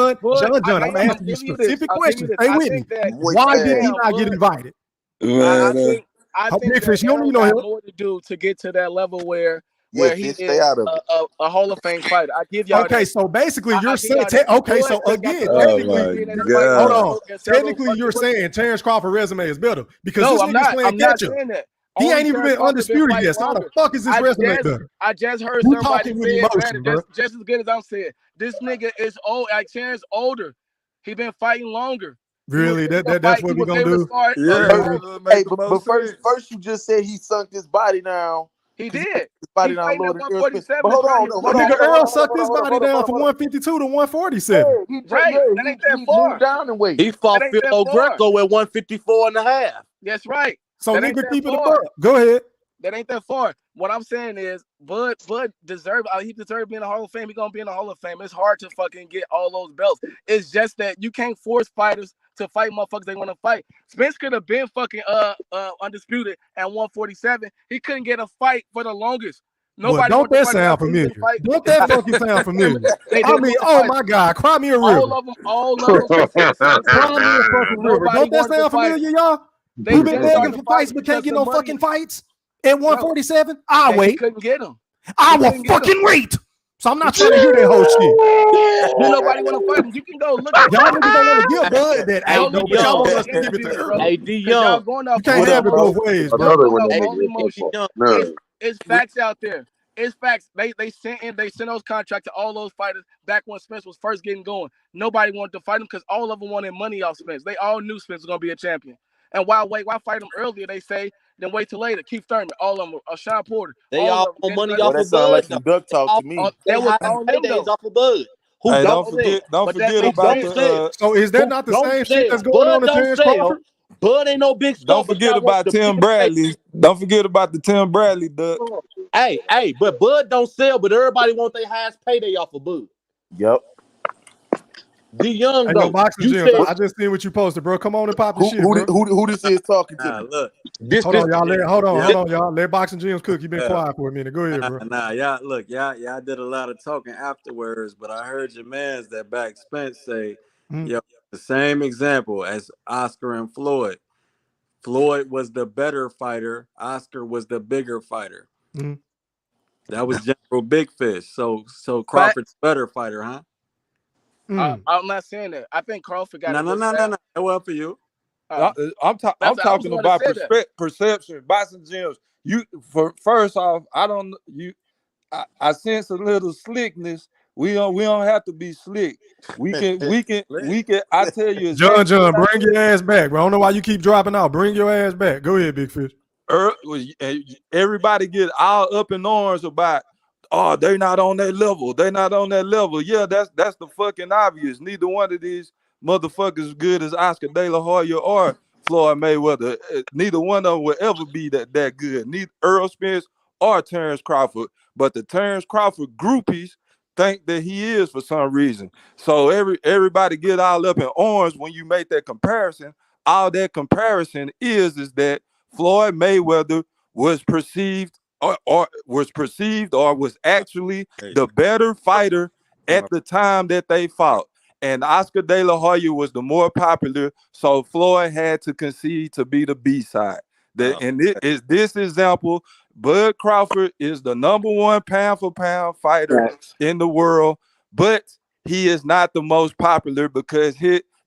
I'm asking you specific questions. Stay I with me. think that Why did he not get invited? I Man, think Big that Fish, you don't Errol need no got help. more to do to get to that level where he Fish, stay is out of it. a Hall of Fame fighter. I give y'all Okay, that. so basically you're I give saying, y'all that. okay, Bud so just got again, the luxury oh of my being able to fight hold God. on. and sell those Technically, fucking you're books. saying Terence Crawford's resume is better because No, this I'm nigga's not. playing I'm not catch up. saying that. He Only ain't even Terence been Crawford been undisputed fighting yet. So how the longer. fuck is his resume better? I just heard You somebody talking with say it emotion, bro. just as good as I'm saying. This nigga is old. Like Terence older. He been fighting longer. Really? That's what He we was gonna able to do? start Yeah, Really? that Hey, make the but most sense. first you just said he sunk his body down. He Because he did. his body He down fighting lower at than Errol Spence. 147 But to hold try on, his though, hold on, Nigga, hold on, hold Earl on, hold on, sucked hold his on, hold on, body hold on, down hold on, from hold on. 152 to 147. Yeah, That ain't that he moved far. down in weight. He fought That ain't Phil that far. Greco at 154 and a half. That's right. So That ain't nigga, that keep it a far. buck. Go ahead. That ain't that far. What I'm saying is, Bud deserve. He deserves being in the Hall of Fame. He gonna be in the Hall of Fame. It's hard to fucking get all those belts. It's just that you can't force fighters to fight motherfuckers they want to fight. Spence could have been fucking undisputed at 147. He couldn't get a fight for the longest. Well, Nobody don't wanted to that fight him sound after he didn't familiar? fight. Don't that fucking sound familiar? They I didn't mean, want to oh fight him. my God, cry me a river. All of them just said the same Cry me a thing. fucking river. Nobody Don't that wanted to sound fight him. familiar, y'all? They We've been just begging started for fights fighting but can't because get the no money. fucking fights at 147. I He wait. couldn't get him. I will fucking wait. So I'm not trying to hear that whole shit. Do nobody want to fight him? You can go look at Y'all niggas don't want to give Bud that Hey, out D though, but y'all Young. want us to give it to Earl. Hey, D Because y'all Young. going off You can't have it emotion. both ways, bro. Another Y'all one going that off Hey, all nigga get emotion. for. Young. No. It's facts out there. It's facts. They sent those contracts to all those fighters back when Spence was first getting going. Nobody wanted to fight him because all of them wanted money off Spence. They all knew Spence was gonna be a champion. And why fight him earlier? They say then wait till later. Keith Thurman, all of them, Sean Porter, They all all of them. want money Boy, off that of sound like Bud, some though. duck talk to me. That They was high all them paydays though. off of Bud. Who Hey, don't don't sell? But that forget Who makes about don't sense. sell? the So is that Who not the don't same shit sell? that's going on Bud to don't Terence sell. Crawford? Bud ain't no big star, don't but forget y'all want about the Tim biggest. Bradley. Don't forget about the Tim Bradley duck. But Bud don't sell, but everybody want their highest payday off of Bud. Yep. D Young, Hey, yo, though, boxing you gyms. said, I just seen what you posted, bro. Come on and pop your shit, bro. Who this is talking to Nah, me? look. Hold on, y'all. Hold Yeah. on, y'all. Let boxing gyms cook. You been quiet for a minute. Go ahead, bro. Nah, y'all look, y'all did a lot of talking afterwards, but I heard your mans that back Spence say, yo, the same example as Oscar and Floyd. Floyd was the better fighter. Oscar was the bigger fighter. Mhm. That was General Big Fish. So But Crawford's better fighter, huh? I'm not saying that. I think Crawford got a good No. style. That well for you. I'm I was talking going to about say that. perception. Boxing gyms. First off, I sense a little slickness. We don't have to be slick. We can. I tell you exactly. John, bring your ass back, bro. I don't know why you keep dropping out. Bring your ass back. Go ahead, Big Fish. Everybody get all up in arms about, oh, they not on that level. They not on that level. Yeah, that's the fucking obvious. Neither one of these motherfuckers as good as Oscar De La Hoya or Floyd Mayweather. Neither one of them will ever be that good. Neither Errol Spence or Terence Crawford. But the Terence Crawford groupies think that he is for some reason. So everybody get all up in arms when you make that comparison. All that comparison is that Floyd Mayweather was perceived or was actually the better fighter at the time that they fought. And Oscar De La Hoya was the more popular, so Floyd had to concede to be the B-side. And it is this example, Bud Crawford is the #1 pound-for-pound fighter in the world, but he is not the most popular because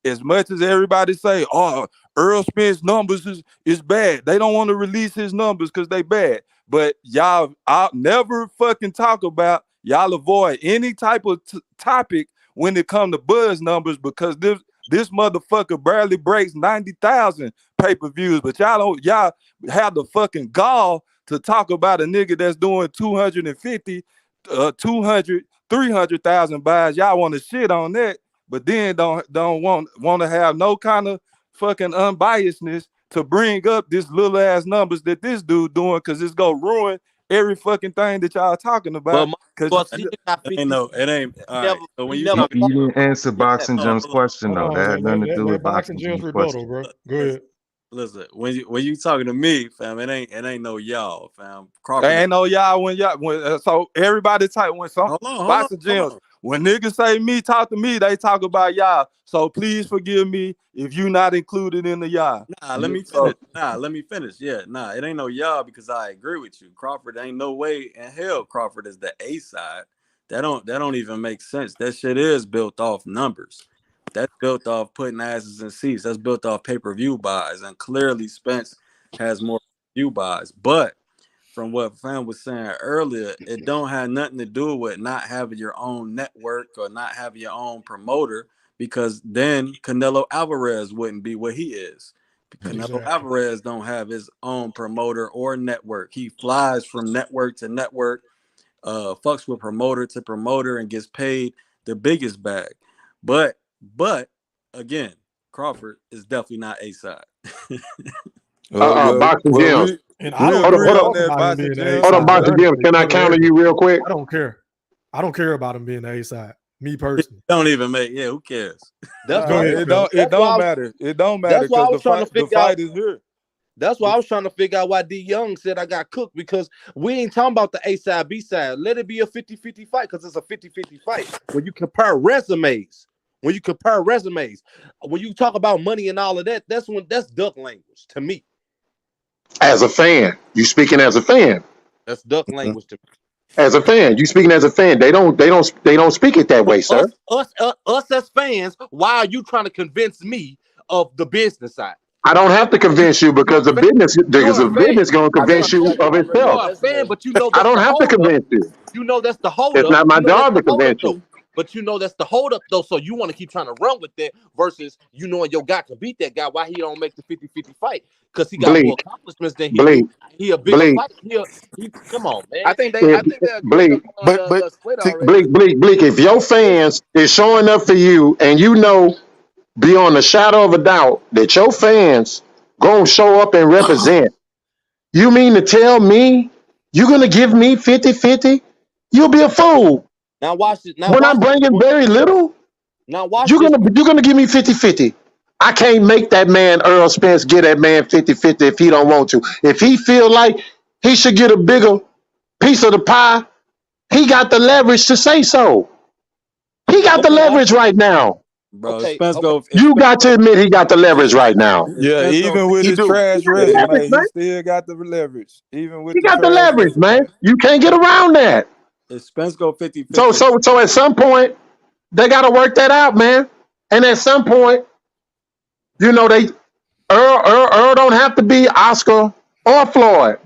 as much as everybody say, oh, Errol Spence numbers is bad. They don't want to release his numbers because they bad. But y'all, I'll never fucking talk about, y'all avoid any type of topic when it come to Buzz numbers because this motherfucker barely breaks 90,000 pay-per-views, but y'all have the fucking gall to talk about a nigga that's doing 250, 200, 300,000 buys. Y'all want to shit on that, but then don't want to have no kind of fucking unbiasedness to bring up this little ass numbers that this dude doing, because it's gonna ruin every fucking thing that y'all talking about. Because it ain't all right. So when you You talking, didn't answer Boxing hold Jim's on, question Hold though. on, That had nothing to do let with Boxing Boxing Jim's Jim's rebuttal, question. bro. Go ahead. listen. When you talking to me, fam, it ain't no y'all, fam. Crawford. Ain't no y'all when so everybody type when some Hold on. Boxing Gyms, when niggas say me talk to me, they talk about y'all. So please forgive me if you not included in the y'all. Let me finish. Yeah, it ain't no y'all because I agree with you. Crawford ain't no way in hell Crawford is the A side. That don't even make sense. That shit is built off numbers. That's built off putting asses in seats. That's built off pay-per-view buys. And clearly Spence has more view buys. But from what Fam was saying earlier, it don't have nothing to do with not having your own network or not having your own promoter, because then Canelo Alvarez wouldn't be what he is. Canelo Alvarez don't have his own promoter or network. He flies from network to network, fucks with promoter to promoter, and gets paid the biggest bag. But again, Crawford is definitely not A side. Boxing Gyms. And I don't Hold give a on, fuck about him being the A hold on, side. Boxing Gyms. Can I counter you real quick? I don't care. I don't care about him being the A side. Me personally. Don't even make. Yeah, who cares? That's Go why ahead, It don't matter. It don't matter That's why I because was trying to the figure out. fight is here. That's why I was trying to figure out why D Young said I got cooked, because we ain't talking about the A side, B side. Let it be a 50-50 fight, because it's a 50-50 fight. When you compare resumes, when you talk about money and all of that, that's duck language to me. As a fan, you speaking as a fan. That's duck language to me. As a fan, you speaking as a fan. They don't speak it that way, sir. Us as fans, why are you trying to convince me of the business side? I don't have to convince you because the business gonna convince you of itself. You're a fan, but you know I that's don't the have to hold up. convince you. You know that's the hold It's up. not my You know that's job the to hold up convince though. you. But you know that's the hold up though. So you want to keep trying to run with that versus you knowing your guy can beat that guy. Why he don't make the 50-50 fight? Because he got more Bleak, accomplishments than he bleak, do. He a bigger bleak. fight. He come on, man. I think they agreed Bleak, upon the split already. bleak. If your fans is showing up for you, and you know beyond a shadow of a doubt that your fans gonna show up and represent, you mean to tell me you're gonna give me 50-50? You'll be a fool. Now watch it. Now When watch I'm this. bringing very little, Now watch you're this. gonna give me 50-50. I can't make that man Errol Spence get that man 50-50 if he don't want to. If he feel like he should get a bigger piece of the pie, he got the leverage to say so. He got the leverage right now. Bro, Spence go. You got to admit he got the leverage right now. Yeah, even with his trash resume, he man. still got the leverage. Even with He the got the trash leverage, man. resume. You can't get around that. If Spence go 50-50. So at some point, they got to work that out, man. And at some point, you know, Earl don't have to be Oscar or Floyd.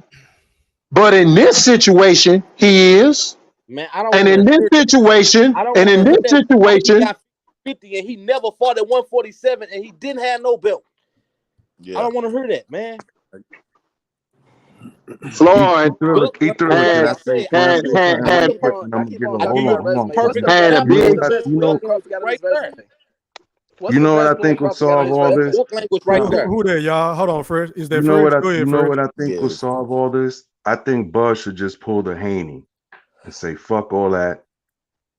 But in this situation, he is. Man, I don't And want in to this hear. situation, I don't and want in to hear this that fight. He situation, got 50 and he never fought at 147 and he didn't have no belt. Yeah. I don't want to hear that, man. Floyd He threw it. Can I say? Can I say something I real keep quick? on And I'm gonna keep give on him. going Hold to the on, hold on. resume. Perfect had a example You know is big what? Spence You What know. Crawford got on right his there. resume? What's You the know what I best one think will Crawford got on solve his all That's this. resume? duck language right Who, there. who there, y'all? Hold on, Fresh. Is that You know Fresh? what Go ahead, you know Fresh. what I think will Yes. solve all this? I think Buzz should just pull the Haney and say, fuck all that.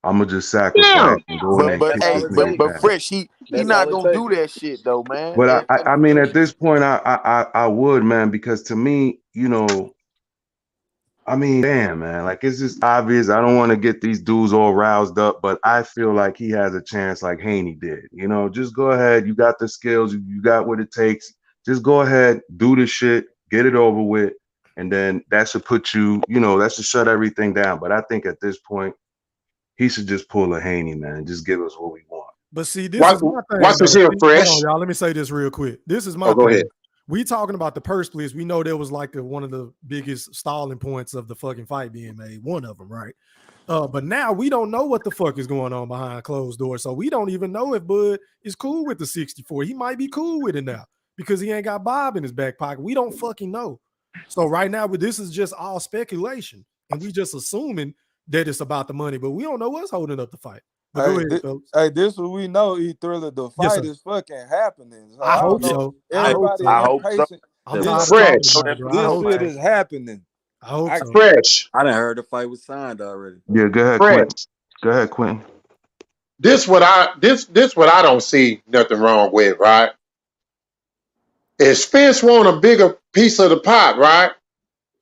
I'm gonna just yeah. sacrifice and go in there and But kick That's all this hey, it nigga's takes. but ass. Fresh, he That's all not it gonna takes. do that shit though, man. But And I mean, at this point, I would, man, because to me, you know, I mean, damn, man, like it's just obvious. I don't want to get these dudes all roused up, but I feel like he has a chance, like Haney did. You know, just go ahead. You got the skills. You got what it takes. Just go ahead, do the shit, get it over with, and then that should put you. You know, that should shut everything down. But I think at this point, he should just pull a Haney, man. Just give us what we want. But see, this Watch, is my thing, watch this though. here, See, hold on, Fresh. y'all. Let me say this real quick. This is my Oh, go ahead. thing. We talking about the purse splits. We know there was like one of the biggest stalling points of the fucking fight being made. One of them, right? But now we don't know what the fuck is going on behind closed doors. So we don't even know if Bud is cool with the 64. He might be cool with it now because he ain't got Bob in his back pocket. We don't fucking know. So right now, this is just all speculation. And we just assuming that it's about the money, but we don't know what's holding up the fight. But go ahead, fellas. Hey, this what we know. Thriller, the Yes, fight sir. is fucking happening. So I hope don't know. so. Everybody I hope so. impatient. I'm This tired of shit, talking Fresh. about it, bro. I this hope shit so. is happening. I hope so. Fresh. I done heard the fight was signed already. Yeah, go ahead, Fresh. Quentin. Go ahead, Quentin. This what I don't see nothing wrong with, right? If Spence want a bigger piece of the pot, right?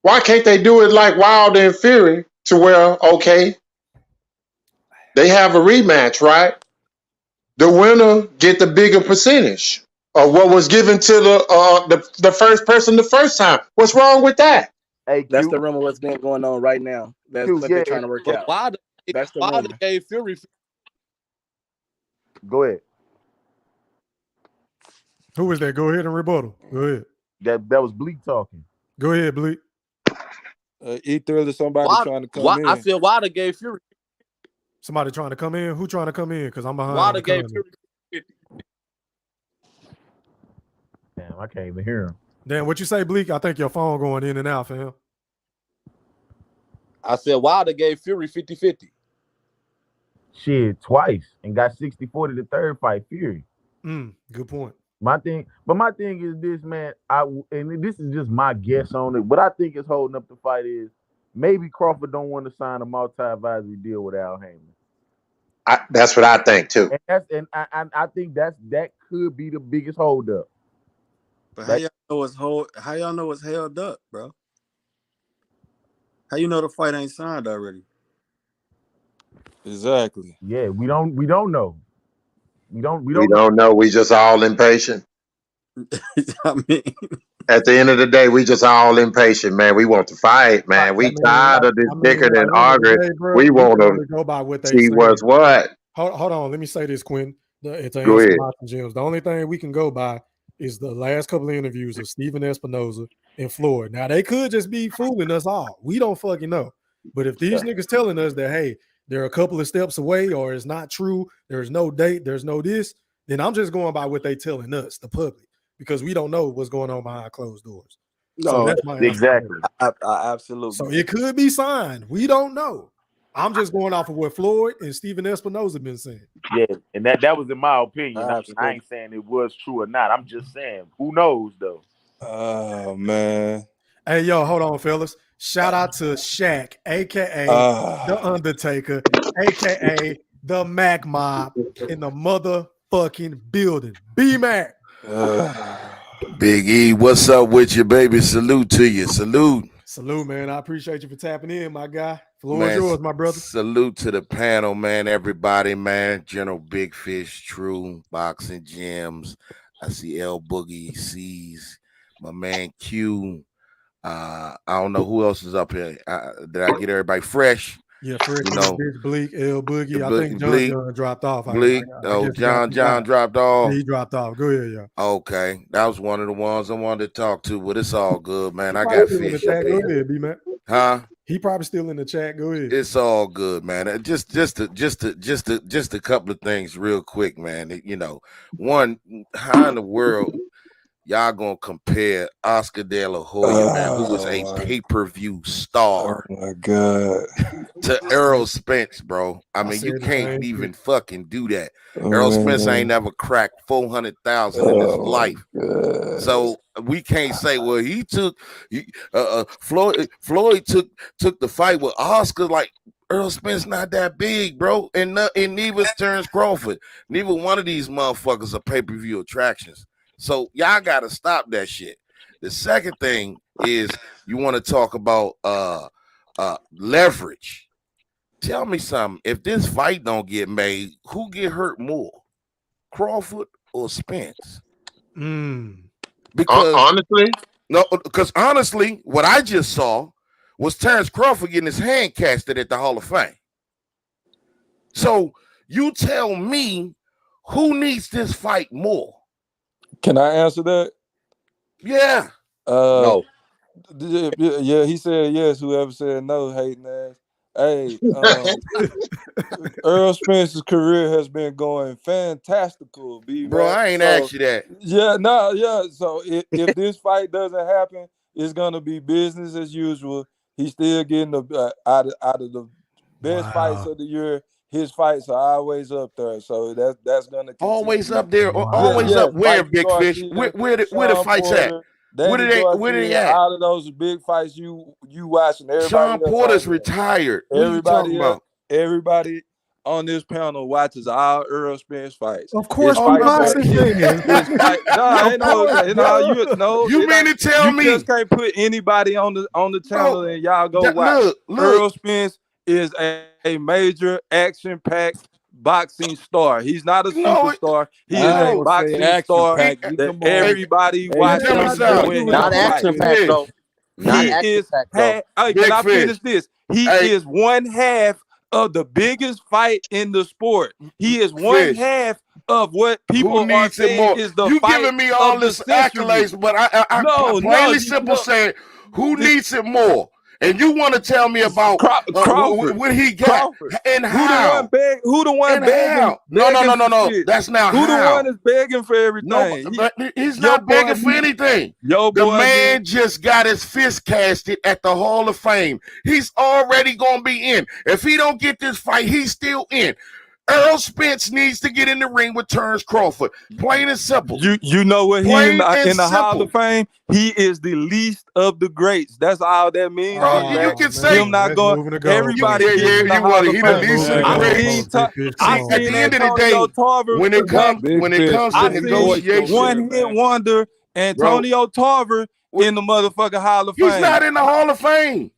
Why can't they do it like Wilder and Fury to where, okay, they have a rematch, right? The winner get the bigger percentage of what was given to the first person the first time. What's wrong with that? Hey, That's Q, the rumor what's been going on right now. That's Q, what yeah. they're trying to work But out. Wilder, That's the Wilder rumor. gave Fury. Go ahead. Who is that? Go ahead and rebuttal. Go ahead. That was Bleak talking. Go ahead, Bleak. Thriller, somebody Wilder, trying to come in. I feel Wilder gave Fury. Somebody trying to come in? Who trying to come in? Because I'm behind. Wilder gave Fury 50. Damn, I can't even hear him. Dan, what you say, Bleak? I think your phone going in and out, fam. I said Wilder gave Fury 50-50. Shit, twice and got 60-40 the third fight, Fury. Good point. My thing is this, man. And this is just my guess on it. What I think is holding up the fight is maybe Crawford don't want to sign a multi-advisory deal with Al Haymon. That's what I think too. And I think that could be the biggest holdup. But how y'all know it's held up, bro? How you know the fight ain't signed already? Exactly. Yeah, we don't know. We don't know. We just all impatient. I mean, at the end of the day, we just all impatient, man. We want to fight, man. We tired of this bickering and arguing. We want to go by what they see what's what. Hold on. Let me say this, Quinn. To Go answer ahead. Martin Jones, the only thing we can go by is the last couple of interviews of Stephen Espinoza and Floyd. Now, they could just be fooling us all. We don't fucking know. But if these niggas telling us that, hey, they're a couple of steps away or it's not true, there's no date, there's no this, then I'm just going by what they telling us, the public, because we don't know what's going on behind closed doors. So that's my exactly. I absolutely. So it could be signed. We don't know. I'm just going off of what Floyd and Stephen Espinoza been saying. Yeah, and that was in my opinion. I ain't saying it was true or not. I'm just saying, who knows though? Oh man. Hey, yo, hold on, fellas. Shout out to Shaq, aka The Undertaker, aka the Mac Mob in the motherfucking building. B-Mac. Big E, what's up with you, baby? Salute to you. Salute. Salute, man. I appreciate you for tapping in, my guy. Floor is yours, my brother. Salute to the panel, man. Everybody, man. General Big Fish, True, Boxing Gems. I see L Boogie, C's, my man Q. I don't know who else is up here. Did I get everybody fresh? Yeah, Fresh, you know, Bleak, L Boogie. I think John dropped off. Bleak. John dropped off. Yeah, he dropped off. Go ahead, y'all. Okay, that was one of the ones I wanted to talk to, but it's all good, man. I got fish. Go ahead, B-Mac. Huh? He probably still in the chat. Go ahead. It's all good, man. Just a couple of things real quick, man. You know, one, how in the world y'all gonna compare Oscar De La Hoya, man, who was a pay-per-view star, my God, to Errol Spence, bro? I mean, you can't even fucking do that. Errol Spence ain't never cracked 400,000 in his life. So we can't say, well, he took Floyd took the fight with Oscar. Like, Errol Spence not that big, bro, and neither is Terence Crawford. Neither one of these motherfuckers are pay-per-view attractions. So y'all gotta stop that shit. The second thing is you want to talk about leverage. Tell me something. If this fight don't get made, who get hurt more, Crawford or Spence? Because honestly, what I just saw was Terence Crawford getting his hand casted at the Hall of Fame. So you tell me who needs this fight more? Can I answer that? Yeah. No. Yeah, he said yes. Whoever said no, hating ass. Hey, Errol Spence's career has been going fantastical, Bro, B-Mac. I ain't So, asked you that. yeah, no, yeah. So if this fight doesn't happen, it's gonna be business as usual. He's still getting the out of the best fights of the year. His fights are always up there, so that's gonna Always continue. up there, Yeah, always yeah. up where, Mikey Big Fish? Garcia, Where the Sean fights at? Porter, Danny Where they Garcia, at? all of those big fights you watching. Everybody Sean else Porter's on there. retired. What are you talking Everybody else, about? everybody on this panel watches all Errol Spence fights. Of His course, we fights are boxing fans. his fight. No, Of ain't no, course, you duh. no. You It mean ain't. to tell You just me, can't put anybody on the bro? channel and y'all go watch. Look. Errol Spence is a major action-packed boxing star. He's not a No, superstar. He is I a ain't no. gonna say boxing action star pack. that Come on. everybody Hey, you Tell me got watches nothing to something. do when with he no Not fights. action boxing. packed Fish, though. Not He action is packed though. hey, Big can I Fish. finish this? He Hey, is one half of the biggest fight in the sport. He is one Fish. half of what Who people are needs it saying more? is the You fight giving me all of the this century. accolades, but I No, plainly simple no. said, who needs it more? And you want to tell me about Crawford. what he got Crawford. and Who the one how? Who the one And how? begging for No. shit? That's not Who the one how. is begging for No, everything? but he's Your not boy begging for did. anything. Your The boy man did. just got his fist casted at the Hall of Fame. He's already gonna be in. If he don't get this fight, he's still in. Errol Spence needs to get in the ring with Terence Crawford. Plain and simple. You know what he in Plain and the Hall simple. of Fame? He is the least of the greats. That's all that means, No, B-Mac. you can say Him not going. Everybody gets in the you want Hall to of he the Fame. least of the I greats. I See, at seen the end of the Antonio day, Tarver. when it comes to I seen negotiation, one hit wonder bro, Antonio Tarver in the motherfucking Hall of he's Fame. not in the Hall of Fame.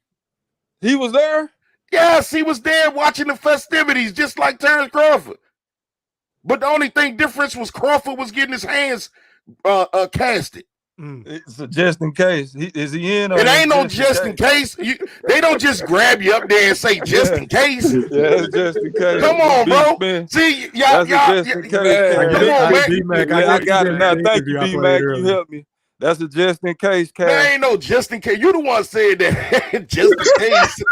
He was there? Yes, he was there watching the festivities, just like Terence Crawford. But the only thing difference was Crawford was getting his hands casted. It's a just in case. Is he in? Or It ain't no just just in case. They don't just grab you up there and say just in case. Yeah, it's just in case. Come on, bro. See, That's a just in case. come on, man. I got it now. Thank you, B-Mac. You helped me. That's a just in case, Cash. There ain't no just in case. You the one said that. Just in case.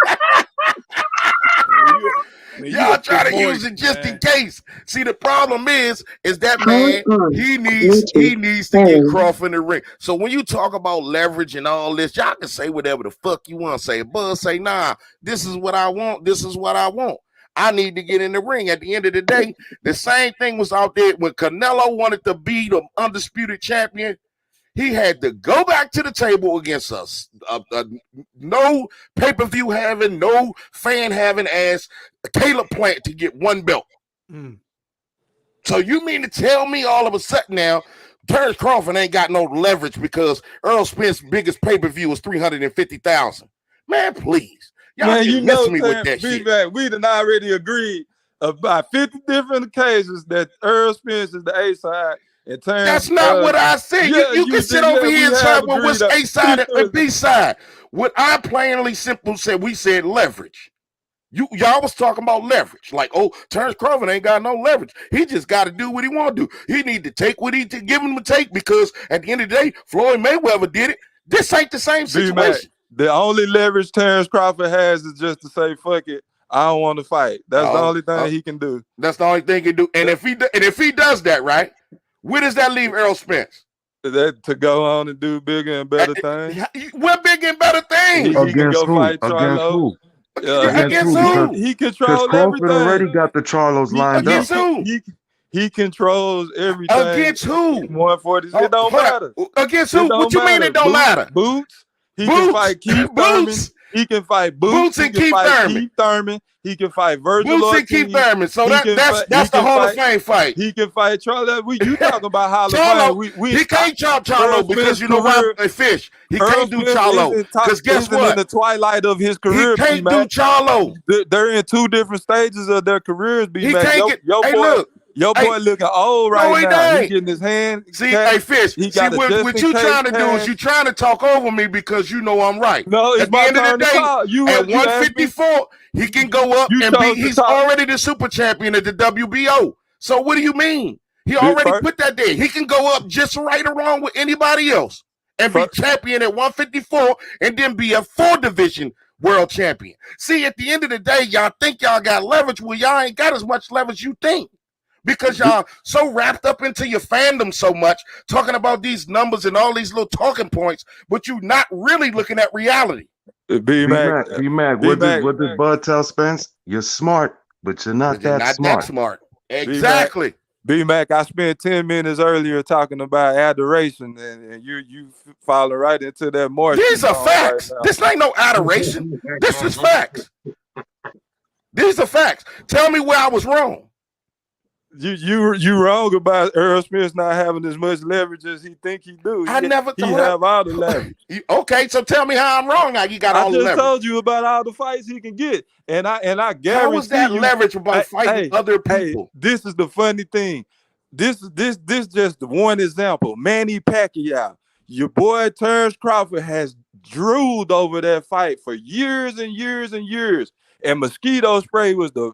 Y'all try to use it just in case. See, the problem is that man, he needs to get Crawford in the ring. So when you talk about leverage and all this, y'all can say whatever the fuck you want to say. Buzz say, nah, this is what I want. This is what I want. I need to get in the ring. At the end of the day, the same thing was out there when Canelo wanted to be the undisputed champion. He had to go back to the table against us. No pay-per-view having, no fan having ass Caleb Plant to get one belt. So you mean to tell me all of a sudden now, Terence Crawford ain't got no leverage because Errol Spence's biggest pay-per-view was 350,000. Man, please. Y'all just messing me with that shit. We done already agreed about 50 different occasions that Errol Spence is the A side. That's not what I said. You can sit over here and try well, what's A side and B side. What I plainly simple said, we said leverage. Y'all was talking about leverage. Like, oh, Terence Crawford ain't got no leverage. He just got to do what he want to do. He need to take what he give him to take because at the end of the day, Floyd Mayweather did it. This ain't the same situation. The only leverage Terence Crawford has is just to say, fuck it, I don't want to fight. That's the only thing he can do. That's the only thing he can do. And if he does that, right, where does that leave Errol Spence? To go on and do bigger and better things. What bigger and better things? Against who? Against who? Against who? He controls Crawford everything. already got the Charlos lined up. Against who? He controls everything. Against who? 140. It don't matter. Against who? What you mean it don't matter? Boots. He can fight Keith Thurman. He can fight Boots. And Keith Thurman. He can fight Virgil Boots Ortiz. and Keith Thurman. So that's the Hall of Fame fight. He can fight Charlo. You talking about Hall of Fame? He can't chop Charlo because you know why? Fish. He can't do Charlo because guess what? In the twilight of his career, he can't do Charlo. They're in two different stages of their careers. He can't get. Hey, look. Your boy looking old right now. He getting his hand. See, hey, Fish. See, what you trying to do is you trying to talk over me because you know I'm right. No, it's at the end of the day, at 154, he can go up and be. He's already the super champion at the WBO. So what do you mean? He already put that there. He can go up just right or wrong with anybody else and be champion at 154 and then be a 4 division world champion. See, at the end of the day, y'all think y'all got leverage. Well, y'all ain't got as much leverage you think. Because y'all so wrapped up into your fandom so much, talking about these numbers and all these little talking points, but you not really looking at reality. B-Mac, what did Bud tell Spence? You're smart, but you're not that smart. Exactly. B-Mac, I spent 10 minutes earlier talking about adoration, and you follow right into that march. These are facts. This ain't no adoration. This is facts. These are facts. Tell me where I was wrong. You wrong about Errol Spence not having as much leverage as he think he do. I never he have all the leverage. Okay, so tell me how I'm wrong. How you got all the leverage? I just told you about all the fights he can get, and I guarantee how is that leverage about fighting other people? This is the funny thing. This just one example. Manny Pacquiao, your boy Terence Crawford has drooled over that fight for years and years and years, and mosquito spray was the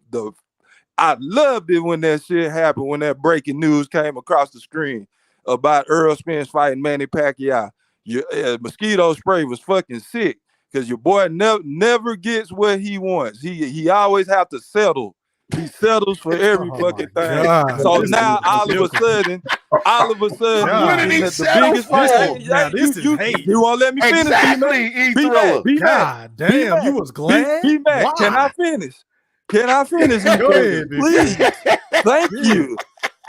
I loved it when that shit happened, when that breaking news came across the screen about Errol Spence fighting Manny Pacquiao. Your mosquito spray was fucking sick because your boy never gets what he wants. He always have to settle. He settles for every fucking thing. God. So now all of a sudden, what did he settle for? You won't let me finish. Exactly, God damn, you was glad? B-Mac, can I finish? Can I finish? Go ahead, please. Thank you.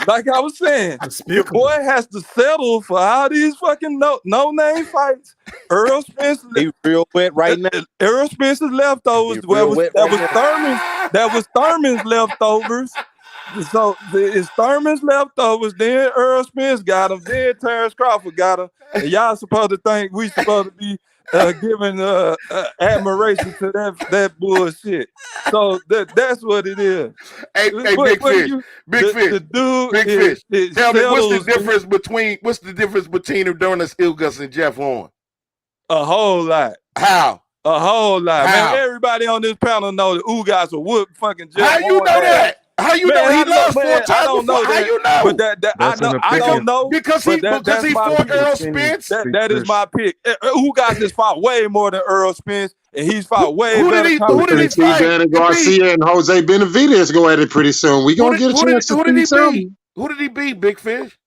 Like I was saying, your boy has to settle for all these fucking no-name fights. Errol Spence, he real wet right now. Errol Spence's leftovers. That was Thurman's leftovers. So it's Thurman's leftovers. Then Errol Spence got him. Then Terence Crawford got him. And y'all supposed to think we supposed to be giving admiration to that bullshit. So that's what it is. Hey, Big Fish. Big Fish. Tell me what's the difference between him during the Ilgus and Jeff Horn? A whole lot. How? A whole lot. How? Man, everybody on this panel know that Ugas will whoop fucking Jeff How you Horn know that? How you know he lost 4 times? I don't know How that. you know? But I don't know because he fought Errol Spence. That is my pick. Ugas has fought way more than Errol Spence, and he's fought way better. Who did he fight? Danny Garcia and Jose Benavidez go at it pretty soon. We gonna get a chance to see something. Who did he beat? Big Fish.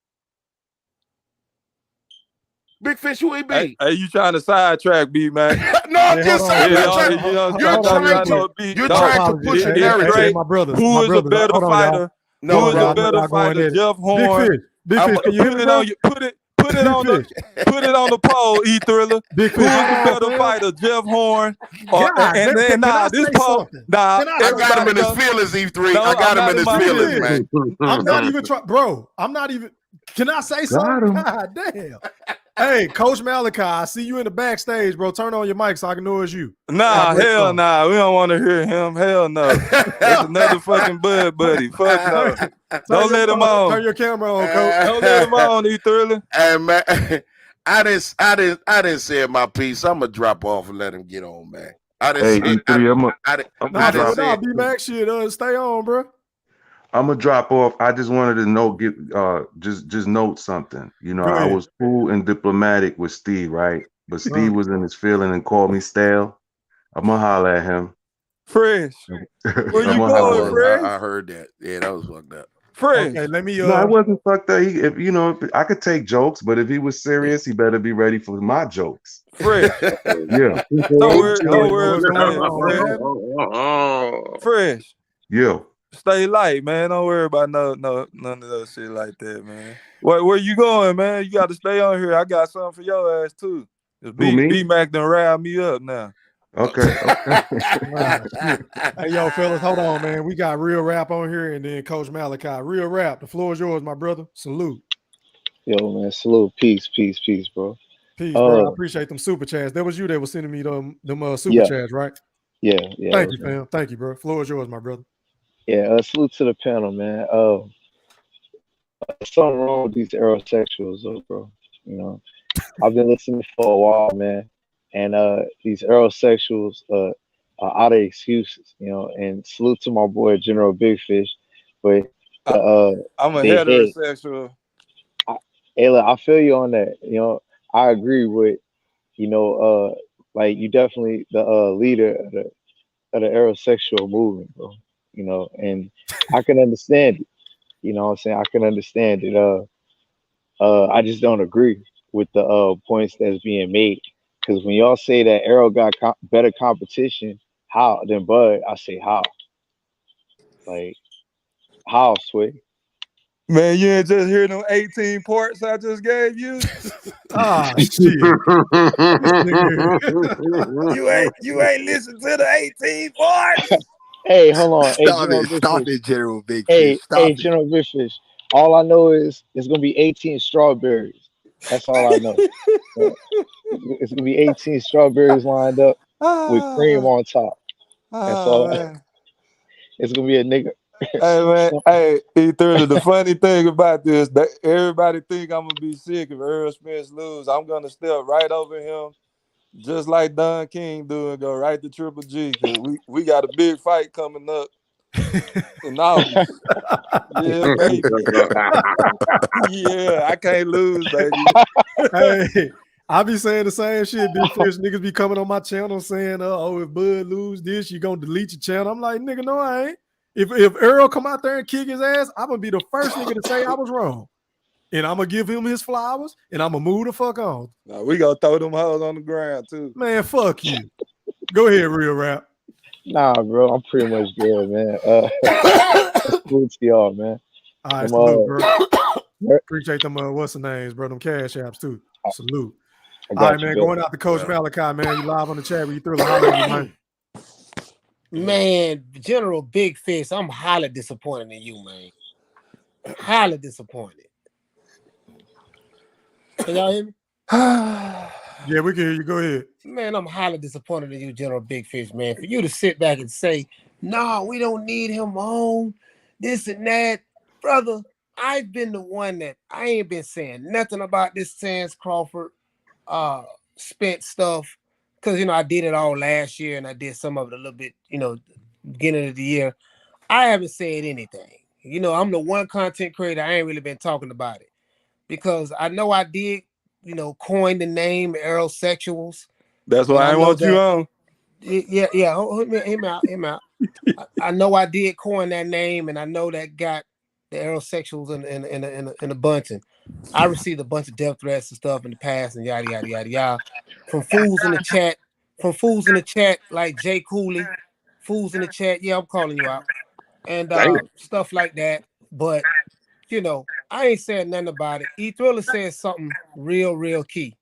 Big Fish, who he beat? Hey, you trying to sidetrack, B-Mac? No, I'm just saying. You're trying to push a narrative. Who is a better fighter? Who is a better fighter? Jeff Horn. Big Fish, can you hear me? Put it on the poll, E Thriller. Who is the better fighter, Jeff Horn? This poll. I got him in his feelings, E3. I got him in his feelings, man. I'm not even trying, bro. I'm not even. Can I say something? God damn. Hey, Coach Malachi, I see you in the backstage, bro. Turn on your mic so I can know it's you. Nah, hell nah. We don't want to hear him. Hell no. That's another fucking Bud buddy. Fuck no. Don't let him on. Turn your camera on, Coach. Don't let him on, E Thriller. Hey man, I didn't say my piece. I'm gonna drop off and let him get on, man. I didn't. Hey, E3, I'm gonna drop. B-Mac shit. Stay on, bro. I'm gonna drop off. I just wanted to just note something. You know, I was cool and diplomatic with Steve, right? But Steve was in his feeling and called me stale. I'm gonna holler at him. Fresh. Where you going, Fresh? I heard that. Yeah, that was fucked up. Fresh. Okay, let me. No, it wasn't fucked up. If I could take jokes, but if he was serious, he better be ready for my jokes. Fresh. Yeah. Don't worry, Fresh. Yeah. Stay light, man. Don't worry about none of that shit like that, man. Where you going, man? You got to stay on here. I got something for your ass too. B-Mac done rile me up now. Okay. Hey, yo, fellas, hold on, man. We got Real Rap on here, and then Coach Malachi. Real Rap, the floor is yours, my brother. Salute. Yo, man, salute. Peace, bro. Peace, bro. I appreciate them super chats. That was you that was sending me them super chats, right? Yeah. Thank you, fam. Thank you, bro. Floor is yours, my brother. Yeah, salute to the panel, man. Something wrong with these aerosexuals, though, bro. You know, I've been listening for a while, man, and these aerosexuals are out of excuses, you know. And salute to my boy General Big Fish, but I'm a heterosexual. Look, I feel you on that. You know, I agree with, you know, like you definitely the leader of the aerosexual movement, bro. You know, and I can understand it. You know what I'm saying? I can understand it. I just don't agree with the points that's being made. Because when y'all say that Errol got better competition, how than Bud? I say how? Like how, Sway? Man, you ain't just hear them 18 parts I just gave you? Ah, shit. This nigga. You ain't listen to the 18 parts. Hey, hold on. Hey, Stop General it. Big Stop Fish. it, General Big Fish. Hey, Stop it. General Big Fish. All I know is it's gonna be 18 strawberries. That's all I know. It's gonna be 18 strawberries lined up with cream on top. That's all. Man. It's gonna be a nigga. Hey man, hey, E30, the funny thing about this, that everybody think I'm gonna be sick if Errol Spence lose. I'm gonna step right over him, just like Don King do, and go right to Triple G, because we got a big fight coming up in August. Yeah, baby. Yeah, I can't lose, baby. Hey, I be saying the same shit. Big Fish niggas be coming on my channel saying, "Oh, if Bud lose this, you gonna delete your channel." I'm like, nigga, no, I ain't. If Errol come out there and kick his ass, I'm gonna be the first nigga to say I was wrong, and I'm gonna give him his flowers, and I'm gonna move the fuck on. Nah, we gonna throw them hoes on the ground too. Man, fuck you. Go ahead, real rap. Nah, bro, I'm pretty much good, man. Salute to y'all, man. All right, Them, salute, bro. mer- Appreciate them. What's the names, bro? Them cash apps too. Salute. I All right, got you, man. bro. Going out to Coach Malachi, man. You live on the chat. Where you through the holler at me, man. Man, General Big Fish, I'm highly disappointed in you, man. Highly disappointed. Can y'all hear me? Yeah, we can hear you. Go ahead. Man, I'm highly disappointed in you, General Big Fish, man. For you to sit back and say, no, we don't need him on, this and that. Brother, I've been the one that I ain't been saying nothing about this Terence Crawford Spence stuff. Because, you know, I did it all last year and I did some of it a little bit, you know, beginning of the year. I haven't said anything. You know, I'm the one content creator. I ain't really been talking about it because I know I did, you know, coin the name Errol Sexuals. That's And why I want you on. Yeah. Him out. I know I did coin that name, and I know that got the aerosexuals in a bunch. And I received a bunch of death threats and stuff in the past, and yada yada yada yada, from fools in the chat, like Jay Cooley, fools in the chat. Yeah, I'm calling you out, and stuff like that. But you know, I ain't said nothing about it. E Thriller said something real key.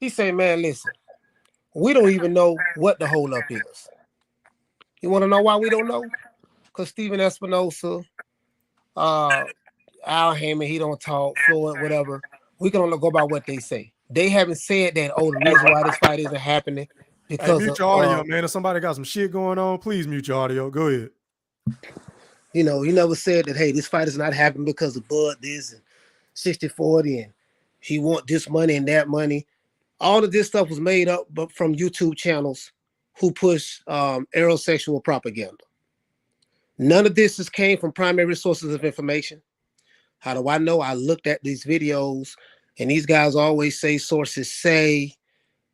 He said, "Man, listen, we don't even know what the holdup is. You want to know why we don't know? Because Steven Espinosa, Al Heyman, he don't talk, Floyd, whatever. We can only go by what they say. They haven't said that, oh, the reason why this fight isn't happening Hey, because mute your audio, man. If somebody got some shit going on, please mute your audio. Go ahead. You know, he never said that, hey, this fight is not happening because of Bud this and 60-40 and he want this money and that money. All of this stuff was made up but from YouTube channels who push aerosexual propaganda. None of this came from primary sources of information. How do I know? I looked at these videos, and these guys always say sources say,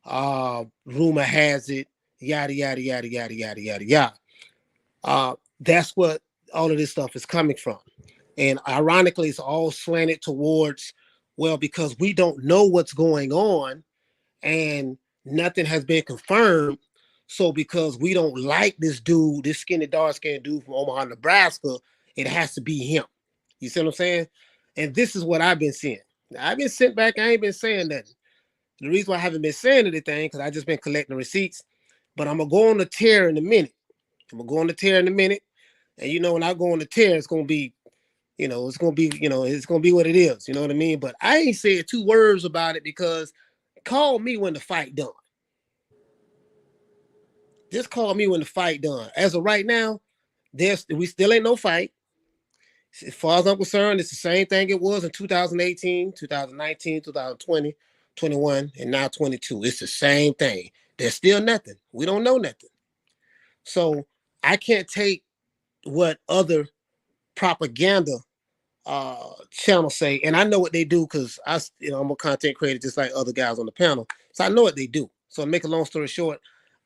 rumor has it, yada, yada, yada, yada, yada, yada, yada. That's what all of this stuff is coming from. And ironically, it's all slanted towards, well, because we don't know what's going on and nothing has been confirmed. So because we don't like this dude, this skinny, dark-skinned dude from Omaha, Nebraska, it has to be him. You see what I'm saying? And this is what I've been seeing. I've been sitting back. I ain't been saying nothing. The reason why I haven't been saying anything, because I just been collecting receipts. But I'm going to go on the tear in a minute. And, you know, when I go on the tear, it's going to be, you know, it's going to be, you know, it's going to be what it is. You know what I mean? But I ain't said two words about it because call me when the fight done. Just call me when the fight done. As of right now, we still ain't no fight. As far as I'm concerned, it's the same thing it was in 2018, 2019, 2020, 21, and now 22. It's the same thing. There's still nothing. We don't know nothing. So I can't take what other propaganda channels say, and I know what they do because I'm a content creator just like other guys on the panel. So I know what they do. So to make a long story short,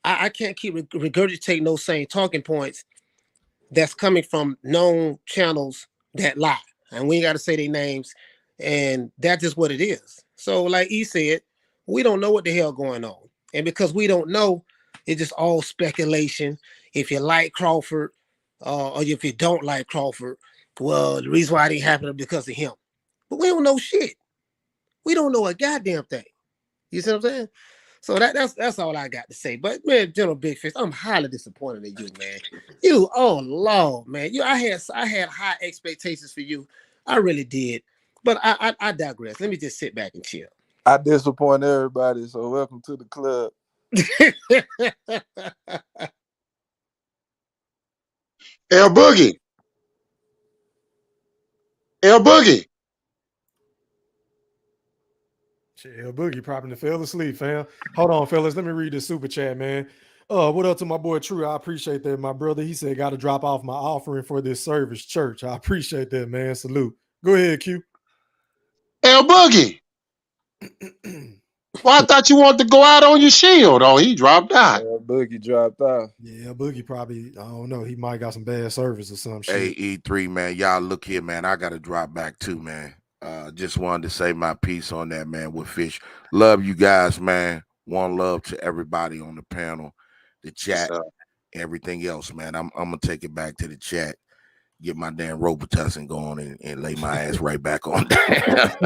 I can't keep regurgitating those same talking points that's coming from known channels that lie. And we ain't got to say their names. And that's just what it is. So like he said, we don't know what the hell going on. And because we don't know, it's just all speculation. If you like Crawford, or if you don't like Crawford, well, the reason why it didn't happen is because of him. But we don't know shit. We don't know a goddamn thing. You see what I'm saying? So that's all I got to say. But man, General Big Fish, I'm highly disappointed in you, man. You, oh Lord, man. I had high expectations for you. I really did. But I digress. Let me just sit back and chill. I disappoint everybody, so welcome to the club. El Boogie. El Boogie. El Boogie probably fell asleep, fam. Hold on, fellas. Let me read this super chat, man. What up to my boy True? I appreciate that, my brother. He said, got to drop off my offering for this service church. I appreciate that, man. Salute. Go ahead, Q. El Boogie. Well, I thought you wanted to go out on your shield. Oh, he dropped out. El Boogie dropped out. Yeah, El Boogie probably, I don't know. He might got some bad service or some shit. Hey, E3, man. Y'all look here, man. I got to drop back too, man. Just wanted to say my piece on that, man, with Fish. Love you guys, man. One love to everybody on the panel, the chat, everything else, man. I'm gonna take it back to the chat, get my damn Robitussin going and lay my ass right back on there.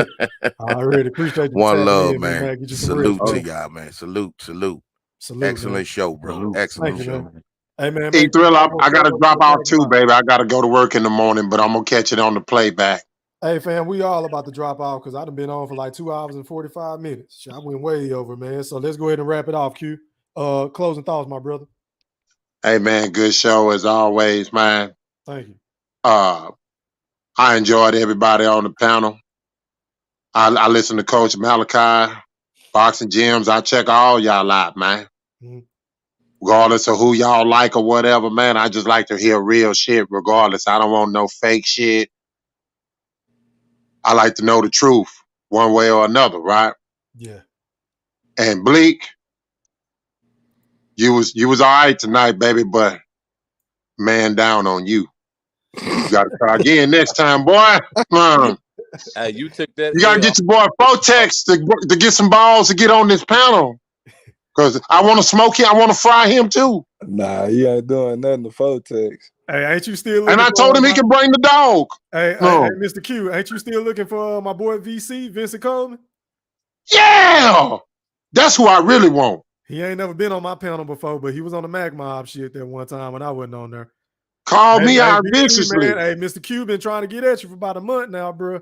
I really appreciate you. One love, man. Get you Salute to y'all, man. Salute. Excellent man. show, bro. Excellent show. Man. Hey, man. Thrill, I got to drop out too, baby. I got to go to work in the morning, but I'm going to catch it on the playback. Hey, fam, we all about to drop off because I've been on for like 2 hours and 45 minutes. I went way over, man. So let's go ahead and wrap it off, Q. Closing thoughts, my brother. Hey, man, good show as always, man. Thank you. I enjoyed everybody on the panel. I listen to Coach Malachi, Boxing Gyms. I check all y'all out, man. Mm-hmm. Regardless of who y'all like or whatever, man, I just like to hear real shit regardless. I don't want no fake shit. I like to know the truth one way or another, right? Yeah. And Bleak, you was all right tonight, baby, but man down on you. You got to try again next time, boy. Hey, you took that. You got to get your boy Fotex to get some balls to get on this panel. Because I want to smoke him. I want to fry him too. Nah, he ain't doing nothing to Fotex. Hey, ain't you still looking and I told him he can bring the dog. Hey, Mr. Q, ain't you still looking for my boy VC, Vincent Coleman? Yeah! That's who I really want. He ain't never been on my panel before, but he was on the Mag Mob shit that one time when I wasn't on there. Call me out viciously. Man. Hey, Mr. Q been trying to get at you for about a month now, bro.